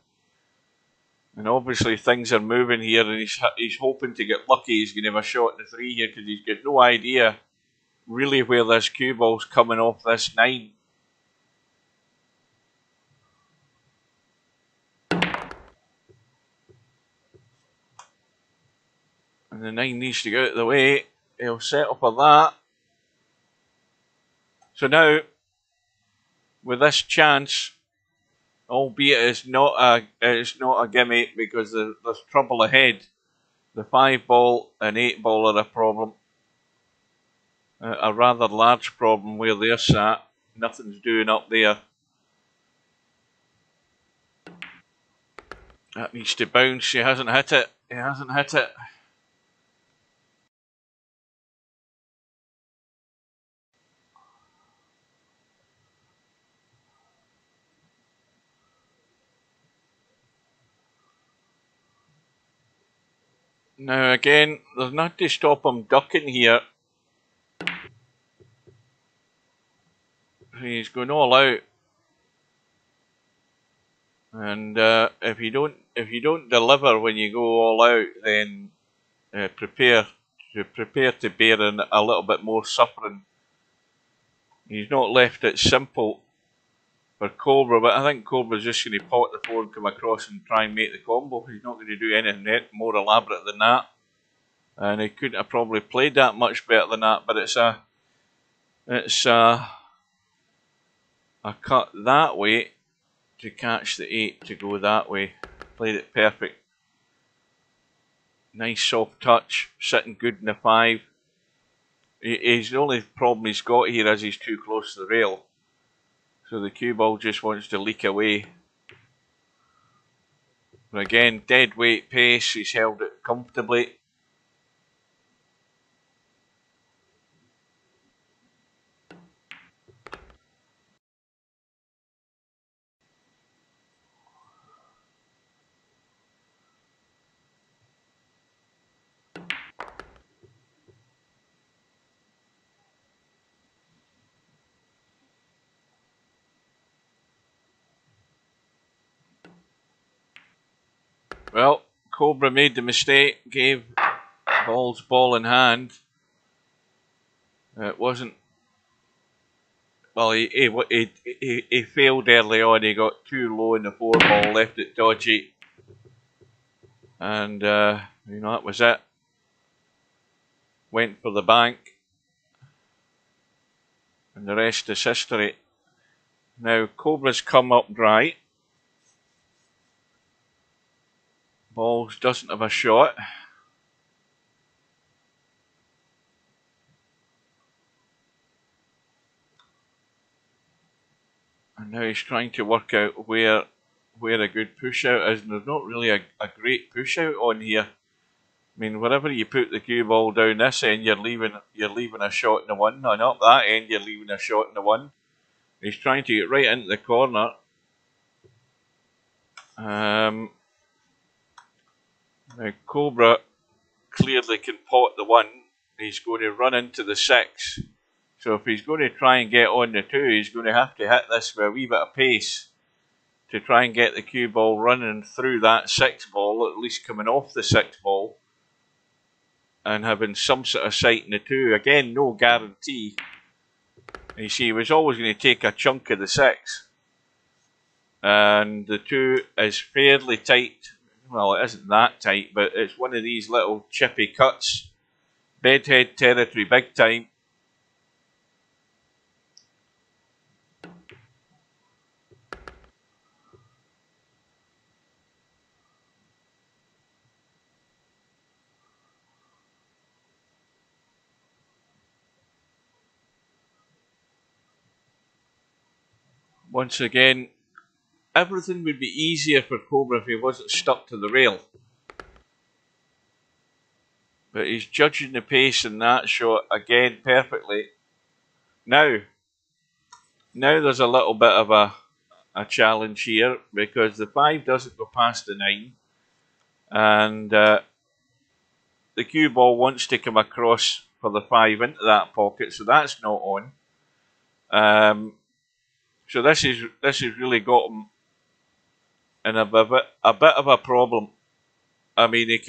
Speaker 1: And obviously things are moving here, and he's hoping to get lucky. He's going to have a shot in the 3 here because he's got no idea really where this cue ball's coming off this 9. And the 9 needs to get out of the way. He'll settle for that. So now, with this chance, albeit it's not a gimme because there's trouble ahead. The 5 ball and 8 ball are a problem. A rather large problem where they're sat. Nothing's doing up there. That needs to bounce. He hasn't hit it. He hasn't hit it. Now again, there's not to stop him ducking here. He's going all out. And if you don't deliver when you go all out, then prepare to bear in a little bit more suffering. He's not left it simple for Cobra, but I think Cobra's just going to pot the 4 and come across and try and make the combo. He's not going to do anything more elaborate than that, and he couldn't have probably played that much better than that. But it's a cut that way to catch the 8 to go that way. Played it perfect. Nice soft touch, sitting good in the 5. The only problem he's got here is he's too close to the rail. So the cue ball just wants to leak away. But again, dead weight pace, he's held it comfortably. Well, Cobra made the mistake, gave Ball's ball in hand. It wasn't. Well, he failed early on. He got too low in the 4 ball, left it dodgy, and that was it. Went for the bank, and the rest is history. Now Cobra's come up dry. Balls doesn't have a shot. And now he's trying to work out where a good push out is, and there's not really a great push out on here. I mean, wherever you put the cue ball down this end, you're leaving a shot in the 1, and up that end you're leaving a shot in the 1. He's trying to get right into the corner. Now Cobra clearly can pot the 1. He's going to run into the 6. So if he's going to try and get on the 2, he's going to have to hit this with a wee bit of pace to try and get the cue ball running through that 6 ball, at least coming off the 6 ball, and having some sort of sight in the 2. Again, no guarantee. You see, he was always going to take a chunk of the 6. And the 2 is fairly tight. Well, it isn't that tight, but it's one of these little chippy cuts. Bedhead territory big time. Once again, everything would be easier for Cobra if he wasn't stuck to the rail. But he's judging the pace in that shot again perfectly. Now there's a little bit of a challenge here because the 5 doesn't go past the 9. And the cue ball wants to come across for the 5 into that pocket, so that's not on. So this has really got him in a bit of a problem. I mean, he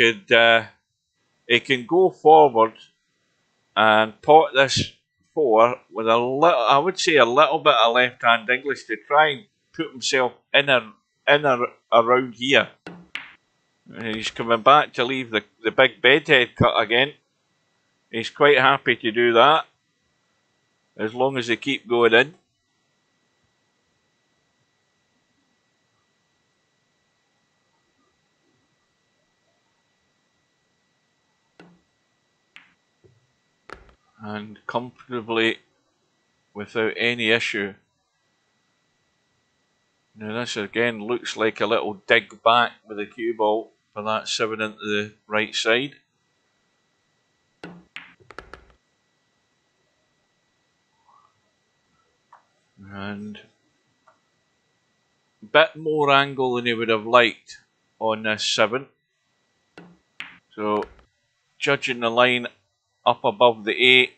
Speaker 1: can go forward and pot this 4 with a little, I would say, a little bit of left-hand English to try and put himself in around here. And he's coming back to leave the big bedhead cut again. He's quite happy to do that as long as they keep going in. And comfortably, without any issue. Now this again looks like a little dig back with the cue ball for that 7 into the right side. And a bit more angle than he would have liked on this 7. So judging the line up above the 8,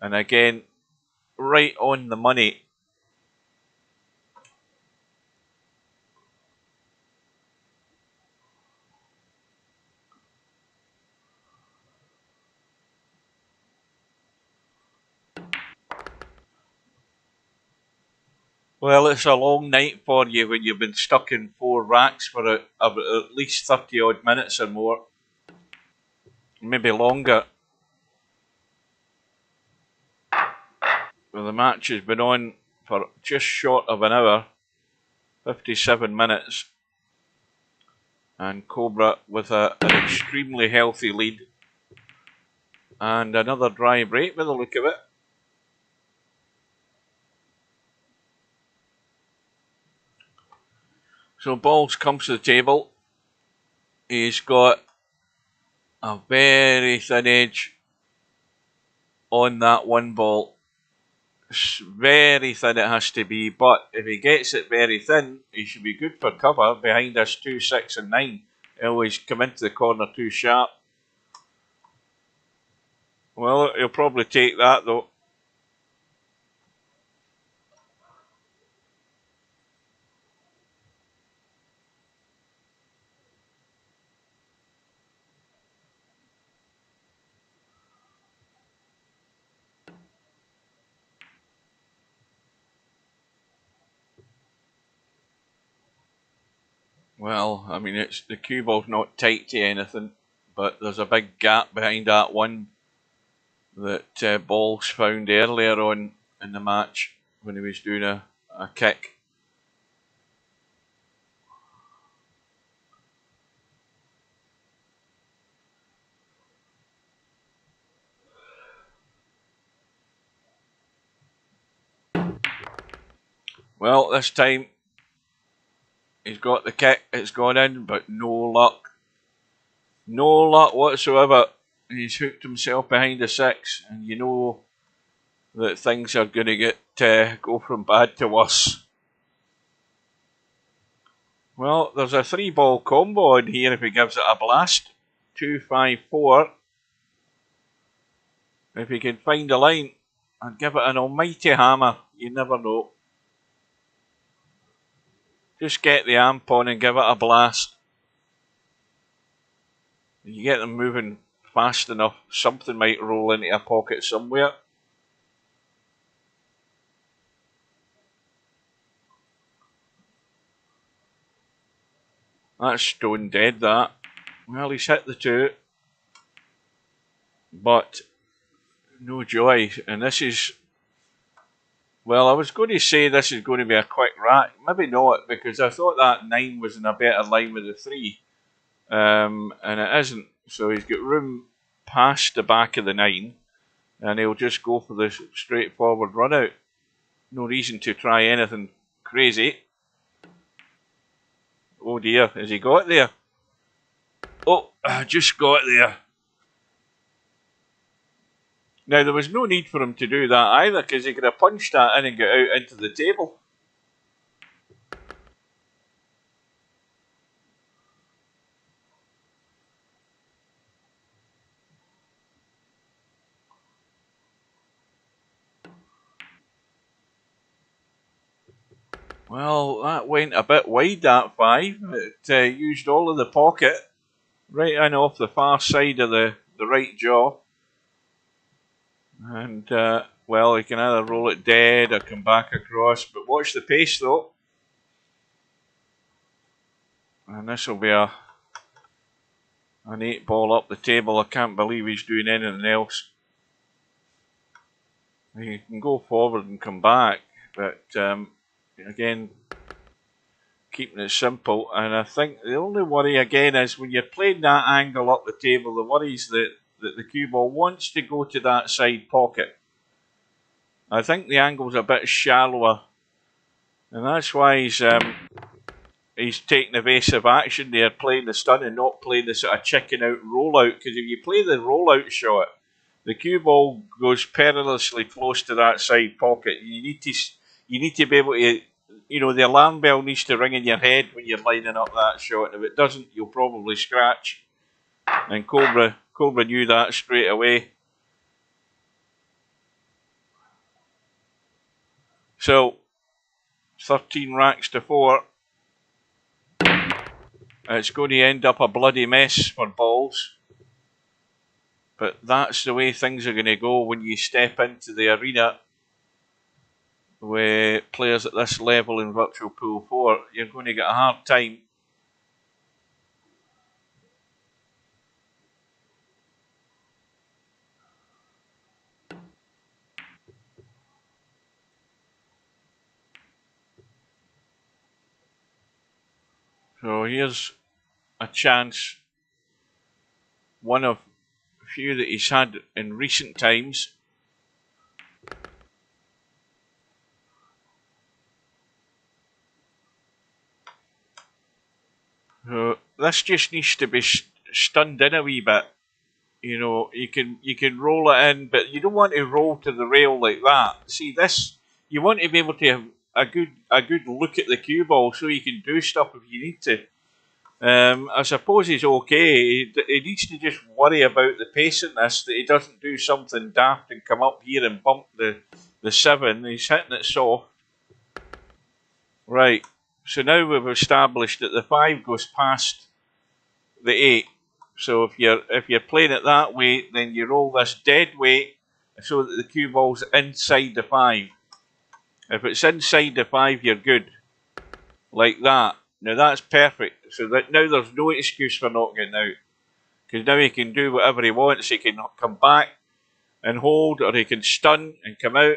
Speaker 1: and again right on the money. Well, it's a long night for you when you've been stuck in 4 racks for at least 30 odd minutes or more, maybe longer. Well, the match has been on for just short of an hour, 57 minutes, and Cobra with an extremely healthy lead. And another dry break by the look of it. So Balls comes to the table. He's got a very thin edge on that 1 ball. Very thin it has to be, but if he gets it very thin, he should be good for cover behind us 2, 6 and 9. He'll always come into the corner too sharp. Well, he'll probably take that though. Well, I mean, it's the cue ball's not tight to anything, but there's a big gap behind that 1 that Balls found earlier on in the match when he was doing a kick. Well, this time he's got the kick, it's gone in, but no luck. No luck whatsoever. He's hooked himself behind the 6, and you know that things are going to go from bad to worse. Well, there's a 3-ball combo in here if he gives it a blast. 2, 5, 4. If he can find a line and give it an almighty hammer, you never know. Just get the amp on and give it a blast. You get them moving fast enough, something might roll into a pocket somewhere. That's stone dead, that. Well, he's hit the 2. But no joy. And this is... Well, I was going to say this is going to be a quick rack. Maybe not, because I thought that 9 was in a better line with the 3. And it isn't. So he's got room past the back of the 9. And he'll just go for the straightforward run out. No reason to try anything crazy. Oh dear, has he got there? Oh, I just got there. Now, there was no need for him to do that either, because he could have punched that in and got out into the table. Well, that went a bit wide, that 5. It used all of the pocket, right in off the far side of the right jaw. And, well, he can either roll it dead or come back across, but watch the pace though. And this will be an 8 ball up the table. I can't believe he's doing anything else. He can go forward and come back, but again, keeping it simple. And I think the only worry again is when you're playing that angle up the table, the worry is that the cue ball wants to go to that side pocket. I think the angle's a bit shallower, and that's why he's taking evasive action there, playing the stun and not playing the sort of chicken out rollout. Because if you play the rollout shot, the cue ball goes perilously close to that side pocket. You need to be able to, you know, the alarm bell needs to ring in your head when you're lining up that shot. And if it doesn't, you'll probably scratch. And Cobra knew that straight away. So 13 racks to 4. It's going to end up a bloody mess for balls. But that's the way things are going to go when you step into the arena with players at this level in Virtual Pool 4. You're going to get a hard time. So here's a chance, one of a few that he's had in recent times. So this just needs to be stunned in a wee bit. You know, you can roll it in, but you don't want to roll to the rail like that. See this, you want to be able to have a good look at the cue ball so you can do stuff if you need to. I suppose he's okay. He needs to just worry about the pace in this, that he doesn't do something daft and come up here and bump the 7. He's hitting it soft. Right, so now we've established that the 5 goes past the 8. So if you're playing it that way, then you roll this dead weight so that the cue ball's inside the 5. If it's inside the 5, you're good. Like that. Now that's perfect. So that now there's no excuse for not getting out. Because now he can do whatever he wants. He can come back and hold, or he can stun and come out.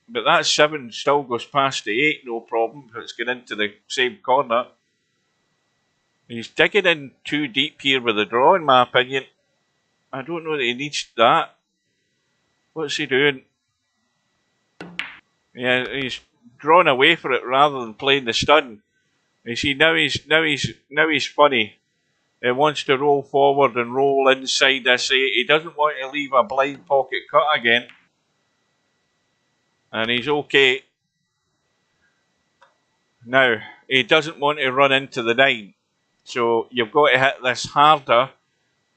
Speaker 1: But that 7 still goes past the 8, no problem, if it's going into the same corner. He's digging in too deep here with the draw, in my opinion. I don't know that he needs that. What's he doing? Yeah, he's drawn away for it rather than playing the stun. You see, now he's funny. He wants to roll forward and roll inside this 8. He doesn't want to leave a blind pocket cut again. And he's okay. Now, he doesn't want to run into the 9. So you've got to hit this harder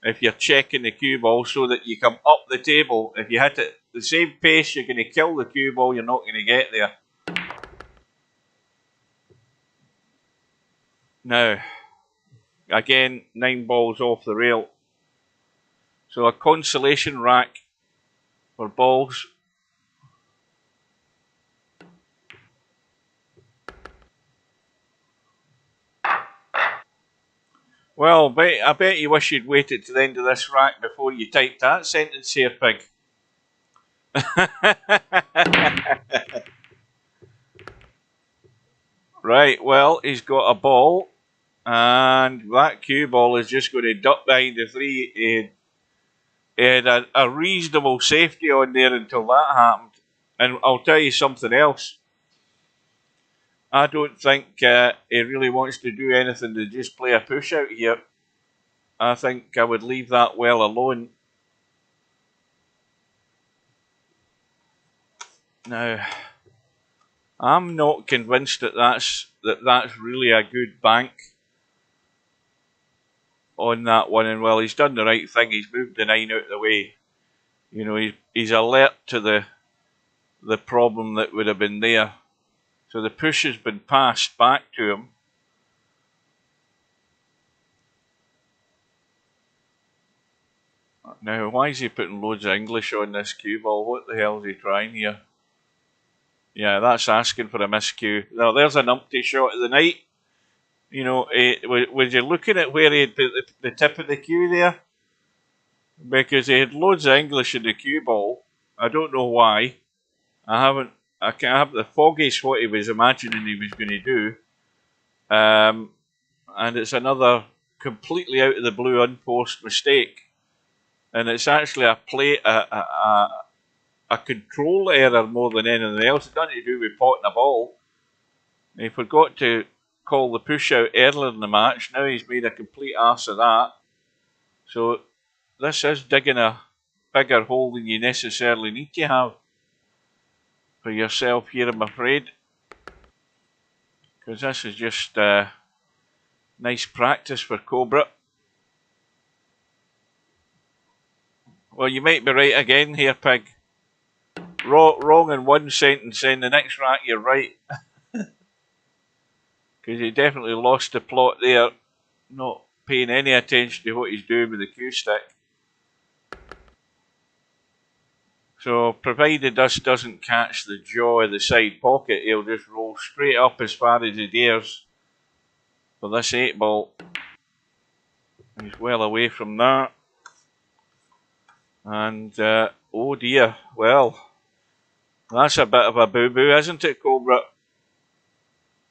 Speaker 1: if you're checking the cue ball so that you come up the table. If you hit it the same pace, you're going to kill the cue ball. You're not going to get there. Now, again, 9 balls off the rail. So a consolation rack for balls. Well, I bet you wish you'd waited to the end of this rack before you typed that sentence here, pig. Right, well, he's got a ball, and that cue ball is just going to duck behind the 3. He had a reasonable safety on there until that happened. And I'll tell you something else. I don't think he really wants to do anything to just play a push out here. I think I would leave that well alone. Now, I'm not convinced that that's really a good bank on that one. And well, he's done the right thing. He's moved the 9 out of the way. You know, he's alert to the problem that would have been there. So the push has been passed back to him. Now, why is he putting loads of English on this cue ball? What the hell is he trying here? Yeah, that's asking for a miscue. Now, there's an umpty shot of the night. You know, was you looking at where he had put the tip of the cue there? Because he had loads of English in the cue ball. I don't know why. I can't have the foggiest what he was imagining he was going to do. And it's another completely out of the blue unforced mistake. And it's actually a control error more than anything else. It's nothing to do with potting a ball. He forgot to call the push out earlier in the match. Now he's made a complete arse of that. So this is digging a bigger hole than you necessarily need to have for yourself here, I'm afraid. Because this is just nice practice for Cobra. Well, you might be right again here, Pig. Wrong in one sentence, in the next rack you're right. Because he definitely lost the plot there, not paying any attention to what he's doing with the cue stick. So, provided this doesn't catch the jaw of the side pocket, he'll just roll straight up as far as he dares for this 8 ball. He's well away from that. And, oh dear, well, that's a bit of a boo-boo, isn't it, Cobra?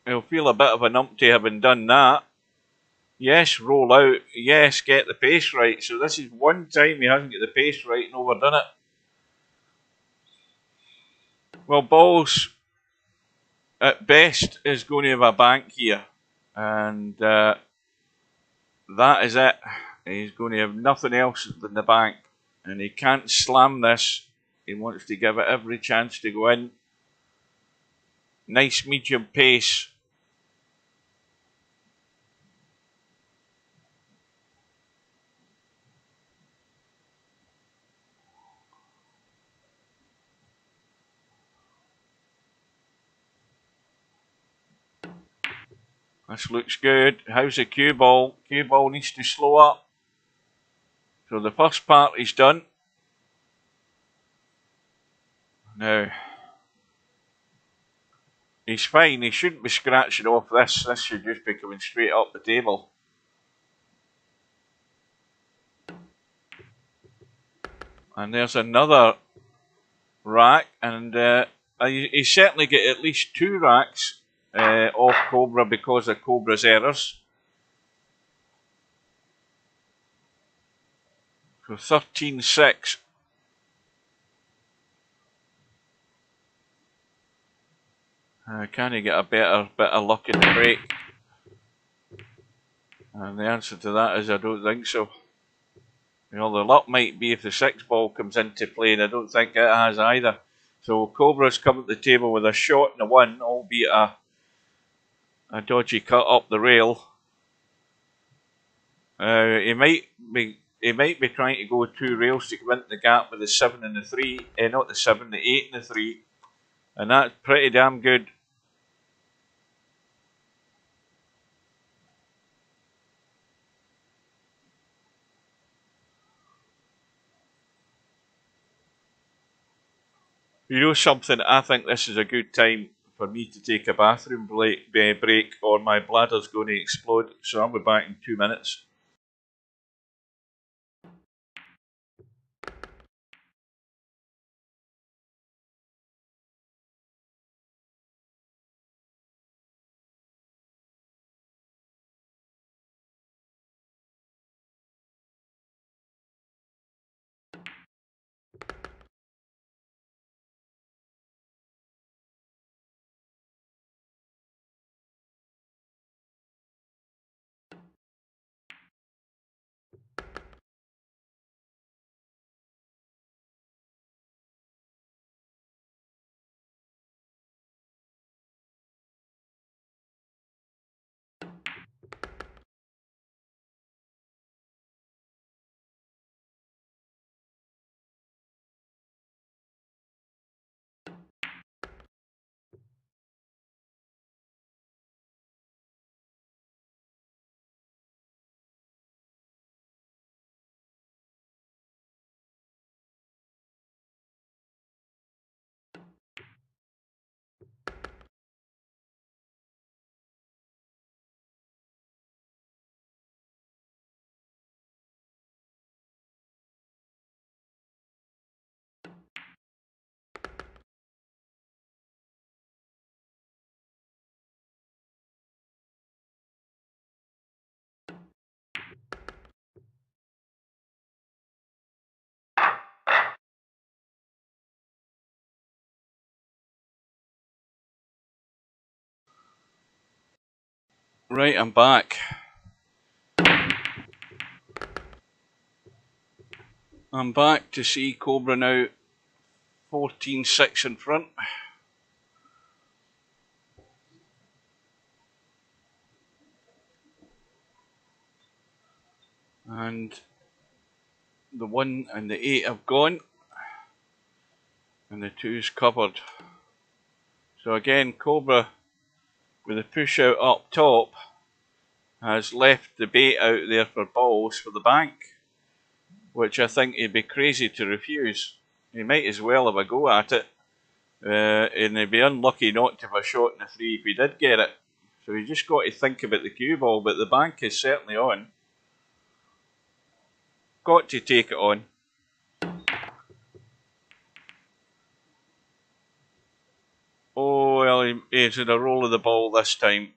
Speaker 1: He'll feel a bit of an umpty having done that. Yes, roll out. Yes, get the pace right. So this is one time he hasn't got the pace right and overdone it. Well, balls at best is going to have a bank here. And that is it. He's going to have nothing else than the bank. And he can't slam this. He wants to give it every chance to go in. Nice medium pace. This looks good. How's the cue ball? Cue ball needs to slow up. So the first part is done. Now, he's fine. He shouldn't be scratching off this. This should just be coming straight up the table. And there's another rack. And he's certainly get at least 2 racks off Cobra because of Cobra's errors. So 13-6. Can he get a better bit of luck in the break? And the answer to that is I don't think so. You know, the luck might be if the 6 ball comes into play, and I don't think it has either. So Cobra's come to the table with a shot and a 1, albeit a dodgy cut up the rail. He might be trying to go 2 rails to come into the gap with the 7 and the 3. Not the 7, the 8 and the 3. And that's pretty damn good. You know something, I think this is a good time for me to take a bathroom break or my bladder's going to explode. So I'll be back in 2 minutes. Right, I'm back. I'm back to see Cobra now 14-6 in front. And the 1 and the 8 have gone. And the 2's covered. So again, Cobra with a push out up top has left the bait out there for balls for the bank, which I think he'd be crazy to refuse. He might as well have a go at it, and he'd be unlucky not to have a shot in the 3 if he did get it. So you just got to think about the cue ball, but the bank is certainly on. Got to take it on. Oh, well, he's in a roll of the ball this time.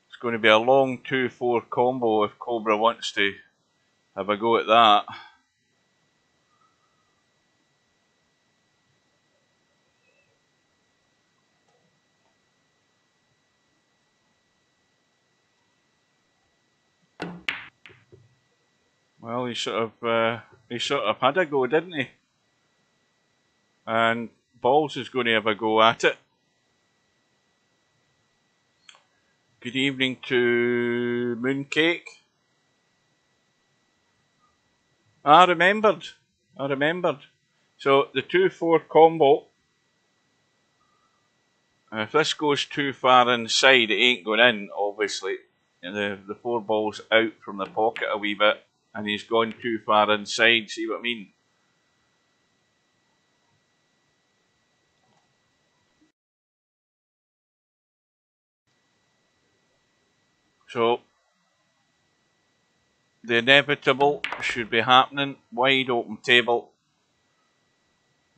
Speaker 1: It's going to be a long 2-4 combo if Cobra wants to have a go at that. Well, he sort of had a go, didn't he? And Balls is going to have a go at it. Good evening to Mooncake. I remembered. So the 2-4 combo. If this goes too far inside, it ain't going in, obviously. And the 4 ball's out from the pocket a wee bit, and he's gone too far inside. See what I mean? So the inevitable should be happening. Wide open table.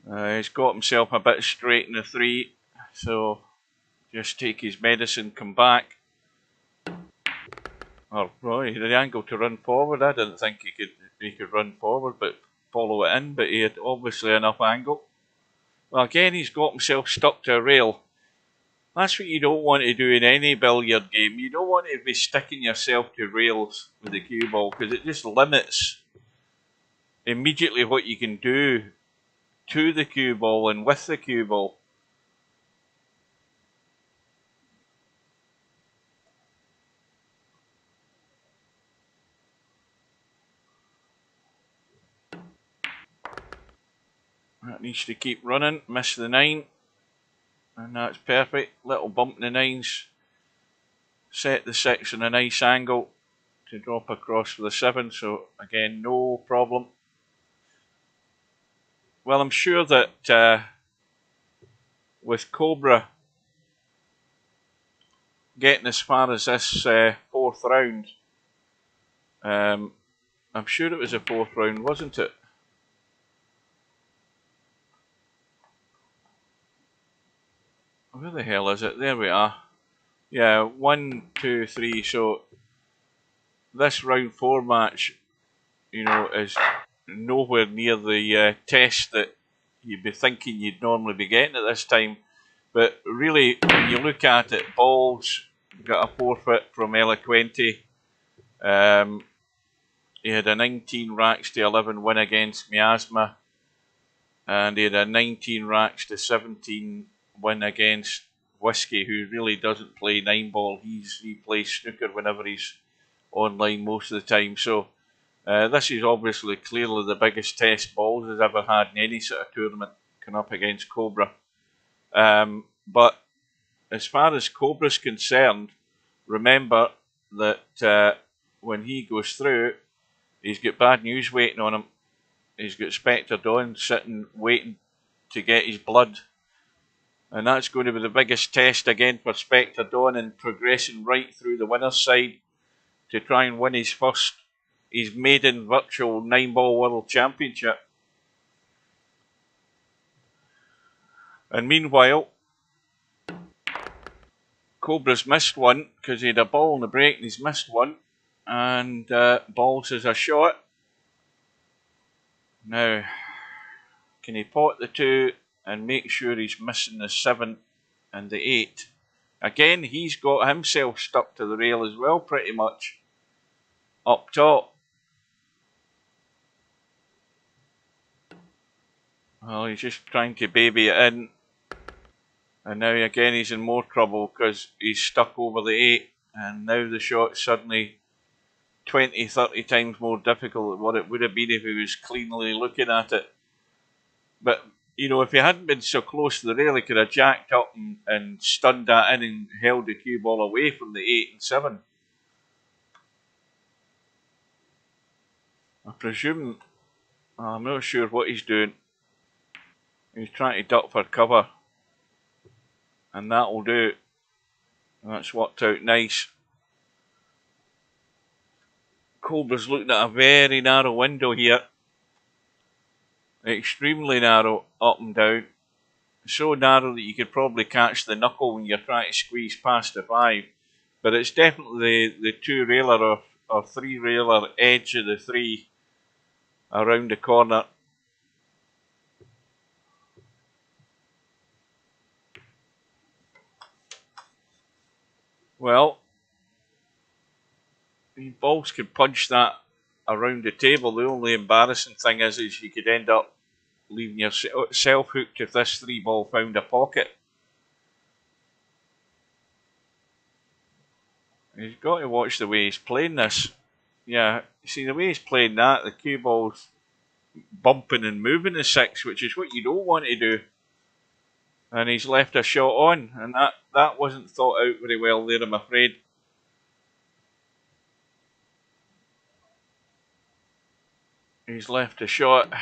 Speaker 1: He's got himself a bit straight in the 3, so just take his medicine, come back. Or the angle to run forward. I didn't think he could run forward, but follow it in. But he had obviously enough angle. Well, again, he's got himself stuck to a rail. That's what you don't want to do in any billiard game. You don't want to be sticking yourself to rails with the cue ball, because it just limits immediately what you can do to the cue ball and with the cue ball. That needs to keep running. Miss the 9. And that's perfect. Little bump in the 9s. Set the 6 in a nice angle to drop across for the 7. So again, no problem. Well, I'm sure that with Cobra getting as far as this 4th round, I'm sure it was a 4th round, wasn't it? Where the hell is it? There we are. Yeah, 1, 2, 3. So this round 4 match, is nowhere near the test that you'd be thinking you'd normally be getting at this time. But really, when you look at it, Balls got a forfeit from Eloquente. He had a 19 racks to 11 win against Miasma, and he had a 19 racks to 17 win against Whiskey, who really doesn't play 9-ball. He plays snooker whenever he's online most of the time. So this is obviously clearly the biggest test Balls has ever had in any sort of tournament, coming up against Cobra. But as far as Cobra's concerned, remember that when he goes through, he's got bad news waiting on him. He's got Spectre Dawn sitting waiting to get his blood. And that's going to be the biggest test again for Spectre Dawn, and progressing right through the winner's side to try and win his maiden virtual 9-ball world championship. And meanwhile, Cobra's missed one because he had a ball in the break and he's missed one. And Balls has a shot. Now, can he pot the 2 and make sure he's missing the 7 and the 8? Again, he's got himself stuck to the rail as well, pretty much. Up top. Well, he's just trying to baby it in. And now again he's in more trouble because he's stuck over the 8. And now the shot's suddenly 20, 30 times more difficult than what it would have been if he was cleanly looking at it. But, you know, if he hadn't been so close to the rail, he could have jacked up and stunned that in and held the cue ball away from the 8 and 7. I presume, I'm not sure what he's doing. He's trying to duck for cover. And that'll do. That's worked out nice. Cobra's looking at a very narrow window here. Extremely narrow, up and down. So narrow that you could probably catch the knuckle when you're trying to squeeze past the 5. But it's definitely the 2-railer or 3-railer edge of the 3 around the corner. Well, the balls could punch that around the table. The only embarrassing thing is you could end up leaving yourself hooked if this 3-ball found a pocket. He's got to watch the way he's playing this. Yeah, you see the way he's playing that, the cue ball's bumping and moving the 6, which is what you don't want to do. And he's left a shot on, and that wasn't thought out very well there, I'm afraid. He's left a shot.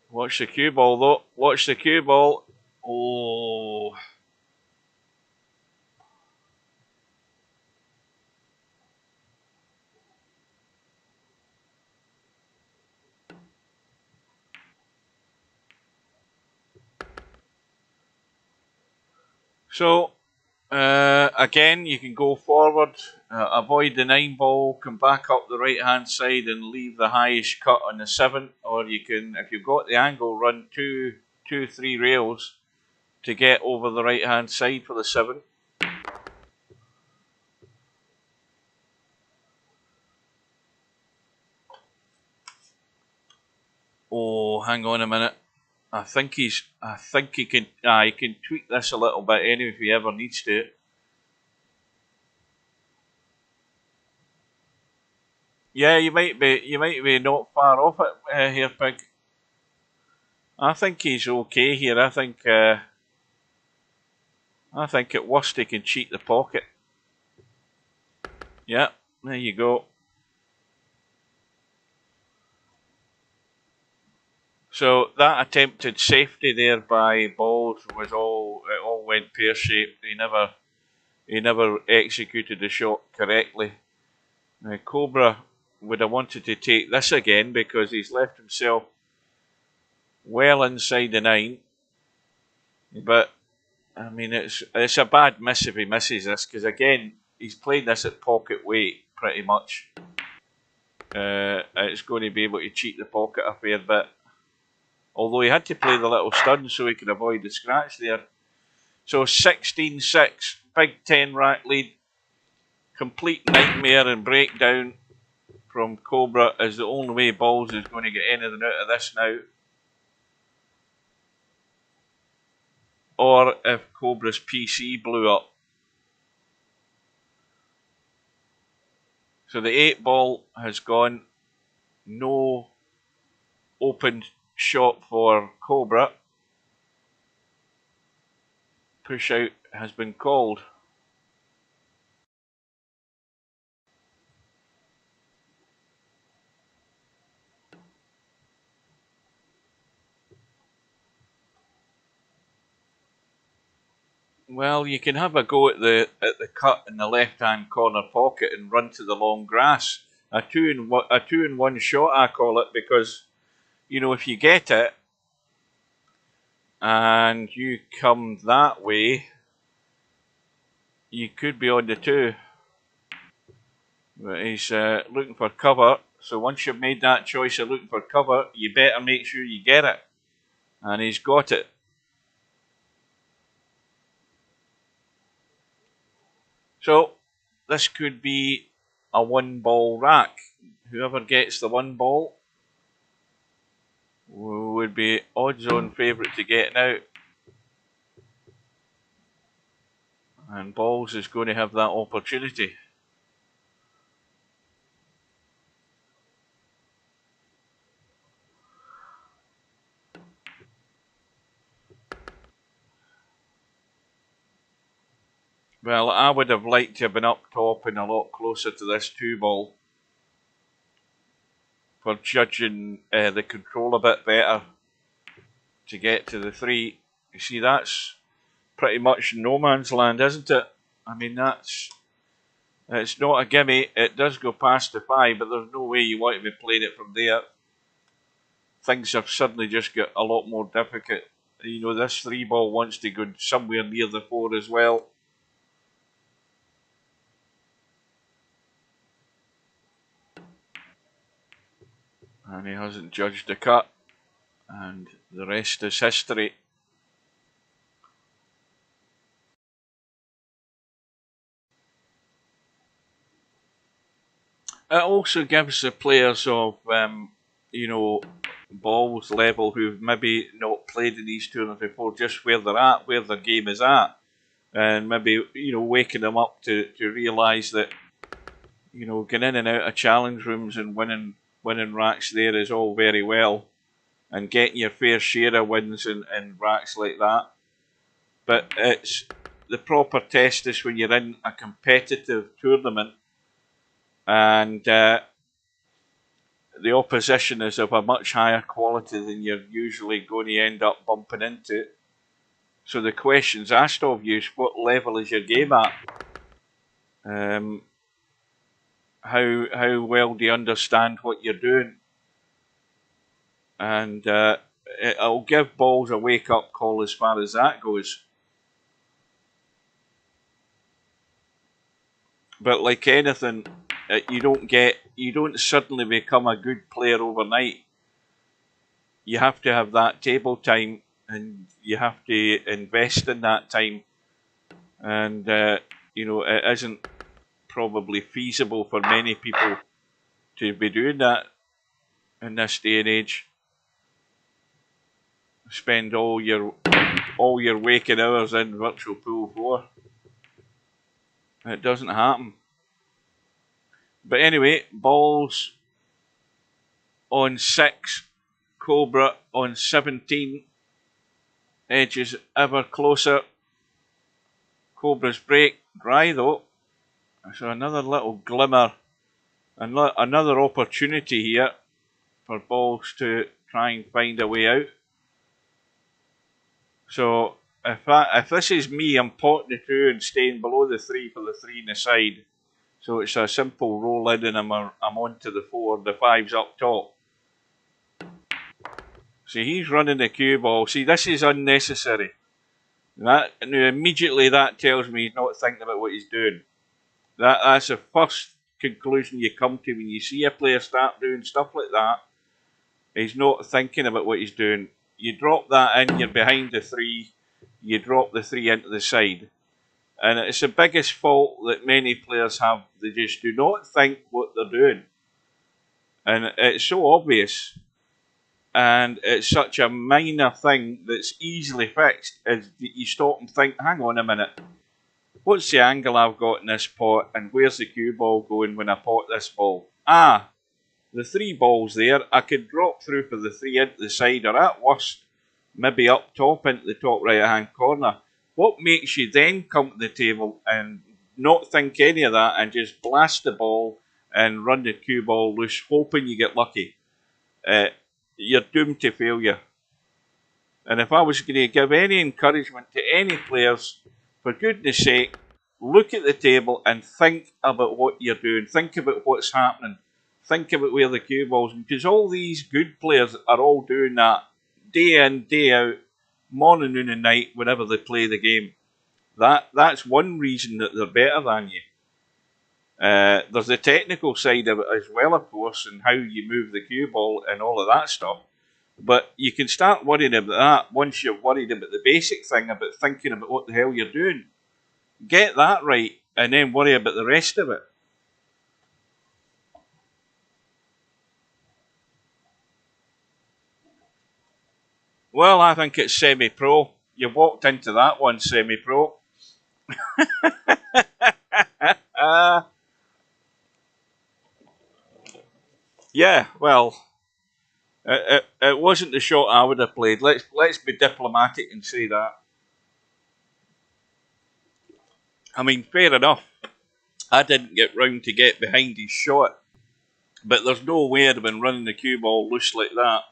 Speaker 1: Watch the cue ball though. Watch the cue ball. Oh. So, again, you can go forward, avoid the 9-ball, come back up the right-hand side and leave the highest cut on the 7. Or you can, if you've got the angle, run 2, 3 rails to get over the right-hand side for the 7. Oh, hang on a minute. I think he can tweak this a little bit anyway if he ever needs to. Yeah, you might be not far off it here, Pig. I think he's okay here. I think at worst he can cheat the pocket. Yeah, there you go. So that attempted safety there by Balls was it all went pear shaped. He never executed the shot correctly. Now Cobra would have wanted to take this again because he's left himself well inside the 9. But I mean it's a bad miss if he misses this because again he's played this at pocket weight pretty much. It's going to be able to cheat the pocket a fair bit. Although he had to play the little stun so he could avoid the scratch there. So 16-6, big 10-rack lead. Complete nightmare and breakdown from Cobra is the only way Balls is going to get anything out of this now. Or if Cobra's PC blew up. So the 8-ball has gone. No open shot for Cobra. Push out has been called. Well, you can have a go at the cut in the left-hand corner pocket and run to the long grass. A two in one shot, I call it, because you know if you get it and you come that way, you could be on the 2. But he's looking for cover. So once you've made that choice of looking for cover, you better make sure you get it. And he's got it. So this could be a 1-ball rack. Whoever gets the 1 ball would be odds-on favourite to getting out. And Balls is going to have that opportunity. Well, I would have liked to have been up top and a lot closer to this 2 ball for judging the control a bit better to get to the 3. You see, that's pretty much no man's land, isn't it? I mean, it's not a gimme. It does go past the 5, but there's no way you want to be playing it from there. Things have suddenly just got a lot more difficult. You know, this 3 ball wants to go somewhere near the 4 as well. And he hasn't judged the cut. And the rest is history. It also gives the players of, you know, Balls level who've maybe not played in these tournaments before just where they're at, where their game is at. And maybe, you know, waking them up to realise that, you know, getting in and out of challenge rooms and winning racks there is all very well. And getting your fair share of wins in racks like that. But it's the proper test is when you're in a competitive tournament and the opposition is of a much higher quality than you're usually going to end up bumping into. So the questions asked of you is, what level is your game at? How well do you understand what you're doing? And it'll give Balls a wake-up call as far as that goes. But like anything, you don't suddenly become a good player overnight. You have to have that table time, and you have to invest in that time. And you know, it isn't probably feasible for many people to be doing that in this day and age. Spend all your waking hours in Virtual Pool 4. It doesn't happen. But anyway, Balls on 6, Cobra on 17. Edges ever closer. Cobra's break dry though. So another little glimmer, another opportunity here for Balls to try and find a way out. So if this is me, I'm potting the 2 and staying below the 3 for the 3 in the side. So it's a simple roll in and I'm on to the 4, the 5's up top. See, he's running the cue ball. See, this is unnecessary. Now immediately that tells me he's not thinking about what he's doing. That's the first conclusion you come to when you see a player start doing stuff like that. He's not thinking about what he's doing. You drop that in, you're behind the 3, you drop the 3 into the side. And it's the biggest fault that many players have. They just do not think what they're doing. And it's so obvious. And it's such a minor thing that's easily fixed. Is you stop and think, hang on a minute. What's the angle I've got in this pot? And where's the cue ball going when I pot this ball? Ah, the 3 balls there. I could drop through for the 3 into the side, or at worst, maybe up top into the top right hand corner. What makes you then come to the table and not think any of that and just blast the ball and run the cue ball loose, hoping you get lucky? You're doomed to failure. And if I was going to give any encouragement to any players, for goodness sake, look at the table and think about what you're doing. Think about what's happening. Think about where the cue ball's, because all these good players are all doing that day in, day out, morning, noon and night, whenever they play the game. That's one reason that they're better than you. There's the technical side of it as well, of course, and how you move the cue ball and all of that stuff. But you can start worrying about that once you're worried about the basic thing, about thinking about what the hell you're doing. Get that right, and then worry about the rest of it. Well, I think it's semi-pro. You walked into that one semi-pro. Yeah, well, it wasn't the shot I would have played. Let's be diplomatic and say that. I mean, fair enough. I didn't get round to get behind his shot, but there's no way I'd have been running the cue ball loose like that.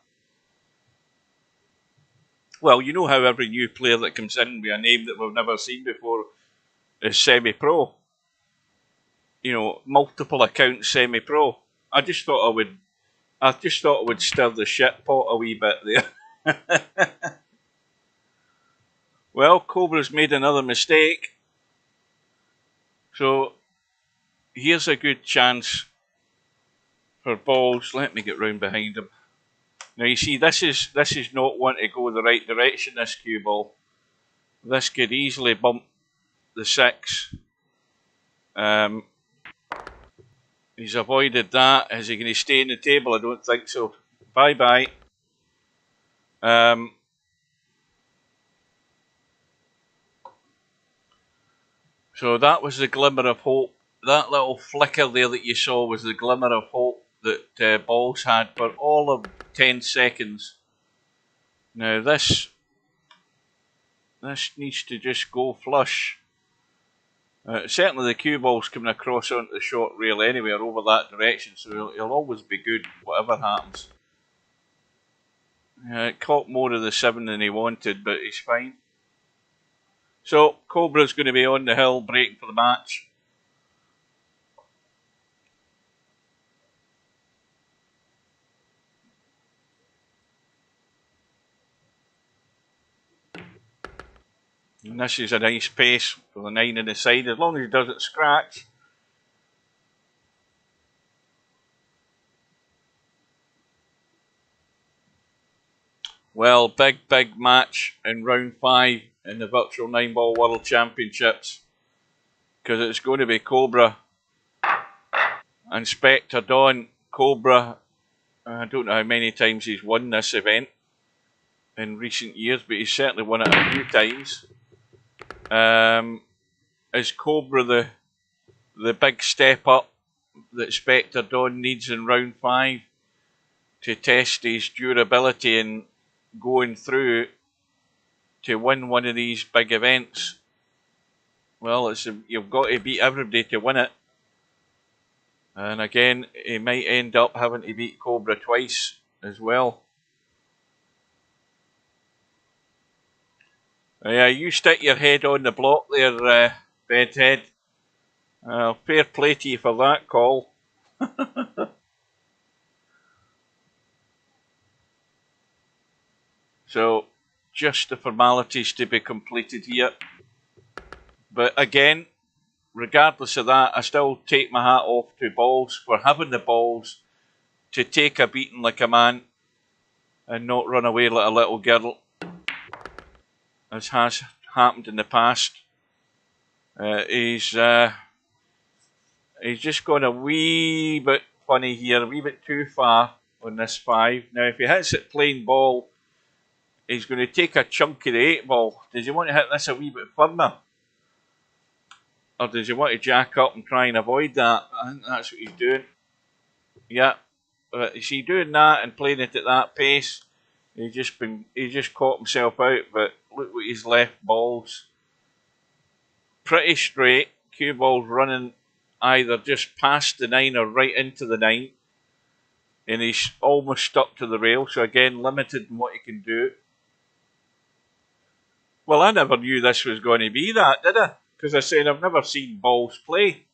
Speaker 1: Well, you know how every new player that comes in with a name that we've never seen before is semi-pro. You know, multiple accounts semi-pro. I just thought I would stir the shit pot a wee bit there. Well, Cobra's made another mistake. So here's a good chance for balls. Let me get round behind him. Now you see, this is not wanting to go the right direction, this cue ball. This could easily bump the 6. He's avoided that. Is he going to stay in the table? I don't think so. Bye-bye. So that was the glimmer of hope. That little flicker there that you saw was the glimmer of hope that Balls had for all of 10 seconds. Now this needs to just go flush. Certainly the cue ball's coming across onto the short rail anyway, or over that direction, so he'll always be good, whatever happens. It caught more of the 7 than he wanted, but he's fine. So, Cobra's going to be on the hill, breaking for the match. And this is a nice pace for the 9 on the side, as long as he doesn't scratch. Well, big match in round 5 in the Virtual 9-Ball World Championships. Because it's going to be Cobra and Spectre Dawn. Cobra, I don't know how many times he's won this event in recent years, but he's certainly won it a few times. Is Cobra the big step up that Spectre Dawn needs in round 5 to test his durability and going through to win one of these big events? Well, you've got to beat everybody to win it. And again, he might end up having to beat Cobra twice as well. Yeah, you stick your head on the block there, Bedhead. Fair play to you for that call. So, just the formalities to be completed here. But again, regardless of that, I still take my hat off to Balls for having the balls to take a beating like a man and not run away like a little girl, as has happened in the past. He's just gone a wee bit funny here, a wee bit too far on this 5. Now, if he hits it plain ball, he's going to take a chunk of the 8 ball. Does he want to hit this a wee bit further? Or does he want to jack up and try and avoid that? I think that's what he's doing. Yeah. But is he doing that and playing it at that pace? He just caught himself out, but look what he's left balls. Pretty straight. Cue ball's running either just past the 9 or right into the 9. And he's almost stuck to the rail, so again, limited in what he can do. Well, I never knew this was going to be that, did I? Because I said I've never seen Balls play.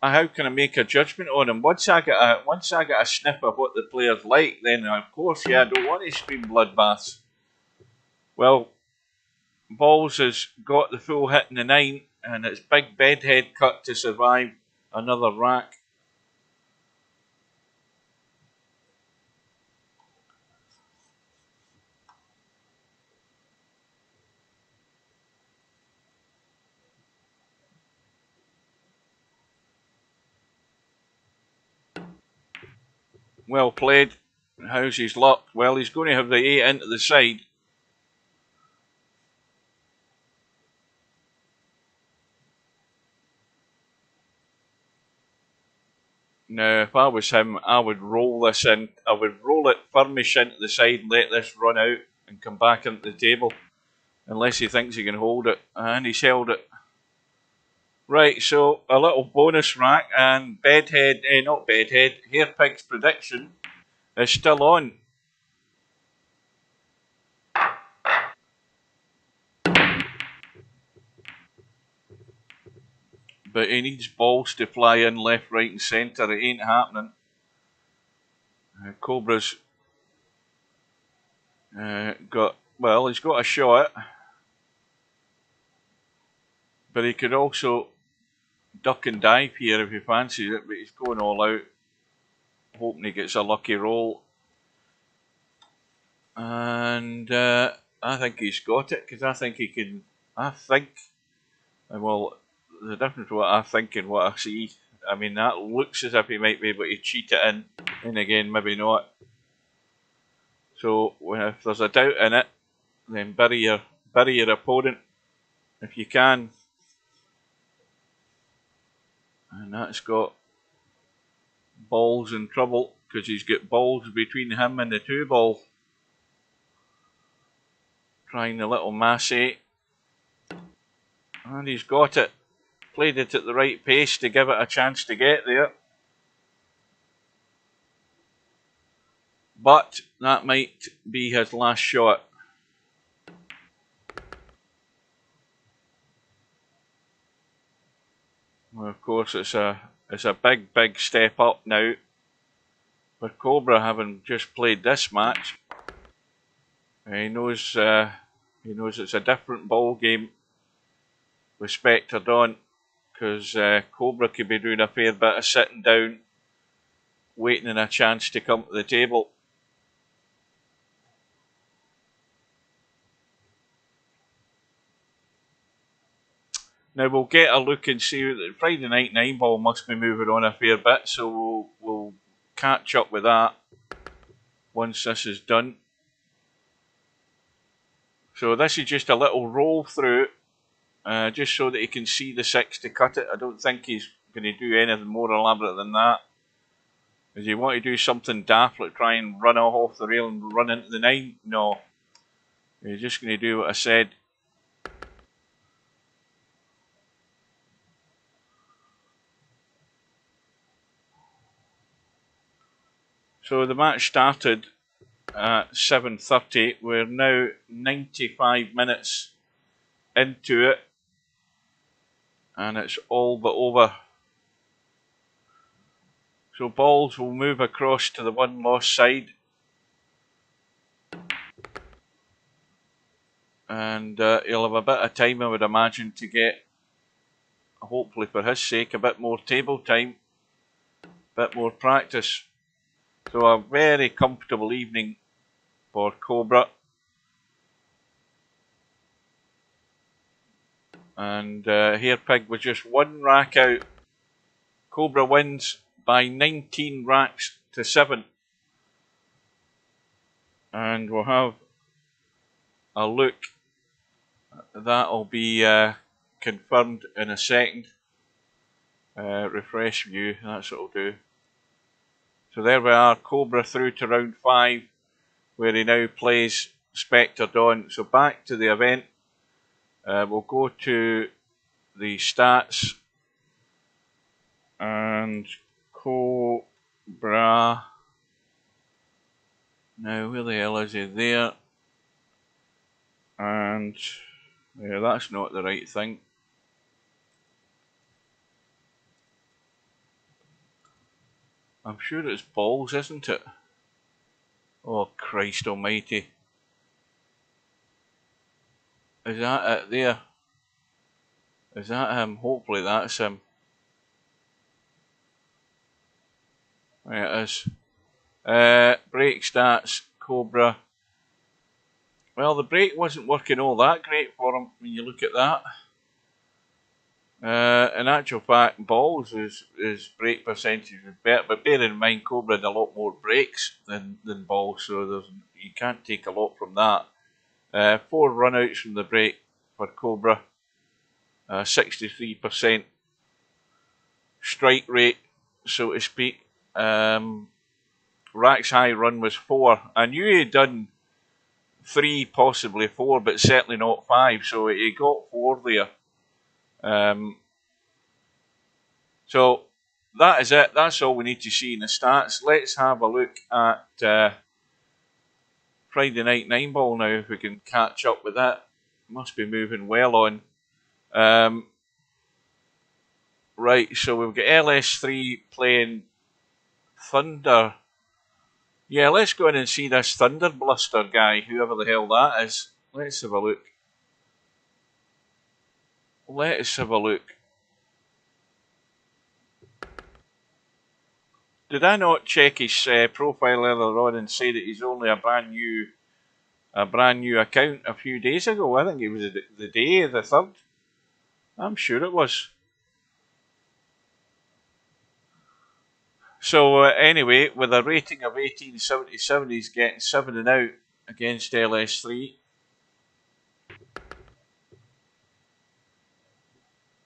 Speaker 1: How can I make a judgment on him? Once I get a sniff of what the player's like, then of course, yeah, I don't want to scream bloodbaths. Well, Balls has got the full hit in the 9, and it's big Bedhead cut to survive another rack. Well played. How's his luck? Well, he's going to have the 8 into the side. Now, if I was him, I would roll this in. I would roll it firmish into the side and let this run out and come back into the table. Unless he thinks he can hold it. And he's held it. Right, so a little bonus rack, and Bedhead, not Bedhead, Hairpig's prediction is still on. But he needs balls to fly in left, right and centre. It ain't happening. Cobra's he's got a shot. But he could also duck and dive here if he fancies it, but he's going all out, hoping he gets a lucky roll. And I think he's got it, because I think he can, well, the difference between what I think and what I see, I mean, that looks as if he might be able to cheat it in, and again, maybe not. So, if there's a doubt in it, then bury your opponent if you can. And that's got balls in trouble, because he's got balls between him and the 2 ball. Trying the little massey. And he's got it. Played it at the right pace to give it a chance to get there. But that might be his last shot. Well, of course, it's a big step up now. With Cobra having just played this match, he knows it's a different ball game with Spectre Dawn, because Cobra could be doing a fair bit of sitting down, waiting on a chance to come to the table. Now we'll get a look and see that Friday Night 9 ball must be moving on a fair bit, so we'll catch up with that once this is done. So this is just a little roll through, just so that he can see the 6 to cut it. I don't think he's going to do anything more elaborate than that. Does he want to do something daft, like try and run off the rail and run into the 9? No. He's just going to do what I said. So the match started at 7:30. We're now 95 minutes into it, and it's all but over. So balls will move across to the 1 lost side, and he'll have a bit of time, I would imagine, to get, hopefully for his sake, a bit more table time, a bit more practice. So a very comfortable evening for Cobra. And Hairpig was just 1 rack out. Cobra wins by 19 racks to 7. And we'll have a look. That'll be confirmed in a second. Refresh view, that's what it'll do. So there we are, Cobra through to round 5, where he now plays Spectre Dawn. So back to the event. We'll go to the stats, and Cobra. Now where the hell is he? There. And yeah, that's not the right thing. I'm sure it's balls, isn't it? Oh Christ almighty. Is that it there? Is that him? Hopefully that's him. There it is. Break stats, Cobra. Well, the break wasn't working all that great for him when you look at that. In actual fact, balls is break percentage is better, but bear in mind Cobra had a lot more breaks than balls, so you can't take a lot from that. 4 runouts from the break for Cobra, 63% strike rate, so to speak. Rack's high run was 4. I knew he'd done 3, possibly 4, but certainly not 5, so he got 4 there. So that is it. That's all we need to see in the stats. Let's have a look at Friday Night 9 Ball now, if we can catch up with that. Must be moving well on. Right, so we've got LS3 playing Thunder. Yeah, let's go in and see this Thunder Bluster guy, whoever the hell that is. Let's have a look. Did I not check his profile earlier on and say that he's only a brand new account a few days ago? I think it was the day of the 3rd. I'm sure it was. So anyway, with a rating of 1877, he's getting 7 and out against LS3.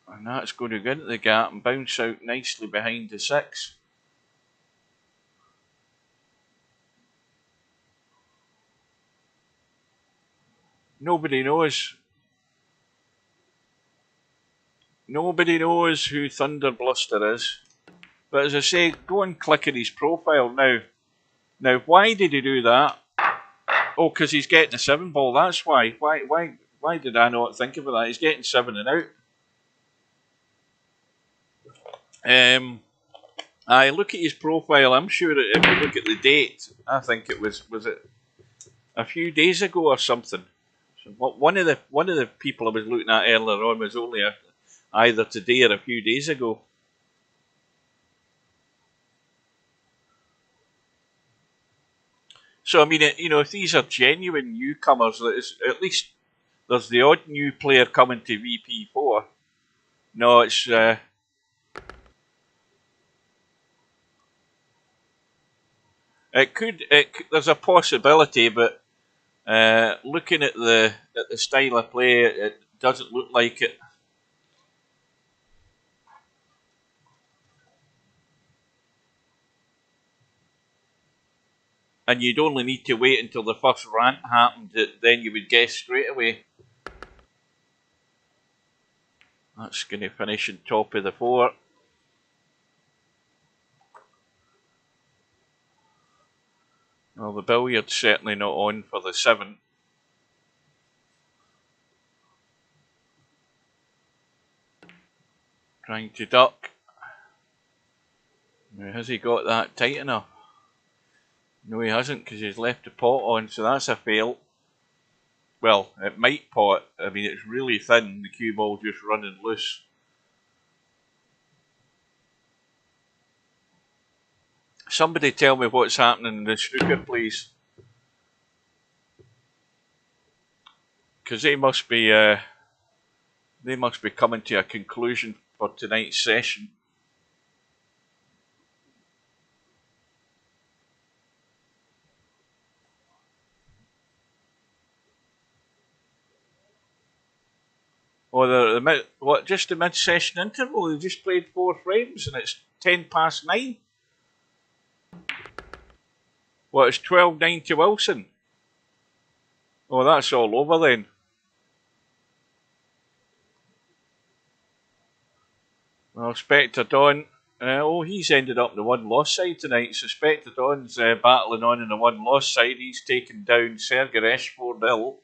Speaker 1: And that's going to go into the gap and bounce out nicely behind the 6. Nobody knows who Thunder Bluster is. But as I say, go and click on his profile now. Now, why did he do that? Oh, because he's getting a 7 ball. That's why. Why did I not think about that? He's getting 7 and out. I look at his profile. I'm sure if you look at the date, I think it was it a few days ago or something. So one of the people I was looking at earlier on was only either today or a few days ago. So I mean, if these are genuine newcomers, at least there's the odd new player coming to VP4. No, it's there's a possibility, but looking at the style of play, it doesn't look like it. And you'd only need to wait until the first rant happened, then you would guess straight away. That's going to finish on top of the 4. Well, the billiard's certainly not on for the 7. Trying to duck. Now, has he got that tight enough? No, he hasn't, because he's left the pot on, so that's a fail. Well, it might pot. I mean, it's really thin, the cue ball just running loose. Somebody tell me what's happening in the snooker, please. Because they must be coming to a conclusion for tonight's session. Or just the mid-session interval? They just played 4 frames and it's 9:10. Well, it's 12-9 to Wilson. Oh, that's all over then. Well, Spectre Dawn, he's ended up on the 1-loss side tonight. So Spectre Dawn's battling on the 1-loss side. He's taken down Sergaresh 4-0.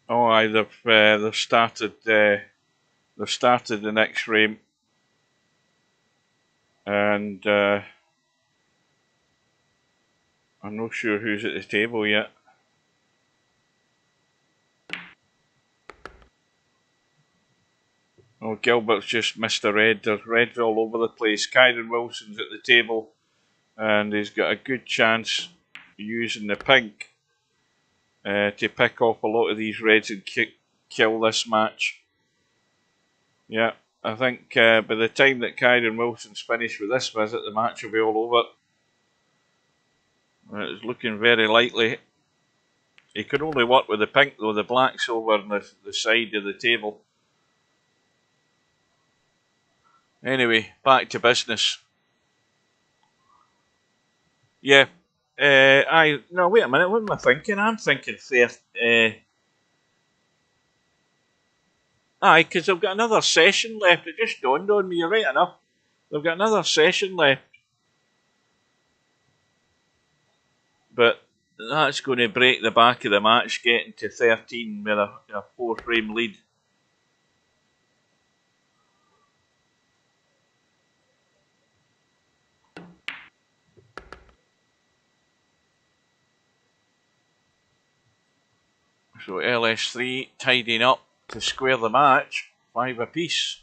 Speaker 1: Oh, aye, they've started the next frame, and I'm not sure who's at the table yet. Oh, Gilbert's just missed a red. There's reds all over the place. Kyron Wilson's at the table, and he's got a good chance using the pink to pick off a lot of these reds and kill this match. Yeah, I think by the time that Kyron Wilson's finished with this visit, the match will be all over. It's looking very likely. He can only work with the pink though. The black's over on the side of the table. Anyway, back to business. Yeah. No, wait a minute. What am I thinking? I'm thinking aye, because they've got another session left. It just dawned on me. You're right enough. They've got another session left, but that's going to break the back of the match, getting to 13 with a 4-frame lead. So LS3 tidying up to square the match, 5 apiece.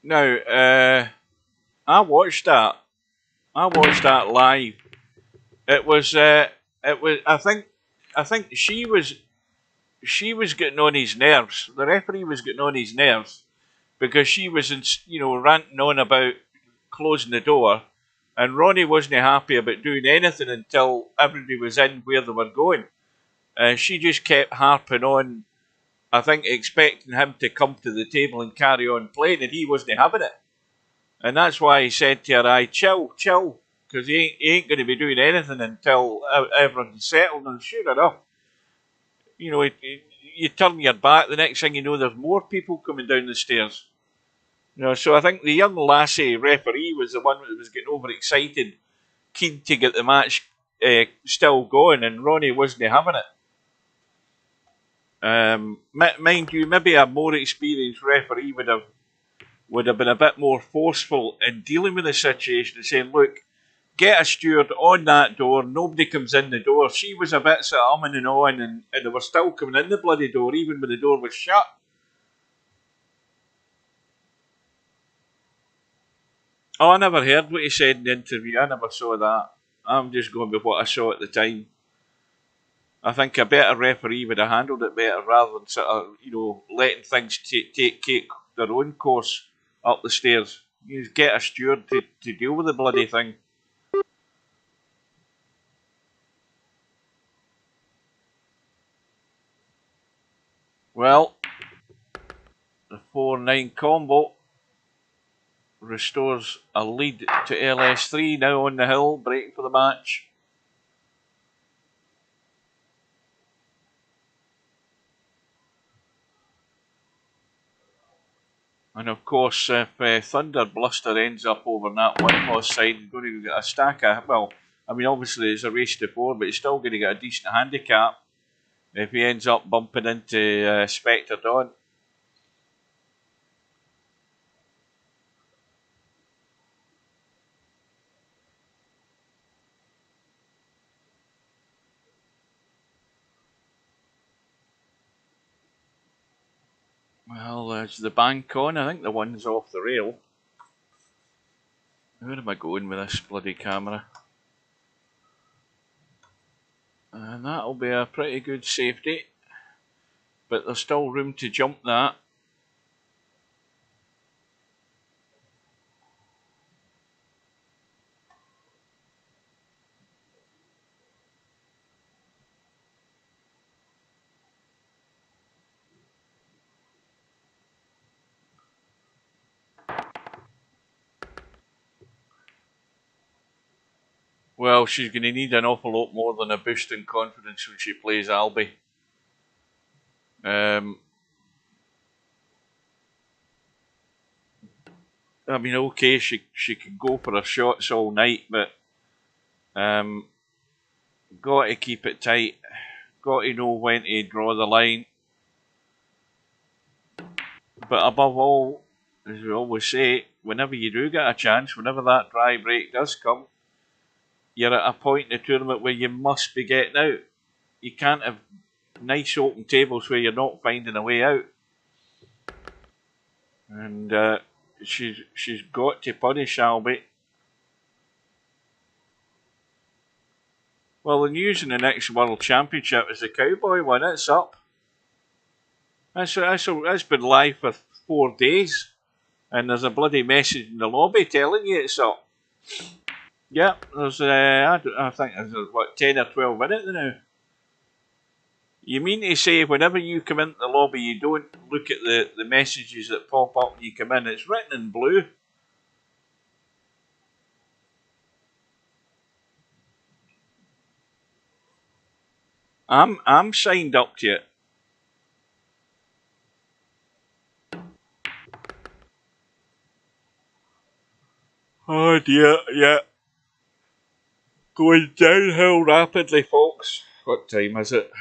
Speaker 1: Now, I watched that. I watched that live. It was. I think she was getting on his nerves. The referee was getting on his nerves because she was, ranting on about closing the door, and Ronnie wasn't happy about doing anything until everybody was in where they were going. She just kept harping on. I think expecting him to come to the table and carry on playing, and he wasn't having it. And that's why he said to her, "I chill, because he ain't going to be doing anything until everyone's settled." And sure enough, you turn your back, the next thing you know, there's more people coming down the stairs. So I think the young lassie referee was the one that was getting overexcited, keen to get the match still going, and Ronnie wasn't having it. Mind you, maybe a more experienced referee would have been a bit more forceful in dealing with the situation and saying, "Look, get a steward on that door, nobody comes in the door." She was a bit sort of umming and on, and they were still coming in the bloody door, even when the door was shut. Oh, I never heard what he said in the interview. I never saw that. I'm just going with what I saw at the time. I think a better referee would have handled it better rather than sort of, letting things take their own course up the stairs. You just get a steward to deal with the bloody thing. Well, the 4-9 combo restores a lead to LS3, now on the hill, breaking for the match. And of course, if Thunder Bluster ends up over on that one-loss side, he's going to get a stack of, obviously it's a race to 4, but he's still going to get a decent handicap if he ends up bumping into Spectre Dawn. Well, there's the bank on. I think the one's off the rail. Where am I going with this bloody camera? And that'll be a pretty good safety. But there's still room to jump that. Well, she's going to need an awful lot more than a boost in confidence when she plays Albie. I mean, okay, she can go for her shots all night, but got to keep it tight. Got to know when to draw the line. But above all, as we always say, whenever you do get a chance, whenever that dry break does come, you're at a point in the tournament where you must be getting out. You can't have nice open tables where you're not finding a way out. And she's got to punish Albie. Well, the news in the next World Championship is the Cowboy one. It's up. That's been live for 4 days. And there's a bloody message in the lobby telling you it's up. Yeah, there's I think there's what 10 or 12 in it now. You mean to say whenever you come into the lobby, you don't look at the messages that pop up when you come in? It's written in blue. I'm signed up to it. Oh dear, yeah. Going downhill rapidly, folks. What time is it?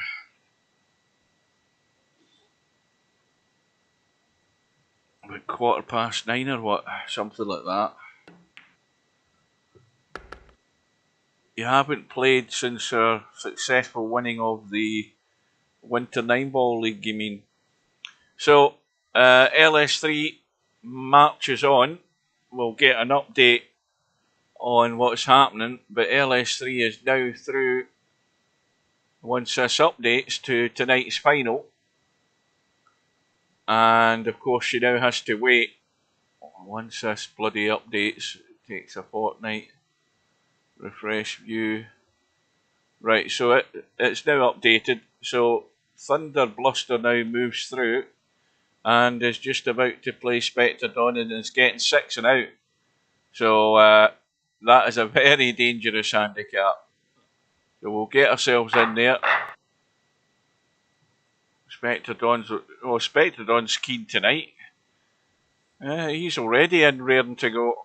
Speaker 1: About 9:15 or what? Something like that. You haven't played since our successful winning of the Winter 9-Ball League, you mean? So, LS3 marches on. We'll get an update on what's happening, but LS3 is now through, once this updates, to tonight's final. And of course, she now has to wait. Once this bloody updates, it takes a fortnight. Refresh view. Right, so it's now updated. So Thunder Bluster now moves through and is just about to play Spectre Dawn and is getting 6 and out. So that is a very dangerous handicap. So we'll get ourselves in there. Spectre Dawn's keen tonight. He's already in, raring to go.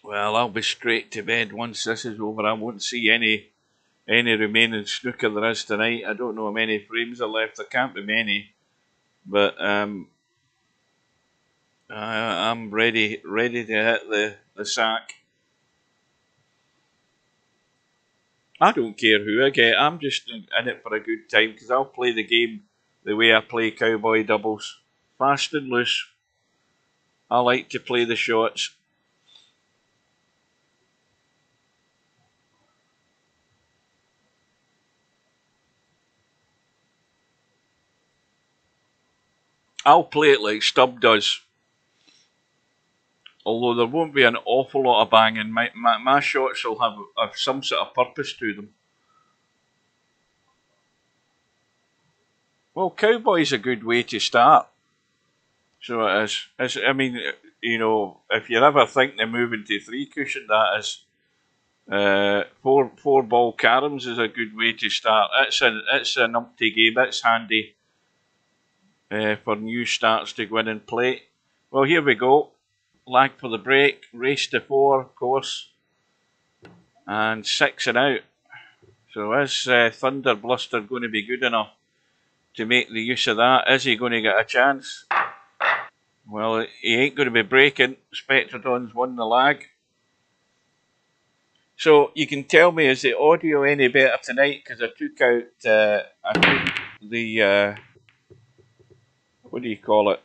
Speaker 1: Well, I'll be straight to bed once this is over. I won't see any remaining snooker there is tonight. I don't know how many frames are left. There can't be many, but I'm ready to hit the sack. I don't care who I get. I'm just in it for a good time because I'll play the game the way I play cowboy doubles, fast and loose. I like to play the shots. I'll play it like Stubb does. Although there won't be an awful lot of banging. My shots will have some sort of purpose to them. Well, cowboy's a good way to start. So it is. I mean, you know, if you're ever thinking of moving to 3 cushion, that is. 4 ball caroms is a good way to start. It's an umpty game. It's handy for new starts to go in and play. Well, here we go. Lag for the break. Race to 4, of course. And 6 and out. So is Thunder Bluster going to be good enough to make the use of that? Is he going to get a chance? Well, he ain't going to be breaking. Spectrodon's won the lag. So you can tell me, is the audio any better tonight? Because I took out the what do you call it?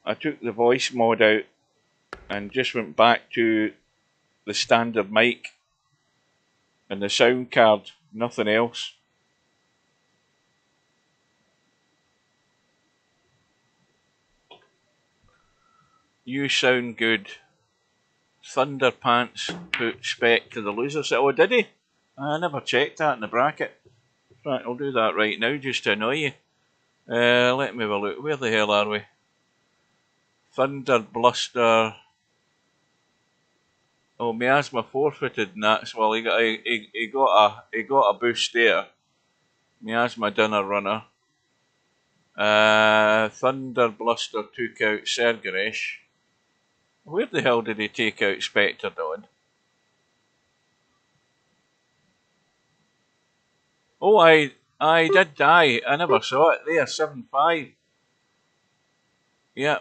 Speaker 1: I took the voice mod out and just went back to the standard mic and the sound card, nothing else. You sound good. Thunderpants put Spec to the loser set. Oh, did he? I never checked that in the bracket. Right, I'll do that right now just to annoy you. Let me have a look. Where the hell are we? Thunder Bluster. Oh, Miasma forfeited and that's well. He got a boost there. Miasma dinner runner. Thunder Bluster took out Sergeresh. Where the hell did he take out Spectre Dawn? Oh, I did die. I never saw it there. 7-5. Yeah,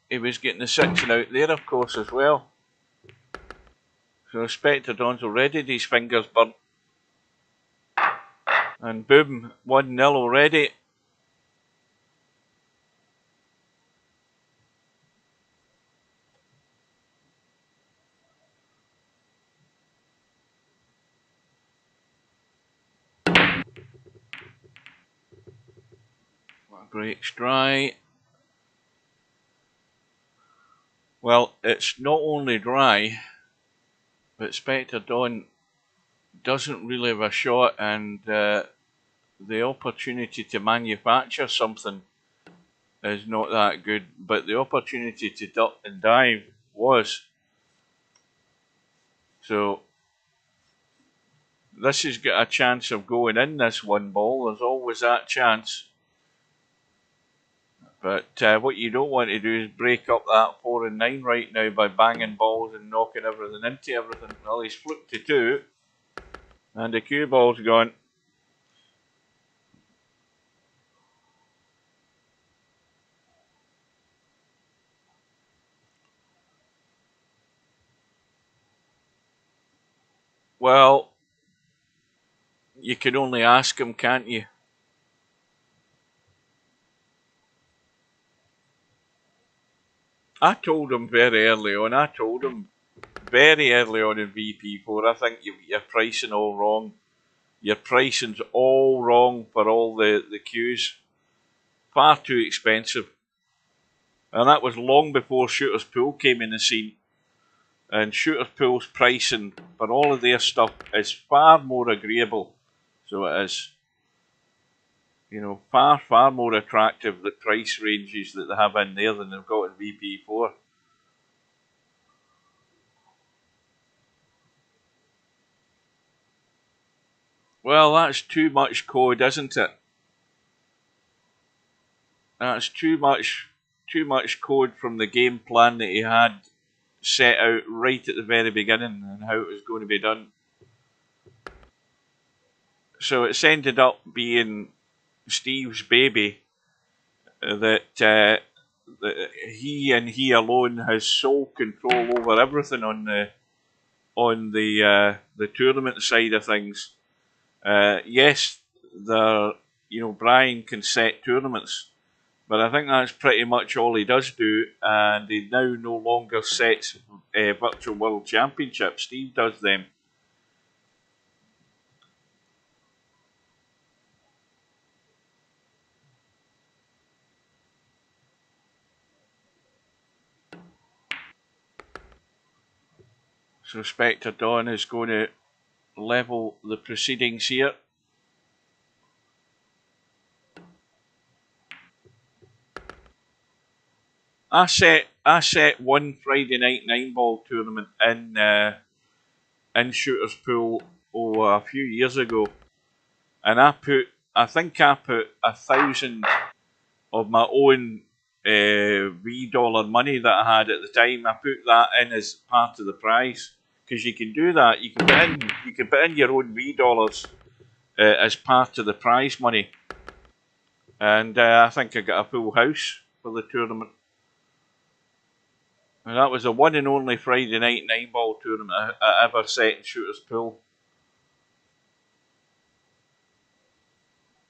Speaker 1: he was getting the 6 out there, of course, as well. So Spectre Dawn's already had his fingers burnt. And boom, 1-0 already. Breaks dry. Well, it's not only dry, but Spectre Dawn doesn't really have a shot, and the opportunity to manufacture something is not that good, but the opportunity to duck and dive was. So this has got a chance of going in, this 1 ball. There's always that chance. But what you don't want to do is break up that 4 and 9 right now by banging balls and knocking everything into everything. Well, he's flipped to 2, and the cue ball's gone. Well, you can only ask him, can't you? I told him very early on. I told him very early on in VP4, I think you're pricing all wrong. Your pricing's all wrong for all the cues. Far too expensive. And that was long before Shooter's Pool came in the scene. And Shooter's Pool's pricing for all of their stuff is far more agreeable. So it is, you know, far more attractive, the price ranges that they have in there than they've got in VP4. Well, that's too much code, isn't it? That's too much code from the game plan that he had set out right at the very beginning and how it was going to be done. So it's ended up being Steve's baby that he and he alone has sole control over everything on the tournament side of things. Yes, Brian can set tournaments, but I think that's pretty much all he does do, and he now no longer sets Virtual World Championships. Steve does them. So Spectre Dawn is going to level the proceedings here. I set one Friday night 9-ball tournament in Shooter's Pool a few years ago, and I think I put 1,000 of my own $V money that I had at the time. I put that in as part of the prize, because you can do that. You can put in your own V as part of the prize money, and I think I got a full house for the tournament. And that was the one and only Friday night 9-ball tournament I ever set in Shooter's Pool.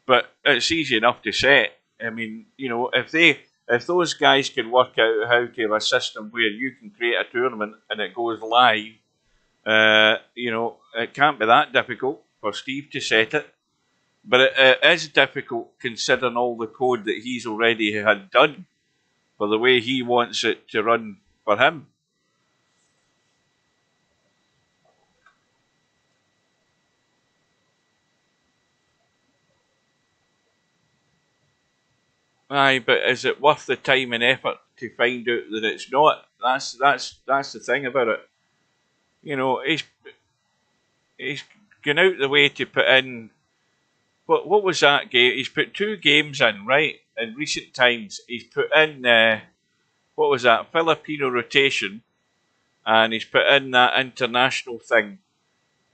Speaker 1: But it's easy enough to set. I mean, you know, if those guys can work out how to have a system where you can create a tournament and it goes live, you know, it can't be that difficult for Steve to set it. But it is difficult considering all the code that he's already had done for the way he wants it to run for him. Aye, but is it worth the time and effort to find out that it's not? That's the thing about it. You know, he's gone out the way to put in. What was that game? He's put 2 games in, right? In recent times, he's put in what was that? Filipino rotation, and he's put in that international thing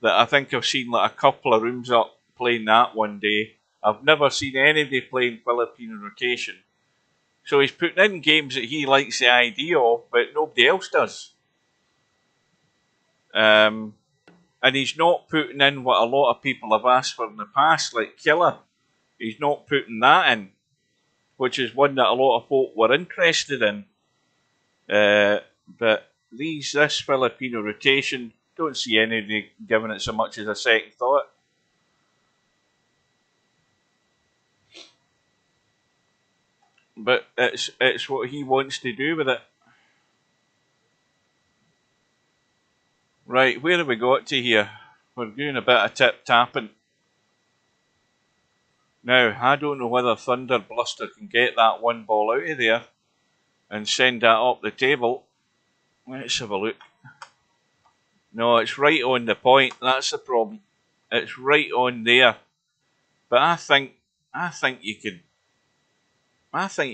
Speaker 1: that I think I've seen like a couple of rooms up playing that one day. I've never seen anybody playing Filipino rotation. So he's putting in games that he likes the idea of, but nobody else does. And he's not putting in what a lot of people have asked for in the past, like Killer. He's not putting that in, which is one that a lot of folk were interested in. But this Filipino rotation, don't see anybody giving it so much as a second thought. But it's what he wants to do with it. Right, where have we got to here? We're doing a bit of tip tapping. Now, I don't know whether Thunder Bluster can get that one ball out of there and send that up the table. Let's have a look. No, it's right on the point. That's the problem. It's right on there. But I think you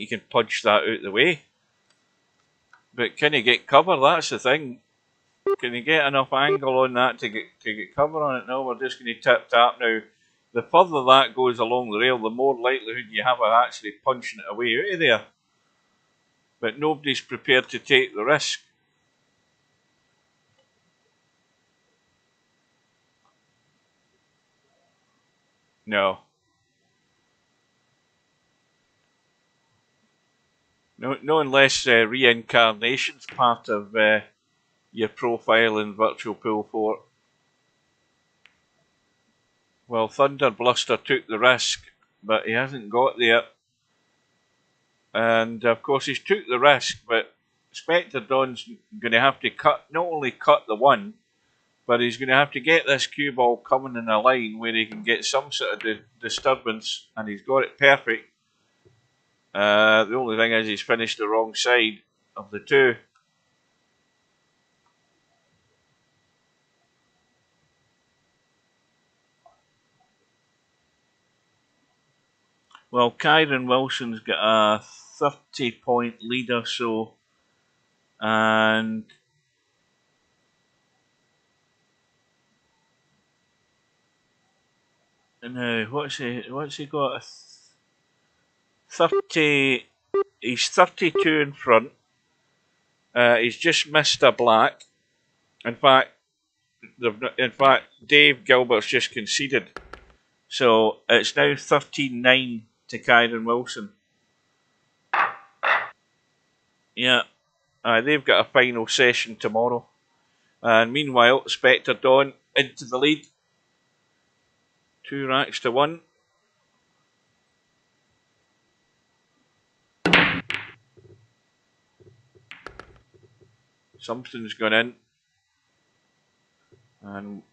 Speaker 1: can punch that out the way. But can you get cover? That's the thing. Can you get enough angle on that to get cover on it? No, we're just going to tip tap now. The further that goes along the rail, the more likelihood you have of actually punching it away out of there. But nobody's prepared to take the risk. No. No, unless reincarnation's part of your profile in Virtual Pool 4. Well, Thunder Bluster took the risk, but he hasn't got there. And of course he's took the risk, but Spectre Dawn's going to have to not only cut the one, but he's going to have to get this cue ball coming in a line where he can get some sort of disturbance, and he's got it perfect. The only thing is he's finished the wrong side of the 2. Well, Kyron Wilson's got a 30-point lead or so, and now what's he got? 30. He's 32 in front. He's just missed a black. In fact, Dave Gilbert's just conceded, so it's now 13-9 to Kyron Wilson. Yeah, they've got a final session tomorrow. And meanwhile, Spectre Dawn into the lead. 2 racks to 1. Something's gone in. And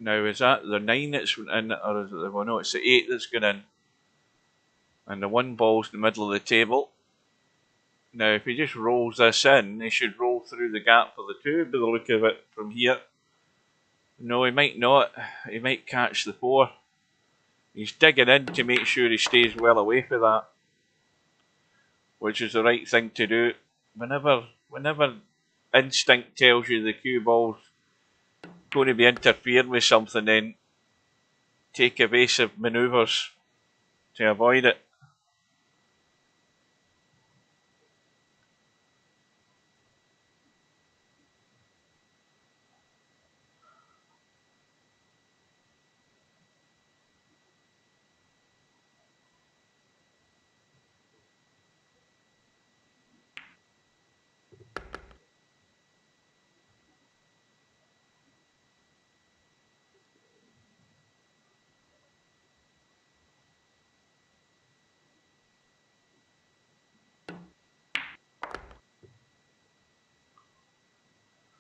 Speaker 1: now is that the 9 that's in, or is it the 1? No, it's the 8 that's gone in. And the 1 ball's in the middle of the table. Now, if he just rolls this in, he should roll through the gap for the 2 by the look of it from here. No, he might not. He might catch the 4. He's digging in to make sure he stays well away from that, which is the right thing to do. Whenever instinct tells you the cue ball's going to be interfering with something, then take evasive manoeuvres to avoid it.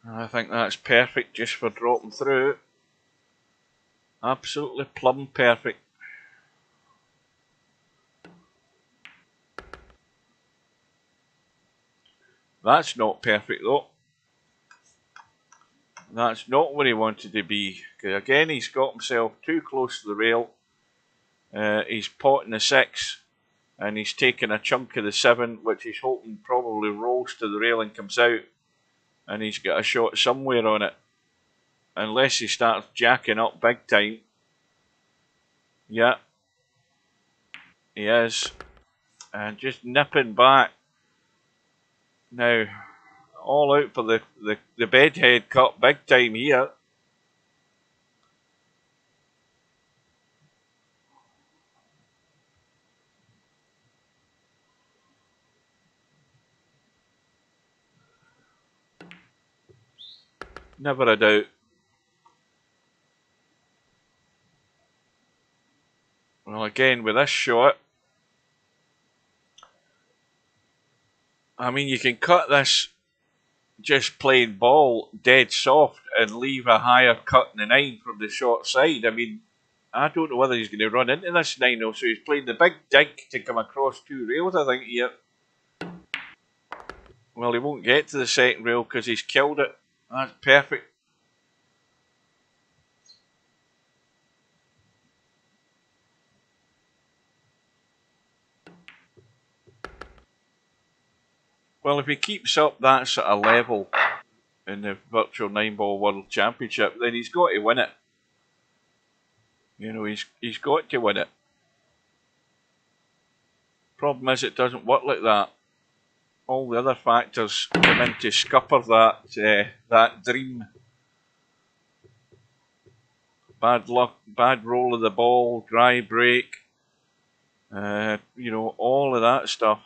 Speaker 1: I think that's perfect just for dropping through. Absolutely plumb perfect. That's not perfect though. That's not where he wanted to be. Because again, he's got himself too close to the rail. He's potting the 6 and he's taking a chunk of the 7, which he's hoping probably rolls to the rail and comes out. And he's got a shot somewhere on it. Unless he starts jacking up big time. Yeah, he is. And just nipping back. Now, all out for the Bedhead cut big time here. Never a doubt. Well, again, with this shot, I mean, you can cut this just plain ball dead soft and leave a higher cut in the 9 from the short side. I mean, I don't know whether he's going to run into this 9 though, so he's playing the big dig to come across 2 rails, I think, here. Well, he won't get to the second rail because he's killed it. That's perfect. Well, if he keeps up that sort of level in the Virtual 9-Ball World Championship, then he's got to win it. You know, he's got to win it. Problem is, it doesn't work like that. All the other factors come in to scupper that dream. Bad luck, bad roll of the ball, dry break, you know, all of that stuff.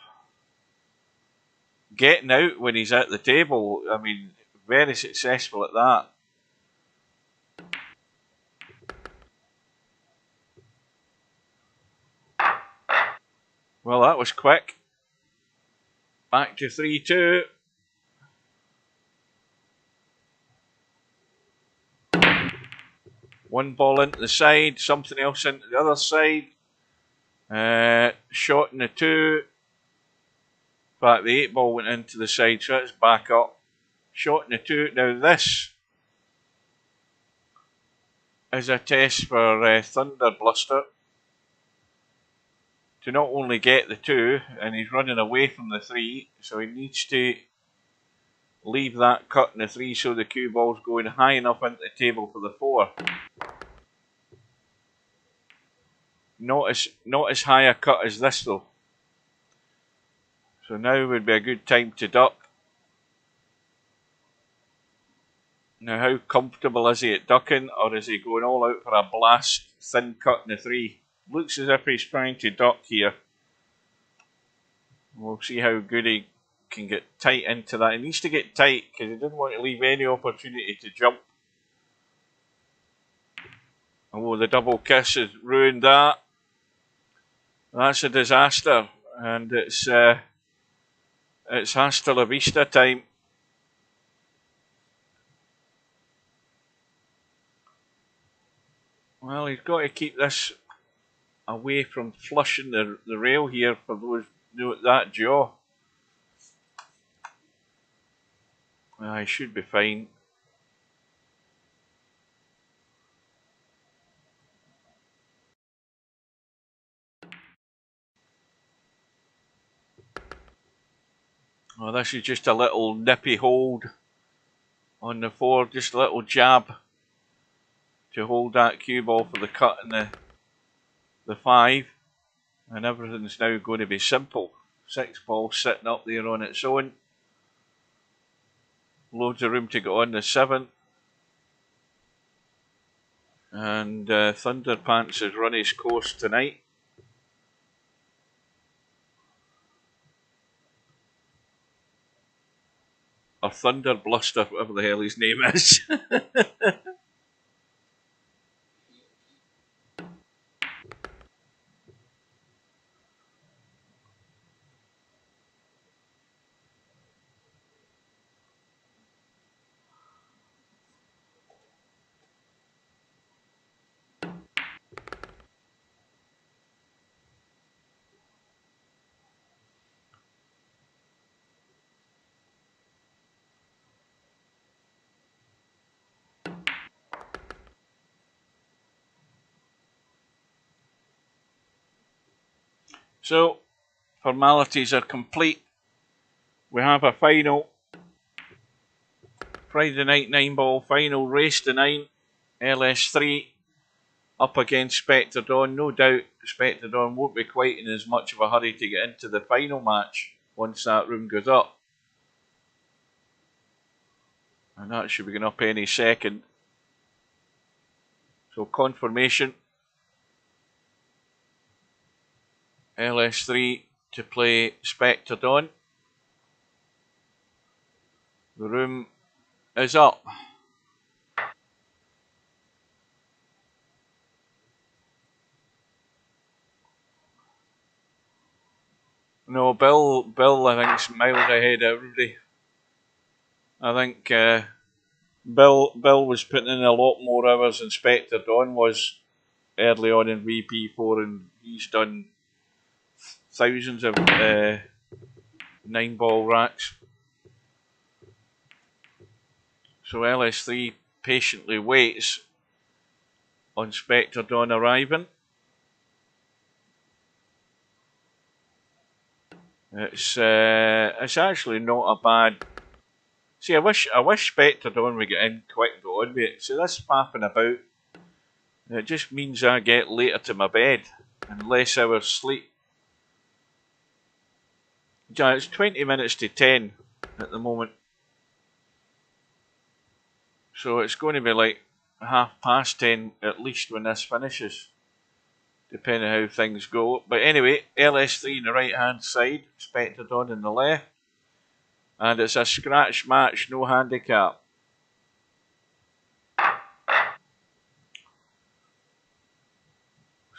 Speaker 1: Getting out when he's at the table, I mean, very successful at that. Well, that was quick. Back to 3-2. One ball into the side, something else into the other side. Shot in the 2. In fact, the 8 ball went into the side, so it's back up. Shot in the 2. Now this is a test for Thunder Bluster to not only get the 2, and he's running away from the 3, so he needs to leave that cut in the 3 so the cue ball's going high enough into the table for the 4. Not as high a cut as this though. So now would be a good time to duck. Now how comfortable is he at ducking, or is he going all out for a blast thin cut in the 3? Looks as if he's trying to duck here. We'll see how good he can get tight into that. He needs to get tight because he didn't want to leave any opportunity to jump. Oh, the double kiss has ruined that. That's a disaster, and it's hasta la vista time. Well, he's got to keep this away from flushing the rail here for those that jaw. He should be fine. Well, this is just a little nippy hold on the 4, just a little jab to hold that cue ball for the cut in the 5, and everything's now going to be simple. 6 ball sitting up there on its own. Loads of room to go on the 7. And Thunderpants has run his course tonight. Or Thunder Bluster, whatever the hell his name is. So, formalities are complete. We have a final Friday night 9-ball final, race to 9, LS3 up against Spectre Dawn. No doubt Spectre Dawn won't be quite in as much of a hurry to get into the final match once that room goes up. And that should be going up any second. So confirmation. LS3 to play Spectre Dawn. The room is up. No, Bill I think is miles ahead of everybody. I think Bill was putting in a lot more hours than Spectre Dawn was early on in VP4, and he's done thousands of 9-ball racks. So LS3 patiently waits on Spectre Dawn arriving. It's actually not a bad. See, I wish Spectre Dawn would get in quick though, wouldn't it? So this faffing about, it just means I get later to my bed and less hours sleep. Yeah, it's 20 minutes to 10 at the moment. So it's going to be like 10:30 at least when this finishes, depending on how things go. But anyway, LS3 on the right hand side, Spectre Dawn on the left. And it's a scratch match, no handicap.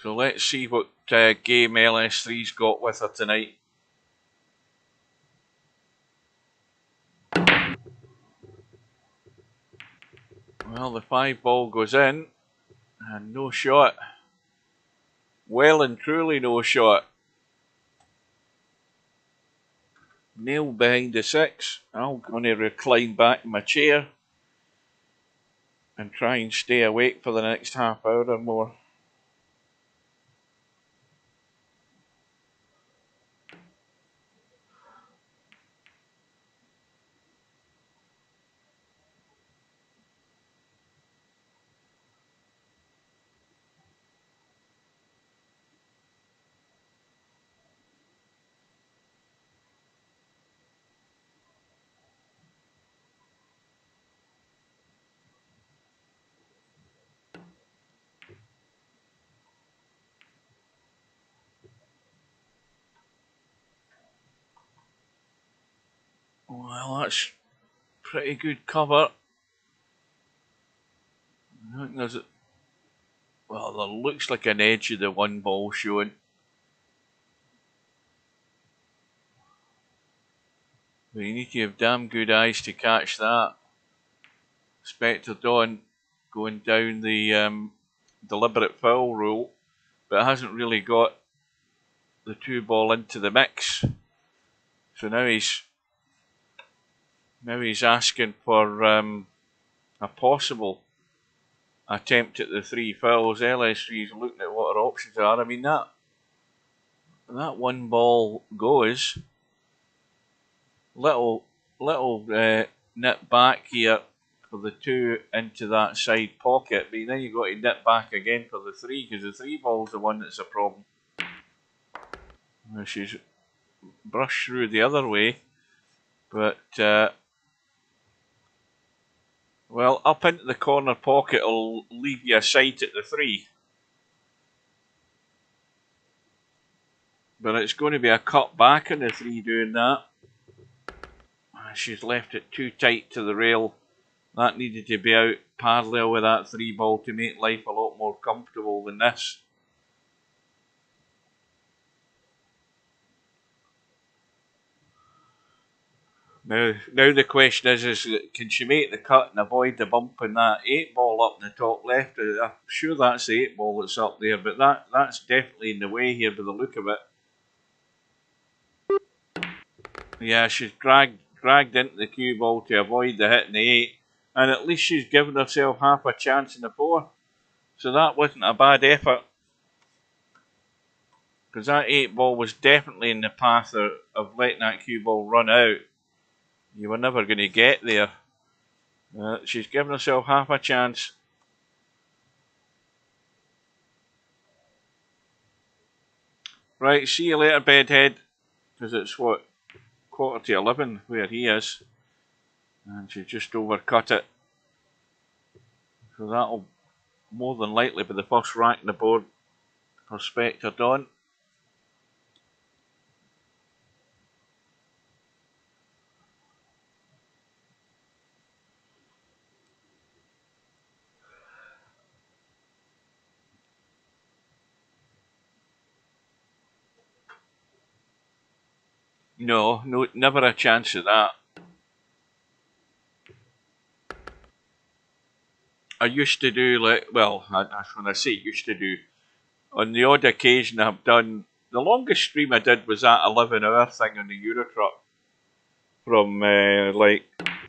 Speaker 1: So let's see what game LS3's got with her tonight. Well, the 5-ball goes in, and no shot. Well and truly no shot. Nailed behind the 6. I'm going to recline back in my chair and try and stay awake for the next half hour or more. Well, that's pretty good cover. I think there's a, well, there looks like an edge of the 1-ball showing. But you need to have damn good eyes to catch that. Spectre Dawn going down the deliberate foul rule, but it hasn't really got the 2-ball into the mix. So now he's asking for a possible attempt at the 3 fouls. LS3 is looking at what our options are. I mean, that 1-ball goes. Little nip back here for the 2 into that side pocket, but then you've got to nip back again for the 3, because the 3-ball's the one that's a problem. She's brushed through the other way, but well, up into the corner pocket will leave you a sight at the 3. But it's going to be a cut back on the 3 doing that. She's left it too tight to the rail. That needed to be out parallel with that 3-ball to make life a lot more comfortable than this. Now the question is can she make the cut and avoid the bump in that 8-ball up in the top left? I'm sure that's the 8-ball that's up there, but that's definitely in the way here by the look of it. Yeah, she's dragged into the cue ball to avoid the hit in the 8, and at least she's given herself half a chance in the 4. So that wasn't a bad effort. because that 8 ball was definitely in the path of letting that cue ball run out. You were never going to get there. She's given herself half a chance. Right, see you later, Bedhead, because it's what, 11:15 where he is, and she just overcut it. So that'll more than likely be the first rack in the board for Spectre Dawn. No, never a chance of that. I used to do when I say used to do, on the odd occasion I've done, the longest stream I did was that 11-hour thing on the Eurotruck from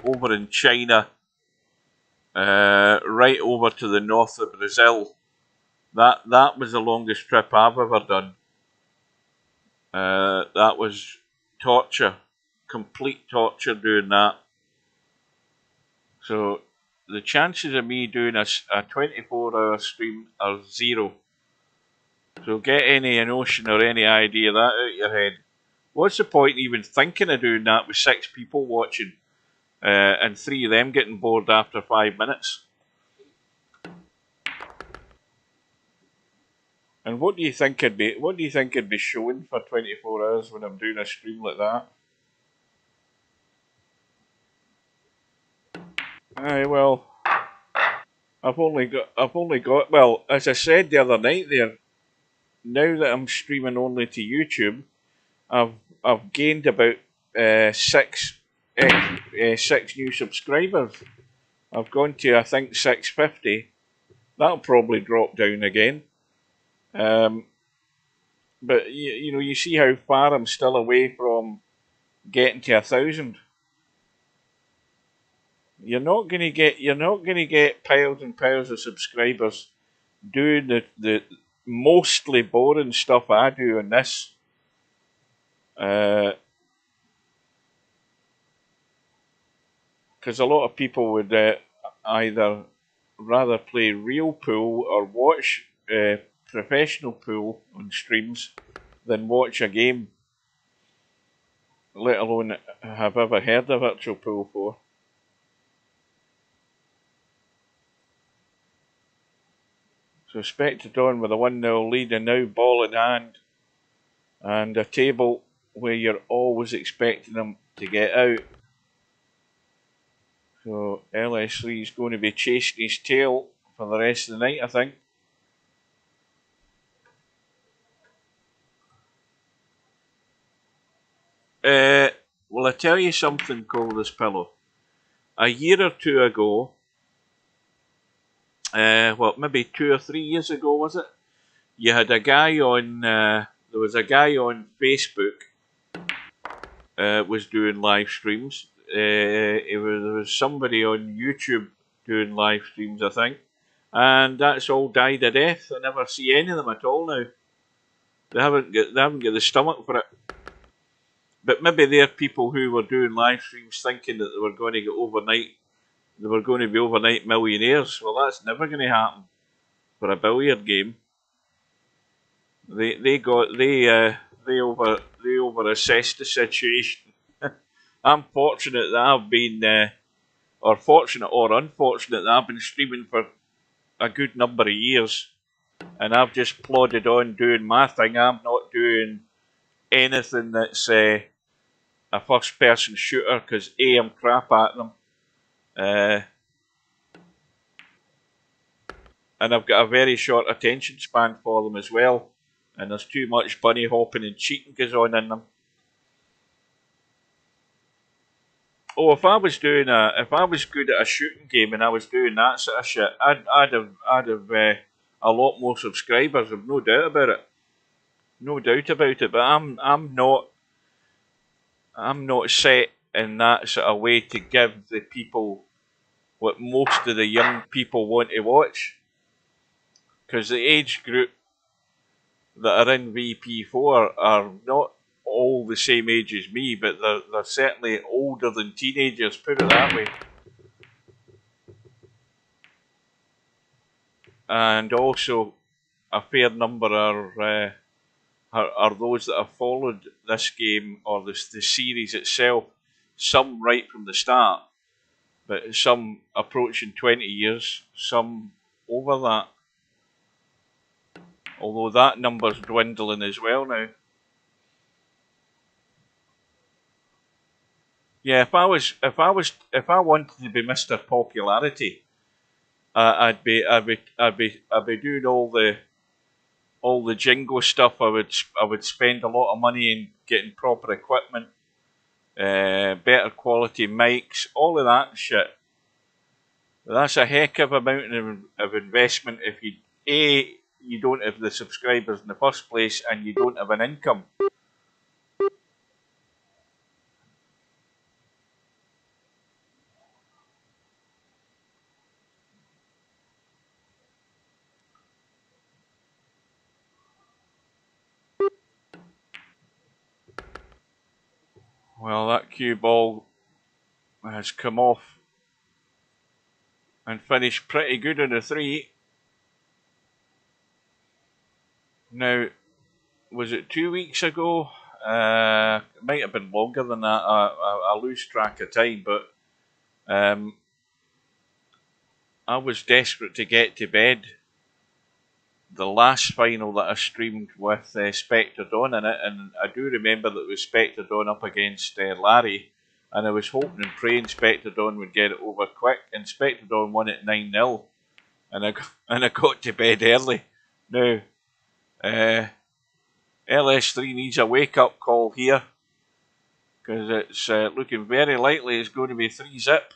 Speaker 1: over in China, right over to the north of Brazil. That was the longest trip I've ever done. That was torture, complete torture doing that. So the chances of me doing a 24-hour stream are zero. So get any notion or any idea of that out of your head. What's the point even thinking of doing that with 6 people watching, and 3 of them getting bored after 5 minutes? And what do you think it'd be showing for 24 hours when I'm doing a stream like that? Aye, well, I've only got well, as I said the other night there, now that I'm streaming only to YouTube, I've gained about 6 new subscribers. I've gone to, I think, 650. That'll probably drop down again. But you know, you see how far I'm still away from getting to 1,000. You're not gonna get piles and piles of subscribers doing the mostly boring stuff I do on this. Because a lot of people would either rather play real pool or watch professional pool on streams than watch a game, let alone have ever heard of virtual pool before. So Spectre Dawn with a 1-0 lead and now ball in hand and a table where you're always expecting them to get out. So LS3 is going to be chasing his tail for the rest of the night, I think. Well, I tell you something, Coldest Pillow. A year or two ago, maybe 2 or 3 years ago, was it? You had a guy on, there was a guy on Facebook was doing live streams. There was somebody on YouTube doing live streams, I think. And that's all died a death. I never see any of them at all now. They haven't got the stomach for it. But maybe they're people who were doing live streams thinking that they were going to get overnight. They were going to be overnight millionaires. Well, that's never going to happen for a billiard game. They over assessed the situation. I'm fortunate that I've been, or fortunate or unfortunate that I've been streaming for a good number of years, and I've just plodded on doing my thing. I'm not doing anything that's a first-person shooter because A, I'm crap at them, and I've got a very short attention span for them as well, and there's too much bunny hopping and cheating goes on in them. Oh, if I was good at a shooting game and I was doing that sort of shit, I'd have a lot more subscribers. I've no doubt about it. No doubt about it. But I'm not set in that sort of way to give the people what most of the young people want to watch. Because the age group that are in VP4 are not all the same age as me, but they're certainly older than teenagers, put it that way. And also, a fair number are those that have followed this game or the series itself, some right from the start, but some approaching 20 years, some over that. Although that number's dwindling as well now. Yeah, if I wanted to be Mr. Popularity, I'd be doing all the jingo stuff. I would spend a lot of money in getting proper equipment, better quality mics, all of that shit. That's a heck of amount of investment if you don't have the subscribers in the first place and you don't have an income. Well, that cue ball has come off and finished pretty good on the 3. Now, was it 2 weeks ago? It might have been longer than that. I lose track of time, but I was desperate to get to bed. The last final that I streamed with Spectre Dawn in it, and I do remember that it was Spectre Dawn up against Larry, and I was hoping and praying Spectre Dawn would get it over quick, and Spectre Dawn won it 9-0, and I got to bed early. Now, LS3 needs a wake-up call here, because it's looking very likely it's going to be 3-zip.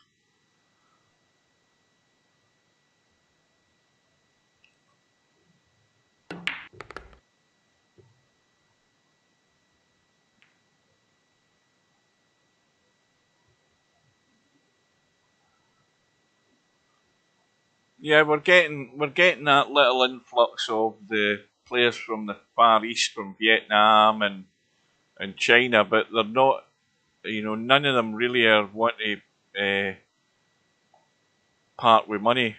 Speaker 1: Yeah, we're getting that little influx of the players from the Far East, from Vietnam and China, but they're not. None of them really are wanting to part with money.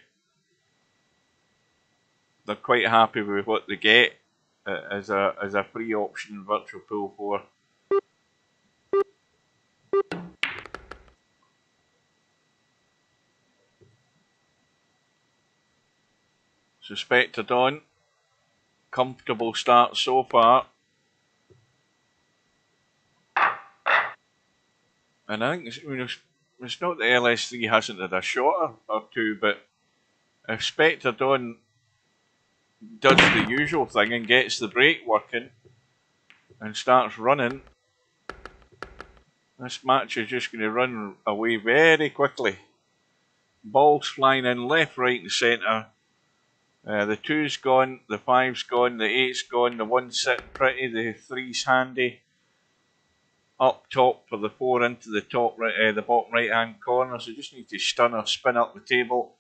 Speaker 1: They're quite happy with what they get as a free option in Virtual Pool 4. So Spectre Dawn, comfortable start so far. And I think it's not that LS3 hasn't had a shot or two, but if Spectre Dawn does the usual thing and gets the brake working and starts running, this match is just going to run away very quickly. Balls flying in left, right and centre. The 2's gone, the 5's gone, the 8's gone, the 1's sitting pretty, the 3's handy. Up top for the 4 into the top right, the bottom right hand corner. So just need to stun or spin up the table.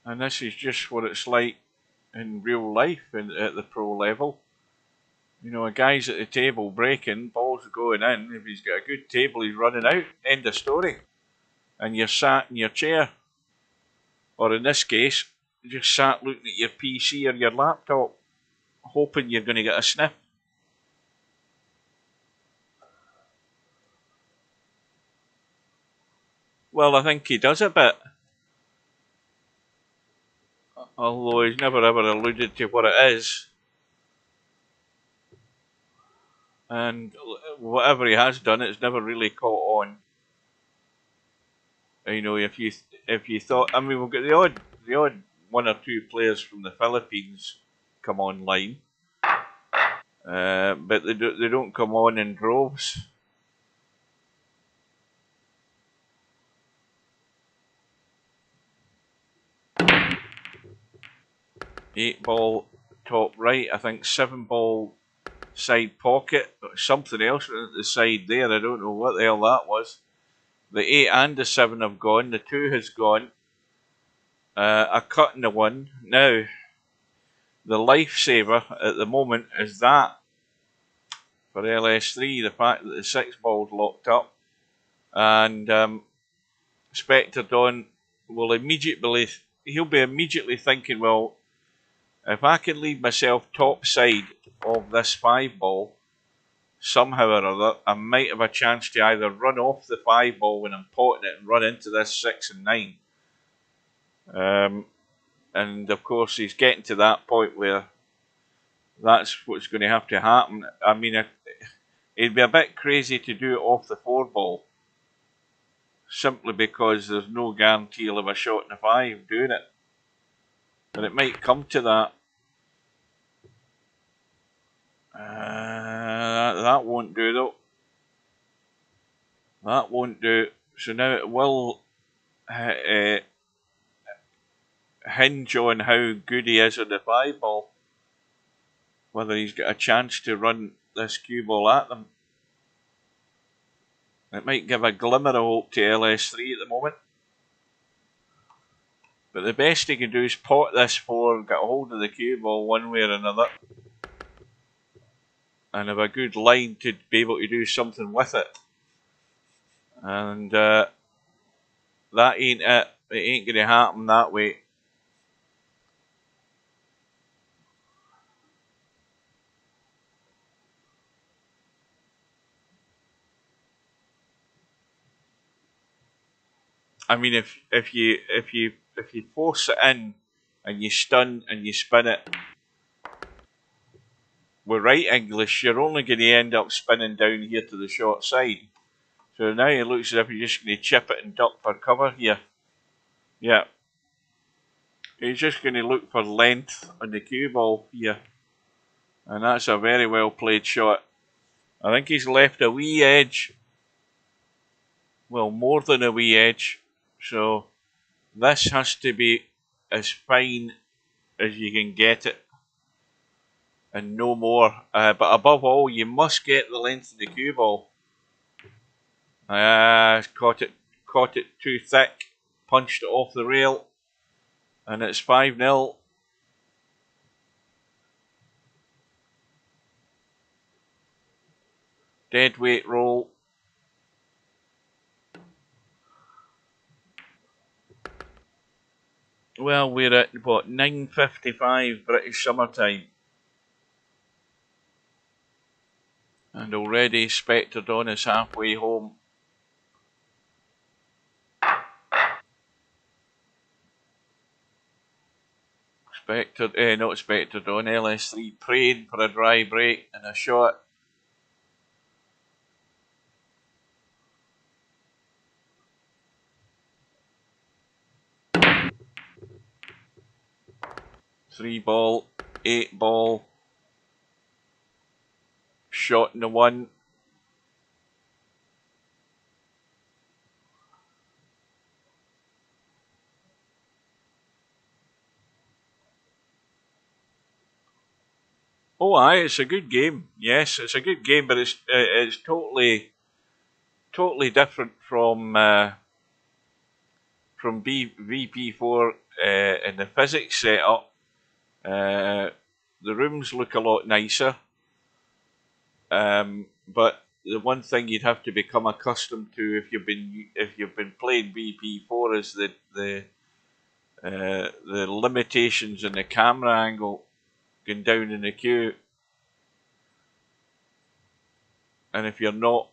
Speaker 1: And this is just what it's like in real life at the pro level. A guy's at the table breaking, balls going in. If he's got a good table, he's running out. End of story. And you're sat in your chair. Or in this case, you just sat looking at your PC or your laptop, hoping you're going to get a sniff. Well, I think he does a bit. Although he's never ever alluded to what it is. And whatever he has done, it's never really caught on. If you thought, I mean, we've got the odd 1 or 2 players from the Philippines come online, but they don't come on in droves. 8 ball top right, I think 7 ball side pocket, something else at the side there, I don't know what the hell that was. The 8 and the 7 have gone, the 2 has gone, a cut in the 1. Now, the lifesaver at the moment is that for LS3, the fact that the 6 ball's locked up, and Spectre Dawn will immediately, he'll be immediately thinking, well, if I can leave myself top side of this 5 ball, somehow or other, I might have a chance to either run off the 5 ball when I'm potting it and run into this 6 and 9. And of course, he's getting to that point where that's what's going to have to happen. I mean, it'd be a bit crazy to do it off the 4 ball, simply because there's no guarantee he'll have a shot in the 5 doing it. But it might come to that. That won't do though. That won't do. So now it will hinge on how good he is on the 5 ball. Whether he's got a chance to run this cue ball at them. It might give a glimmer of hope to LS3 at the moment. But the best he can do is pot this 4, get a hold of the cue ball one way or another. And have a good line to be able to do something with it. And that ain't it. It ain't going to happen that way. I mean, if you force it in and you stun and you spin it with right English, you're only going to end up spinning down here to the short side. So now it looks as if you're just going to chip it and duck for cover here. Yeah. He's just going to look for length on the cue ball here. And that's a very well played shot. I think he's left a wee edge. Well, more than a wee edge. So this has to be as fine as you can get it. And no more. But above all, you must get the length of the cue ball. Caught it too thick. Punched it off the rail. And it's 5-0. Dead weight roll. Well, we're at what, 9:55 British summertime. And already Spectre Dawn is halfway home. Not Spectre Dawn, LS3 praying for a dry break and a shot. Three ball, 8 ball, shot in the 1. Oh aye, it's a good game. Yes, it's a good game, but it's totally different from VP4 in the physics setup. The rooms look a lot nicer, but the one thing you'd have to become accustomed to if you've been playing VP4 is the limitations in the camera angle going down in the queue, and if you're not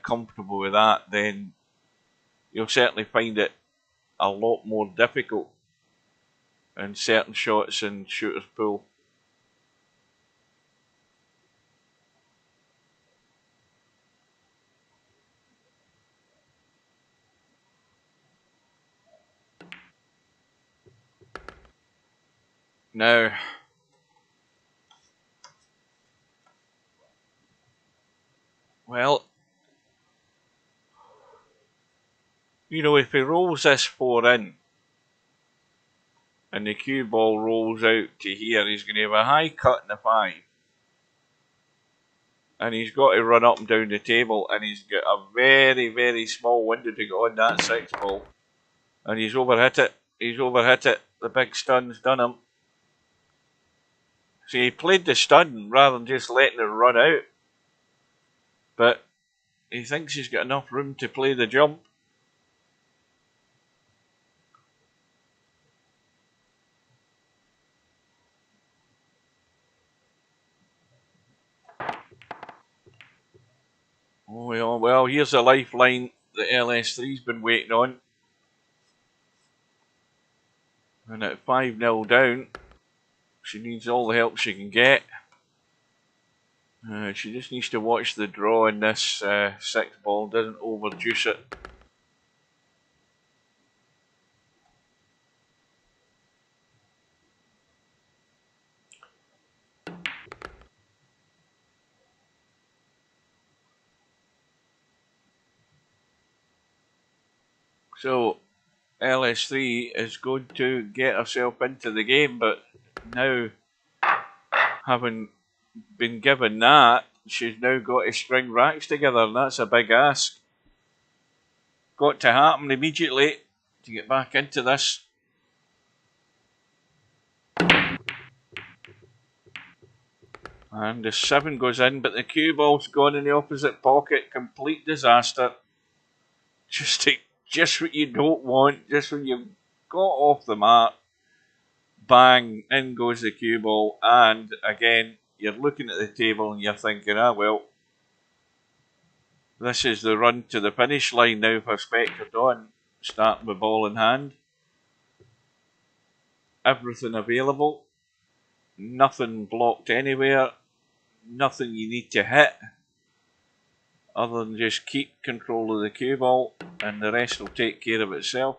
Speaker 1: comfortable with that, then you'll certainly find it a lot more difficult in certain shots in shooter's pool. Now, well, you know, if he rolls this 4 in, and the cue ball rolls out to here, he's going to have a high cut in the 5. And he's got to run up and down the table, and he's got a very, very small window to go on that 6 ball. And he's overhit it. He's overhit it. The big stun's done him. So he played the stun rather than just letting it run out. But he thinks he's got enough room to play the jump. Oh, well, here's a lifeline that LS3's been waiting on. And at 5-0 down, she needs all the help she can get. She just needs to watch the draw in this 6 ball, doesn't overjuice it. So LS3 is going to get herself into the game, but now, having been given that, she's now got to string racks together, and that's a big ask. Got to happen immediately to get back into this. And the 7 goes in, but the cue ball's gone in the opposite pocket. Complete disaster. Just what you don't want, just when you've got off the mat, bang, in goes the cue ball, and again, you're looking at the table and you're thinking, well, this is the run to the finish line now for Spectre Dawn, starting with ball in hand. Everything available, nothing blocked anywhere, nothing you need to hit, other than just keep control of the cue ball, and the rest will take care of itself.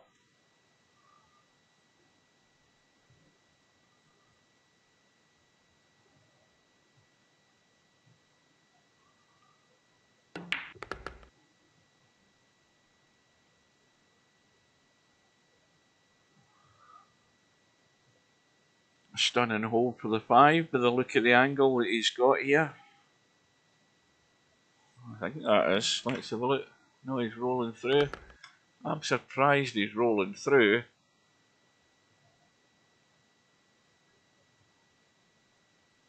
Speaker 1: Stun and hold for the 5 with a look at the angle that he's got here. I think that is. Let's have a look. No, he's rolling through. I'm surprised he's rolling through.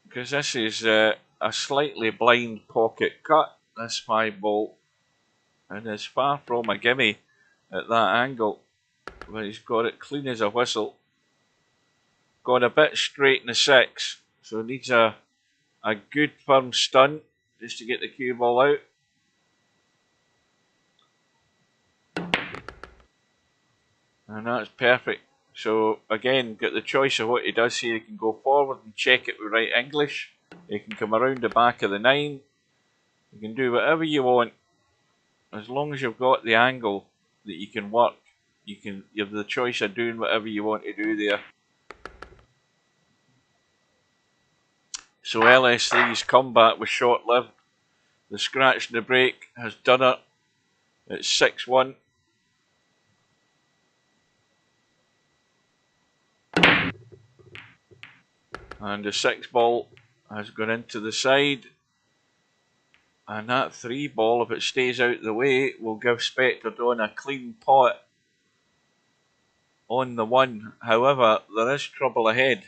Speaker 1: Because this is a slightly blind pocket cut, this 5 ball. And it's far from a gimme at that angle. But he's got it clean as a whistle. Got a bit straight in the 6. So needs a good firm stun just to get the cue ball out. And that's perfect. So again, got the choice of what he does here. He can go forward and check it with right English. He can come around the back of the 9. You can do whatever you want. As long as you've got the angle that you can work, you have the choice of doing whatever you want to do there. So LS3's comeback was short-lived. The scratch and the break has done it. It's 6-1. And the 6 ball has gone into the side. And that 3 ball, if it stays out of the way, will give Spectre Dawn a clean pot on the 1. However, there is trouble ahead.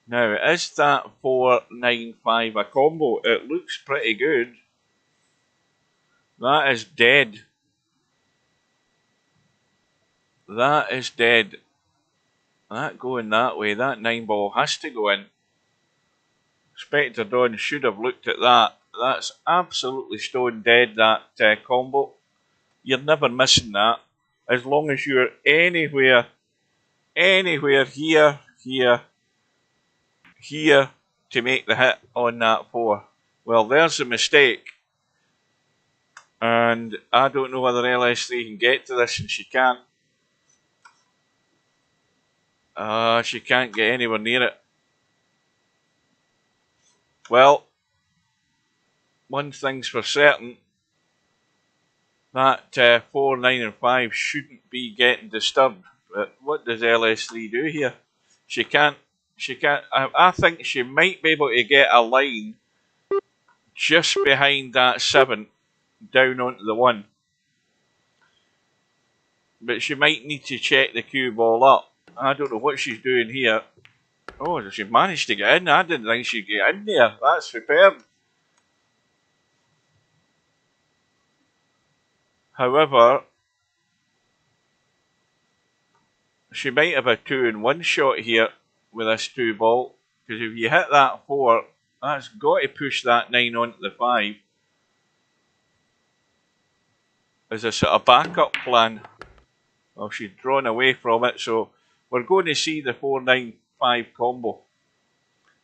Speaker 1: Now, is that 4-9-5 a combo? It looks pretty good. That is dead. That is dead. That going that way, that 9 ball has to go in. Spectre Dawn should have looked at that. That's absolutely stone dead, that combo. You're never missing that. As long as you're anywhere here, here to make the hit on that 4. Well, there's a mistake. And I don't know whether LS3 can get to this, and she can't. She can't get anywhere near it. Well, one thing's for certain. That 4, 9 and 5 shouldn't be getting disturbed. But what does LS3 do here? She can't. I think she might be able to get a line just behind that 7 down onto the 1. But she might need to check the cue ball up. I don't know what she's doing here. Oh, she managed to get in. I didn't think she'd get in there. That's superb. However, she might have a 2-in-1 shot here with this 2 ball. Because if you hit that 4, that's got to push that 9 onto the 5. As a sort of backup plan. Well, she's drawn away from it, so we're going to see the 4-9-5 combo.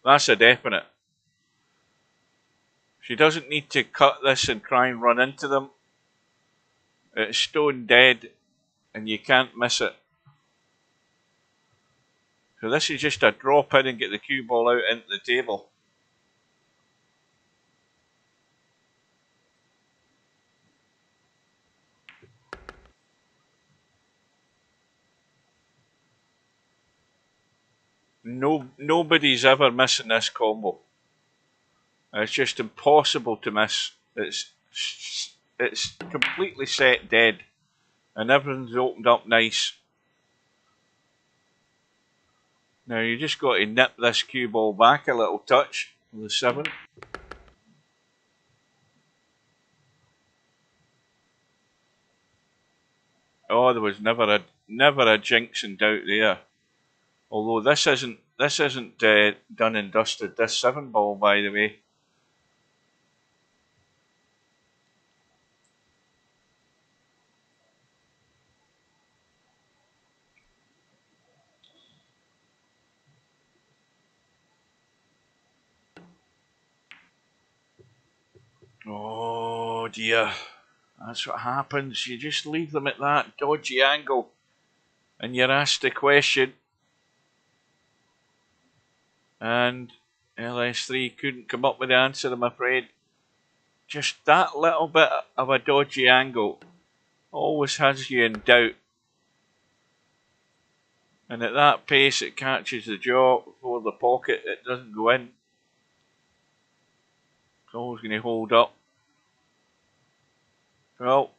Speaker 1: That's a definite. She doesn't need to cut this and try and run into them. It's stone dead, and you can't miss it. So this is just a drop in and get the cue ball out into the table. Nobody's ever missing this combo. It's just impossible to miss. It's completely set dead, and everything's opened up nice. Now you just got to nip this cue ball back a little touch with the 7. Oh, there was never a jinx in doubt there. Although this isn't done and dusted. This 7 ball, by the way. Oh dear, that's what happens. You just leave them at that dodgy angle, and you're asked a question. And LS3 couldn't come up with the answer, I'm afraid. Just that little bit of a dodgy angle always has you in doubt. And at that pace, it catches the jaw before the pocket. It doesn't go in. It's always going to hold up. Well,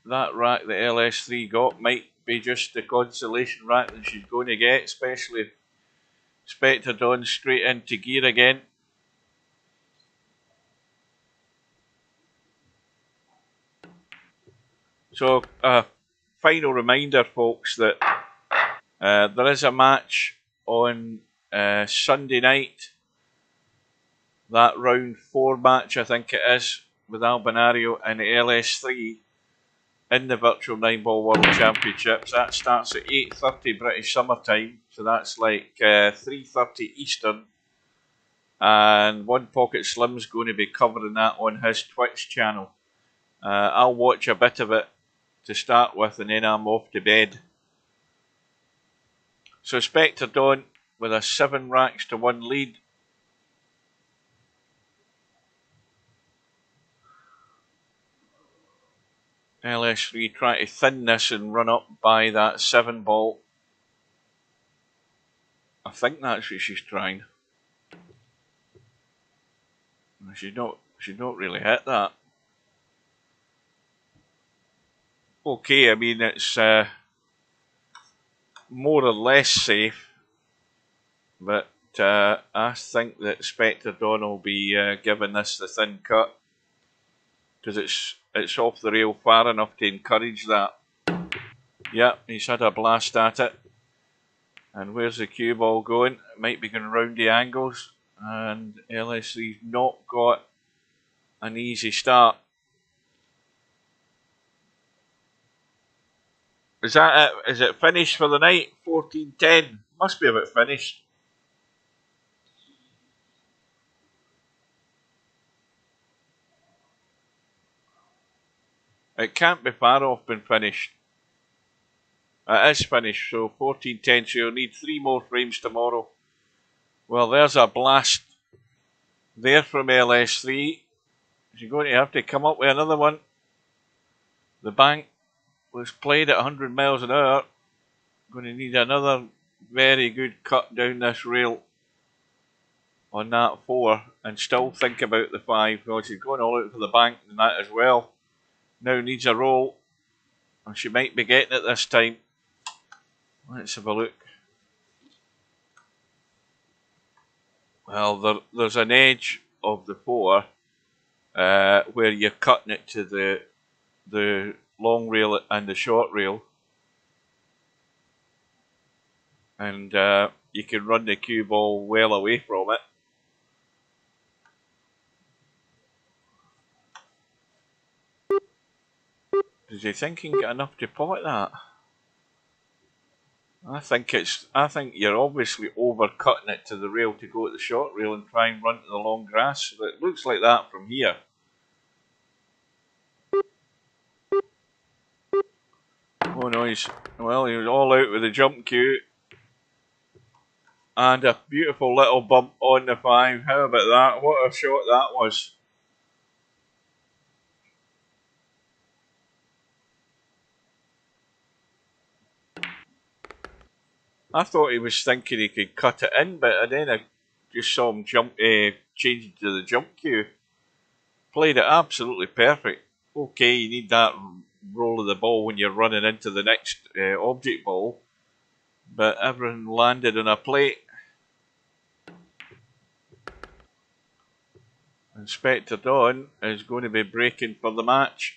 Speaker 1: that rack that LS3 got might be just the consolation rack that she's going to get, especially if Spectre Dawn's straight into gear again. So, final reminder, folks, that there is a match on Sunday night. That round 4 match, I think it is, with Albinario and LS3 in the Virtual 9-Ball World Championships. That starts at 8:30 British Summer Time, so that's like 3:30 Eastern. And One Pocket Slim's going to be covering that on his Twitch channel. I'll watch a bit of it to start with, and then I'm off to bed. So Spectre Dawn with a 7 racks to 1 lead. LS3 trying to thin this and run up by that 7 ball. I think that's what she's trying. She's not really hit that. Okay, I mean it's more or less safe, but I think that Spectre Dawn will be giving this the thin cut, because it's off the rail far enough to encourage that. Yep, he's had a blast at it. And where's the cue ball going? It might be going round the angles, and LS3's not got an easy start. Is that it? Is it finished for the night? 14:10. Must be about finished. It can't be far off been finished. It is finished, so 14:10, so you'll need 3 more frames tomorrow. Well, there's a blast there from LS3. You're going to have to come up with another one. The bank was played at 100 miles an hour. Going to need another very good cut down this rail on that 4 and still think about the 5. Well, she's going all out for the bank and that as well. Now needs a roll, and she might be getting it this time. Let's have a look. Well, there's an edge of the 4 where you're cutting it to the long rail and the short rail, and you can run the cue ball well away from it. Does he think he can get enough to pot that? I think you're obviously overcutting it to the rail to go at the short rail and try and run to the long grass. It looks like that from here. Oh no, he was all out with the jump cue. And a beautiful little bump on the 5. How about that? What a shot that was. I thought he was thinking he could cut it in, but then I just saw him changing to the jump cue. Played it absolutely perfect. Okay, you need that roll of the ball when you're running into the next object ball, but everything landed on a plate. Inspector Dawn is going to be breaking for the match.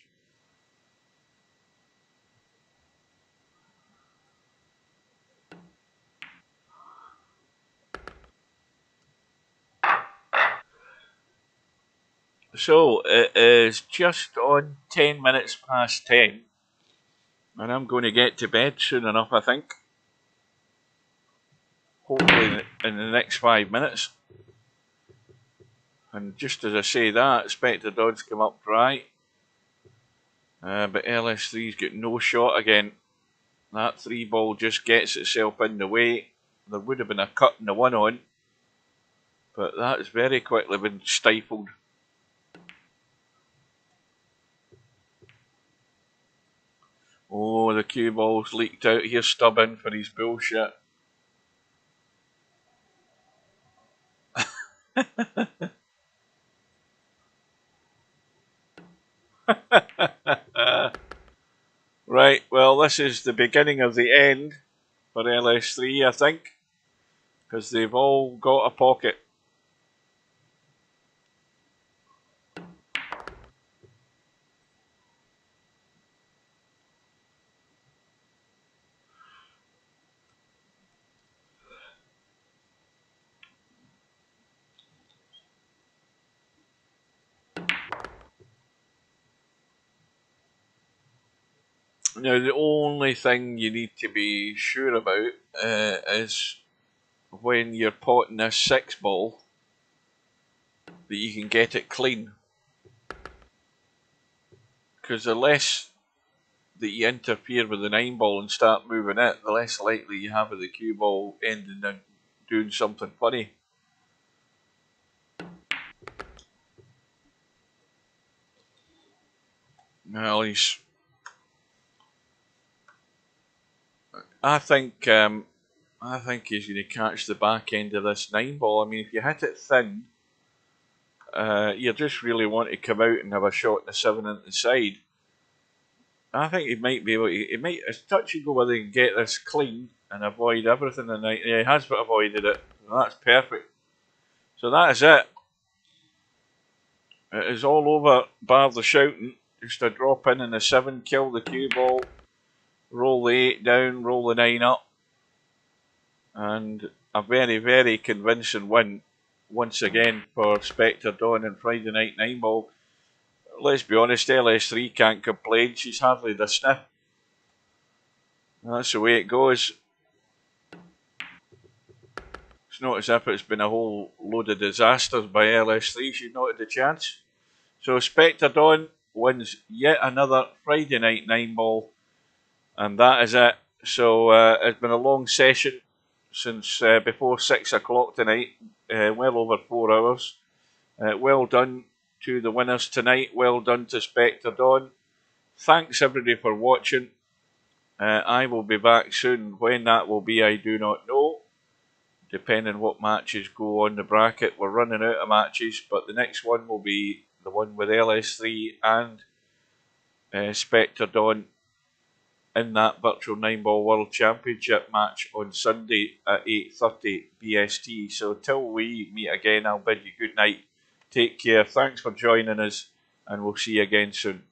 Speaker 1: So it is just on 10 minutes past 10, and I'm going to get to bed soon enough, I think. Hopefully in the next 5 minutes. And just as I say that, Spectre Dawn's come up dry. But LS3's got no shot again. That 3 ball just gets itself in the way. There would have been a cut in the 1 on, but that has very quickly been stifled. Oh, the cue ball's leaked out. Here's Stubbin for his bullshit. Right, well, this is the beginning of the end for LS3, I think, because they've all got a pocket. Now, the only thing you need to be sure about is when you're potting this 6 ball, that you can get it clean. Because the less that you interfere with the 9 ball and start moving it, the less likely you have of the cue ball ending up doing something funny. Well, I think he's going to catch the back end of this 9 ball. I mean, if you hit it thin, you just really want to come out and have a shot in the 7 into the side. I think he might be able to. He might. It's touch and go whether he can get this clean and avoid everything tonight. Yeah, he has avoided it. That's perfect. So that is it. It is all over, bar the shouting. Just a drop in the 7, kill the cue ball, roll the 8 down, roll the 9 up, and a very, very convincing win once again for Spectre Dawn and Friday Night 9 ball. Let's be honest, LS3 can't complain. She's hardly the sniff. That's the way it goes. It's not as if it's been a whole load of disasters by LS3. She's not had a chance. So Spectre Dawn wins yet another Friday Night 9 ball, and that is it. So it's been a long session since before 6 o'clock tonight, well over 4 hours. Well done to the winners tonight. Well done to Spectre Dawn. Thanks everybody for watching, I will be back soon. When that will be, I do not know. Depending what matches go on the bracket. We're running out of matches, but the next one will be the one with LS3 and Spectre Dawn in that virtual 9-ball World Championship match on Sunday at 8:30 BST. So till we meet again, I'll bid you good night. Take care. Thanks for joining us, and we'll see you again soon.